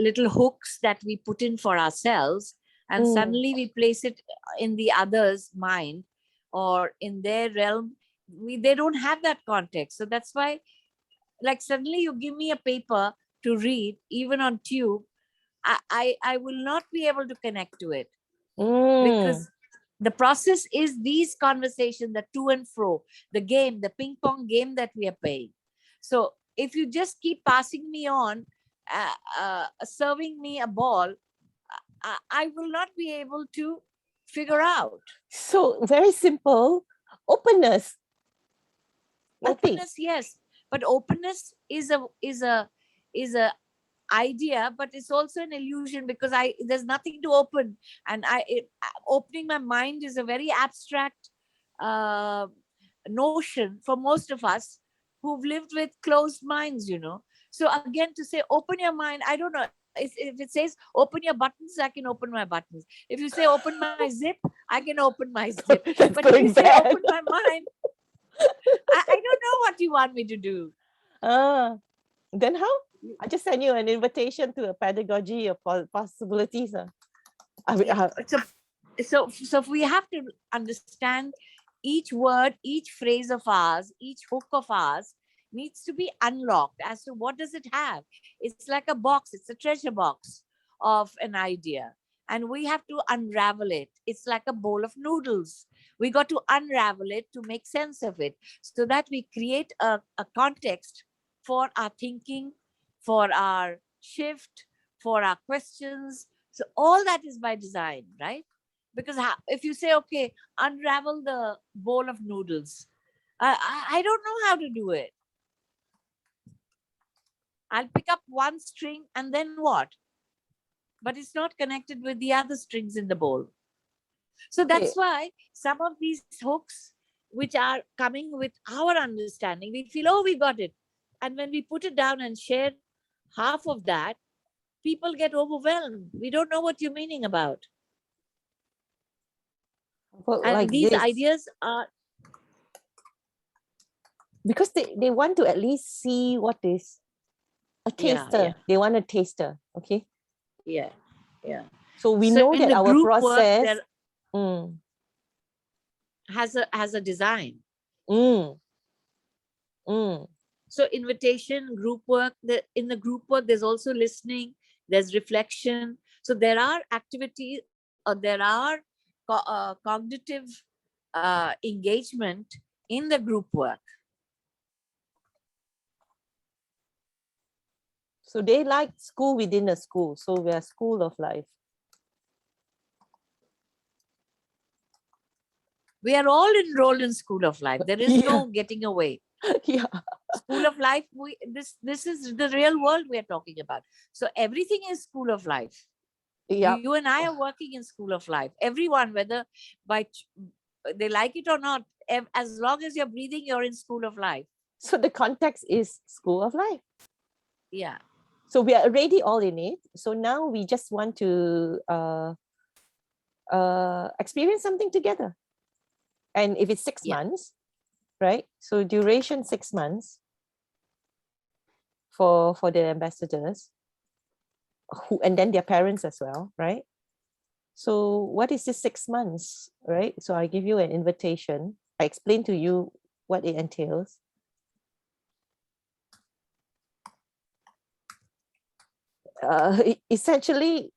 S5: little hooks that we put in for ourselves, and suddenly we place it in the other's mind or in their realm. They don't have that context. So that's why, like, suddenly you give me a paper to read, even on tube, I will not be able to connect to it, because the process is these conversations, the to and fro, the game, the ping pong game that we are playing. So if you just keep passing me on, serving me a ball, I will not be able to figure out.
S2: So very simple, openness.
S5: Openness, yes, but openness is a idea, but it's also an illusion because there's nothing to open, and opening my mind is a very abstract notion for most of us who've lived with closed minds, So again, to say open your mind, I don't know. If it says open your buttons, I can open my buttons. If you say open my zip, I can open my zip. But if you say open my mind, I don't know what you want me to do.
S2: Then how? I just send you an invitation to a pedagogy of possibilities.
S5: So we have to understand each word, each phrase of ours, each hook of ours needs to be unlocked as to what does it have. It's like a box, it's a treasure box of an idea. And we have to unravel it. It's like a bowl of noodles. We got to unravel it to make sense of it so that we create a context for our thinking, for our shift, for our questions. So all that is by design, right? Because if you say, okay, unravel the bowl of noodles, I don't know how to do it. I'll pick up one string and then what? But it's not connected with the other strings in the bowl. So that's why some of these hooks, which are coming with our understanding, we feel, oh, we got it. And when we put it down and share half of that, people get overwhelmed. We don't know what you're meaning about.
S2: Well,
S5: and
S2: like
S5: these
S2: this.
S5: ideas are...
S2: Because they want to at least see what is a taster.
S5: Yeah.
S2: They want a taster, okay?
S5: Yeah.
S2: So we know
S5: in
S2: that
S5: the
S2: our
S5: group
S2: process...
S5: work, has a design. So invitation, group work, in the group work, there's also listening, there's reflection. So there are activities, or there are cognitive engagement in the group work.
S2: So they like school within a school. So we are school of life.
S5: We are all enrolled in school of life. There is no getting away. School of life, this is the real world we are talking about. So everything is school of life. You and I are working in school of life. Everyone, whether they like it or not, as long as you're breathing, you're in school of life.
S2: So the context is school of life.
S5: Yeah.
S2: So we are already all in it. So now we just want to experience something together. And if it's 6 months, right? So duration 6 months for the ambassadors, and then their parents as well, right? So what is this 6 months, right? So I give you an invitation. I explain to you what it entails. Essentially,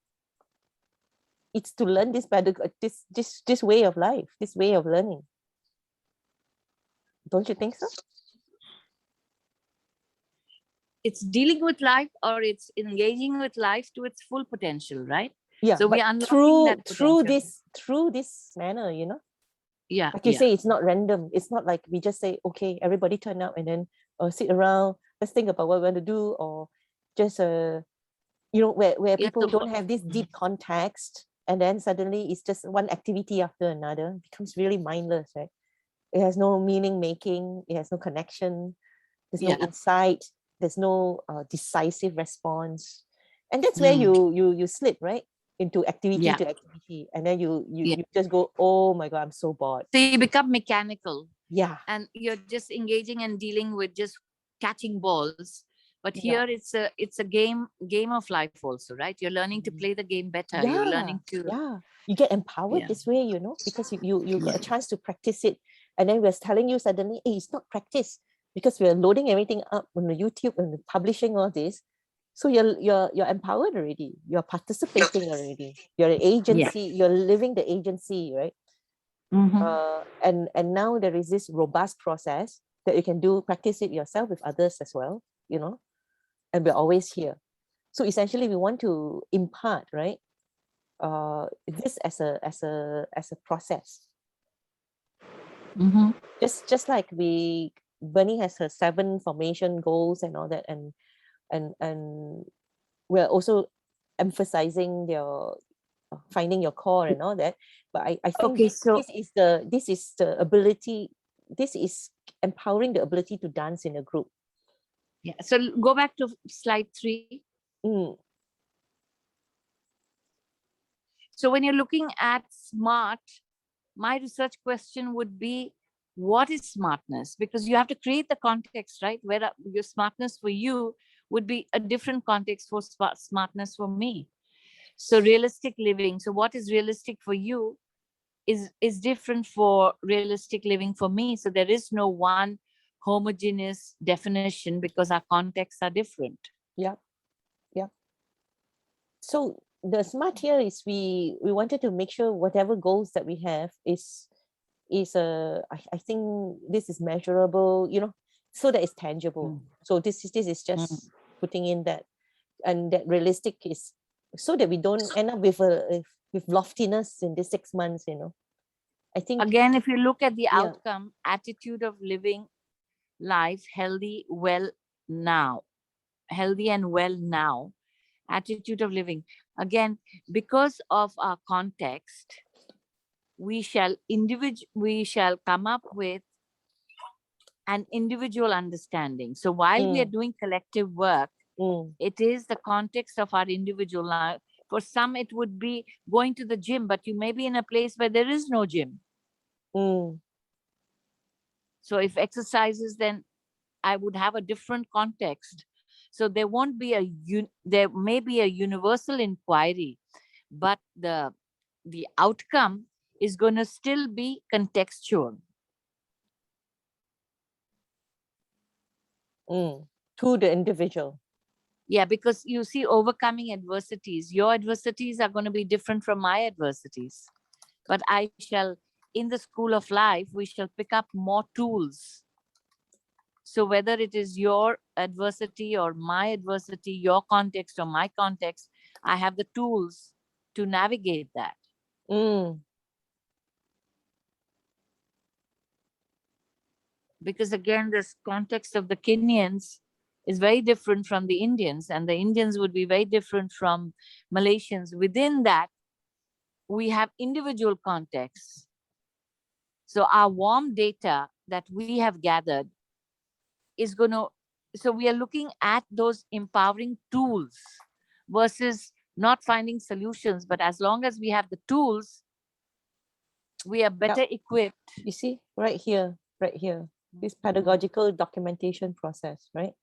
S2: it's to learn this way of life, this way of learning. Don't you think so?
S5: It's dealing with life, or it's engaging with life to its full potential, right?
S2: Yeah.
S5: So we are
S2: through this manner, you know.
S5: Yeah.
S2: Like you say, it's not random. It's not like we just say, okay, everybody turn up and then sit around. Let's think about what we want to do, or just where people don't have this deep context, and then suddenly it's just one activity after another. It becomes really mindless, right? It has no meaning making. It has no connection. There's no insight. There's no decisive response, and that's where you slip right into activity to activity, and then you just go, oh my God, I'm so bored.
S5: So you become mechanical.
S2: Yeah.
S5: And you're just engaging and dealing with just catching balls. But here it's a game of life also, right? You're learning to play the game better. You're learning to
S2: you get empowered this way, you know, because you got a chance to practice it. And then we're telling you suddenly, hey, it's not practice, because we're loading everything up on the YouTube and publishing all this. So you're empowered already. You're participating already. You're an agency. You're living the agency, right? And now there is this robust process that you can practice it yourself with others as well, you know. And we're always here. So essentially, we want to impart, right? This as a process. Just like Bernie has her 7 formation goals and all that, and we're also emphasizing your finding your core and all that. But I think
S5: Okay, so
S2: this is the ability. This is empowering the ability to dance in a group.
S5: yeah. So go back to slide 3.
S2: Mm.
S5: So when you're looking at SMART, my research question would be, what is smartness? Because you have to create the context, right? Where your smartness for you would be a different context for smartness for me. So realistic living. So what is realistic for you is different for realistic living for me. So there is no one homogeneous definition because our contexts are different.
S2: Yeah. So the SMART here is we wanted to make sure whatever goals that we have is I think this is measurable, so that it's tangible. So this is just putting in that, and that realistic is so that we don't end up with loftiness in this 6 months. I think
S5: again, if you look at the outcome, attitude of living life healthy and well now, attitude of living, again, because of our context, we shall come up with an individual understanding. So while we are doing collective work, it is the context of our individual life. For some, it would be going to the gym, but you may be in a place where there is no gym. So if exercises, then I would have a different context. So there won't be there may be a universal inquiry, but the outcome is going to still be contextual.
S2: To the individual.
S5: Yeah, because you see, overcoming adversities, your adversities are going to be different from my adversities. But in the school of life, we shall pick up more tools. So whether it is your adversity or my adversity, your context or my context, I have the tools to navigate that. Because again, this context of the Kenyans is very different from the Indians, and the Indians would be very different from Malaysians. Within that, we have individual contexts. So our warm data that we have gathered is going to, so we are looking at those empowering tools versus not finding solutions. But as long as we have the tools, we are better equipped.
S2: You see, right here, this pedagogical documentation process, right?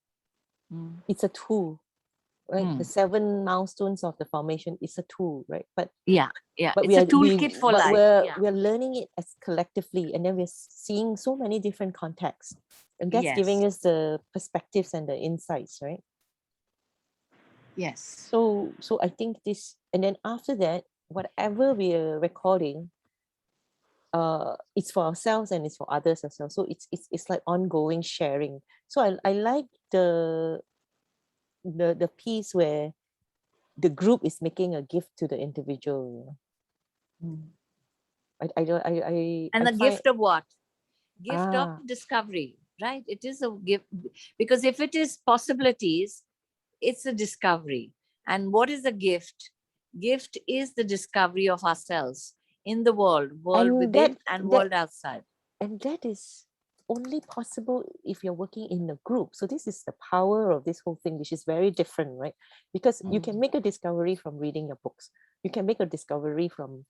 S2: It's a tool, right? The 7 milestones of the formation is a tool, right? But
S5: but it's a toolkit for life.
S2: We're learning it as collectively, and then we're seeing so many different contexts, and that's giving us the perspectives and the insights, right?
S5: Yes.
S2: So I think this, and then after that, whatever we are recording, it's for ourselves and it's for others as well. So it's like ongoing sharing. So I like the piece where the group is making a gift to the individual.
S5: Gift of what? Gift of discovery, right? It is a gift, because if it is possibilities, it's a discovery. And what is a gift? Gift is the discovery of ourselves in the world within and world outside.
S2: And that is only possible if you're working in a group. So this is the power of this whole thing, which is very different, right? Because you can make a discovery from reading your books. You can make a discovery from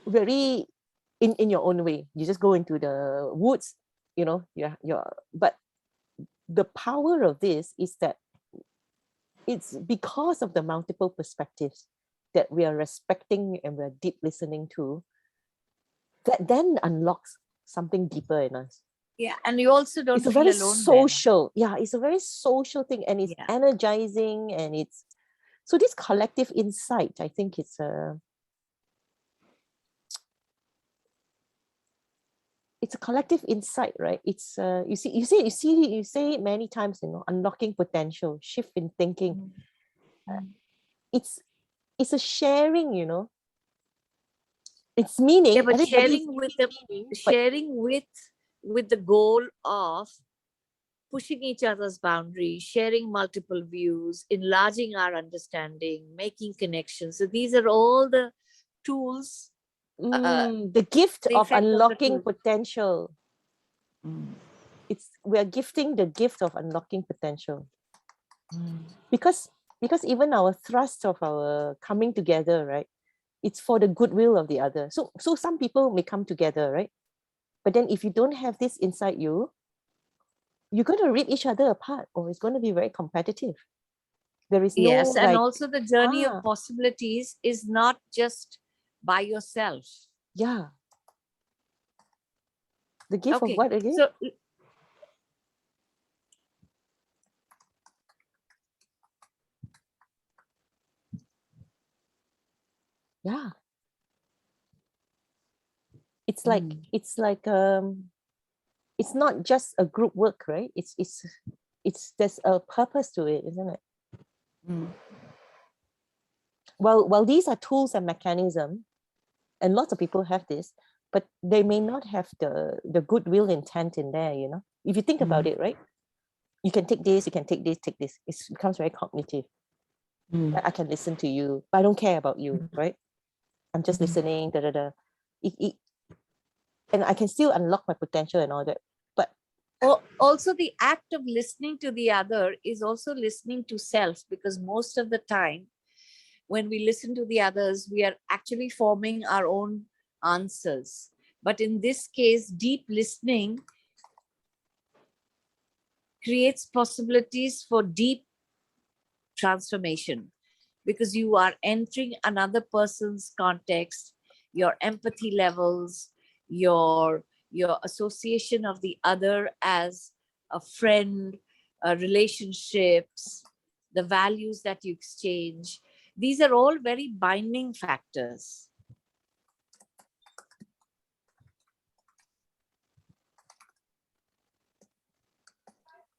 S2: very in your own way. You just go into the woods, but the power of this is that it's because of the multiple perspectives that we are respecting and we're deep listening to, that then unlocks something deeper in us.
S5: Yeah, and you also don't
S2: it's a
S5: feel
S2: very
S5: alone
S2: social there. Yeah, it's a very social thing, and it's energizing, and it's so this collective insight, I think it's a collective insight, right? It's you say it many times, unlocking potential, shift in thinking. It's a sharing, it's meaning.
S5: Yeah, but sharing with the goal of pushing each other's boundaries, sharing multiple views, enlarging our understanding, making connections. So these are all the tools.
S2: The gift
S5: the
S2: of
S5: effect of the
S2: unlocking
S5: tool.
S2: potential. We are gifting the gift of unlocking potential. Because even our thrust of our coming together, right? It's for the goodwill of the other. So some people may come together, right? But then if you don't have this inside you, you're going to rip each other apart, or it's going to be very competitive. There is no
S5: Yes, and also the journey
S2: Ah.
S5: of possibilities is not just by yourself.
S2: Yeah. The gift of
S5: Okay,
S2: what again?
S5: so
S2: Yeah. It's like it's not just a group work, right? It's there's a purpose to it, isn't it? Well, these are tools and mechanism, and lots of people have this, but they may not have the goodwill intent in there, you know. If you think about it, right? You can take this, you can take this, take this. It becomes very cognitive. I can listen to you, but I don't care about you, right? I'm just listening, and I can still unlock my potential and all that. But
S5: also the act of listening to the other is also listening to self, because most of the time when we listen to the others, we are actually forming our own answers. But in this case, deep listening creates possibilities for deep transformation, because you are entering another person's context, your empathy levels, your association of the other as a friend, relationships, the values that you exchange. These are all very binding factors.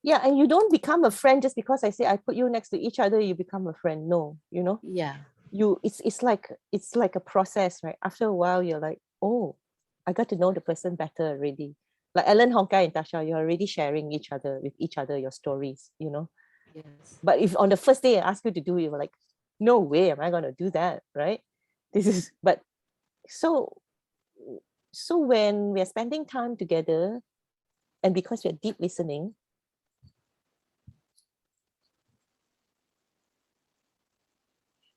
S2: yeah, and you don't become a friend just because I say I put you next to each other, you become a friend. No, you know.
S5: Yeah.
S2: It's like a process, right? After a while, you're like, oh, I got to know the person better already. Like Ellen, Hongkai, and Tasha, you're already sharing with each other your stories, you know.
S5: Yes.
S2: But if on the first day I ask you to do it, you're like, no way am I going to do that, right? But so when we're spending time together, and because we're deep listening,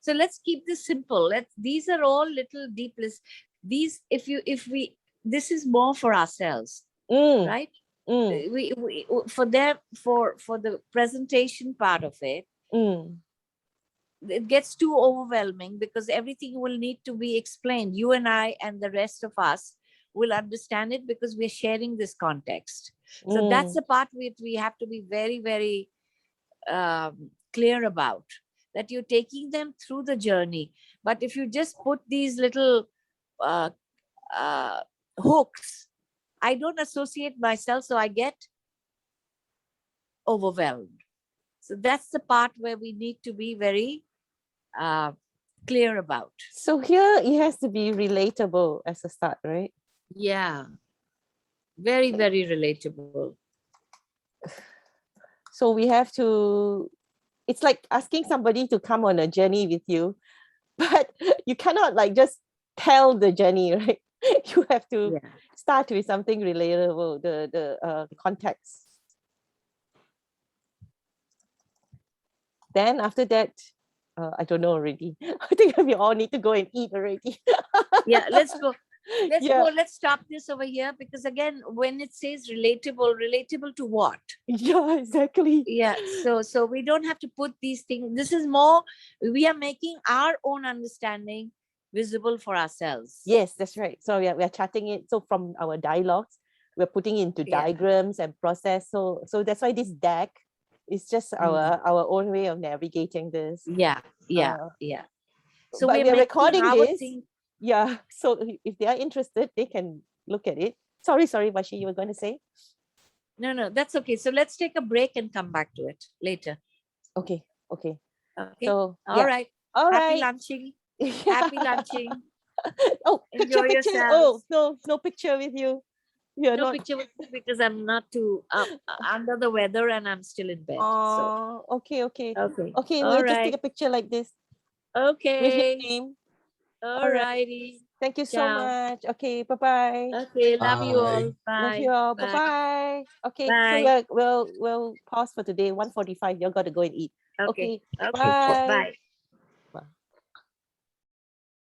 S5: so let's keep this simple. These are all little deep lists. These, this is more for ourselves, right? We for the presentation part of it, it gets too overwhelming because everything will need to be explained. You and I and the rest of us will understand it because we're sharing this context. So that's the part we have to be very, very clear about, that you're taking them through the journey. But if you just put these little hooks, I don't associate myself, so I get overwhelmed. So that's the part where we need to be very clear about.
S2: So here it has to be relatable as a start, right?
S5: Yeah. Very, very relatable.
S2: So we have to, it's like asking somebody to come on a journey with you, but you cannot like just tell the journey, right? You have to start with something relatable, the context. Then after that, I don't know already. I think we all need to go and eat already.
S5: Yeah, let's go. Let's stop this over here, because again, when it says relatable to what?
S2: Yeah, exactly.
S5: Yeah, so we don't have to put these things. This is more, we are making our own understanding visible for ourselves.
S2: Yes, that's right. So we are chatting it. So from our dialogues, we're putting into diagrams and process. So that's why this deck is just our own way of navigating this.
S5: Yeah. So
S2: but we're recording this.
S5: Thing.
S2: Yeah. So if they are interested, they can look at it. Sorry, Vashi, you were going to say?
S5: No, that's okay. So let's take a break and come back to it later.
S2: Okay.
S5: So all right. Happy lunching. Happy lunching.
S2: Oh,
S5: enjoy
S2: picture.
S5: yourselves.
S2: Oh, no picture with you. You're
S5: No
S2: not.
S5: picture with me because I'm not too under the weather and I'm still in bed. So
S2: Oh, okay.
S5: okay.
S2: Okay,
S5: All
S2: we'll just take
S5: right.
S2: a picture like this with your
S5: Okay.
S2: name.
S5: All
S2: right.
S5: righty.
S2: Thank you so
S5: Ciao.
S2: much. Okay, bye-bye.
S5: Okay. Love you all.
S4: Bye.
S2: Love
S5: Bye.
S2: you all.
S5: Bye.
S2: Bye-bye. Okay,
S5: Bye.
S2: so we'll pause for today. 1:45. You're gonna go and eat.
S5: Okay.
S2: Okay.
S5: Okay.
S2: Bye.
S5: Bye.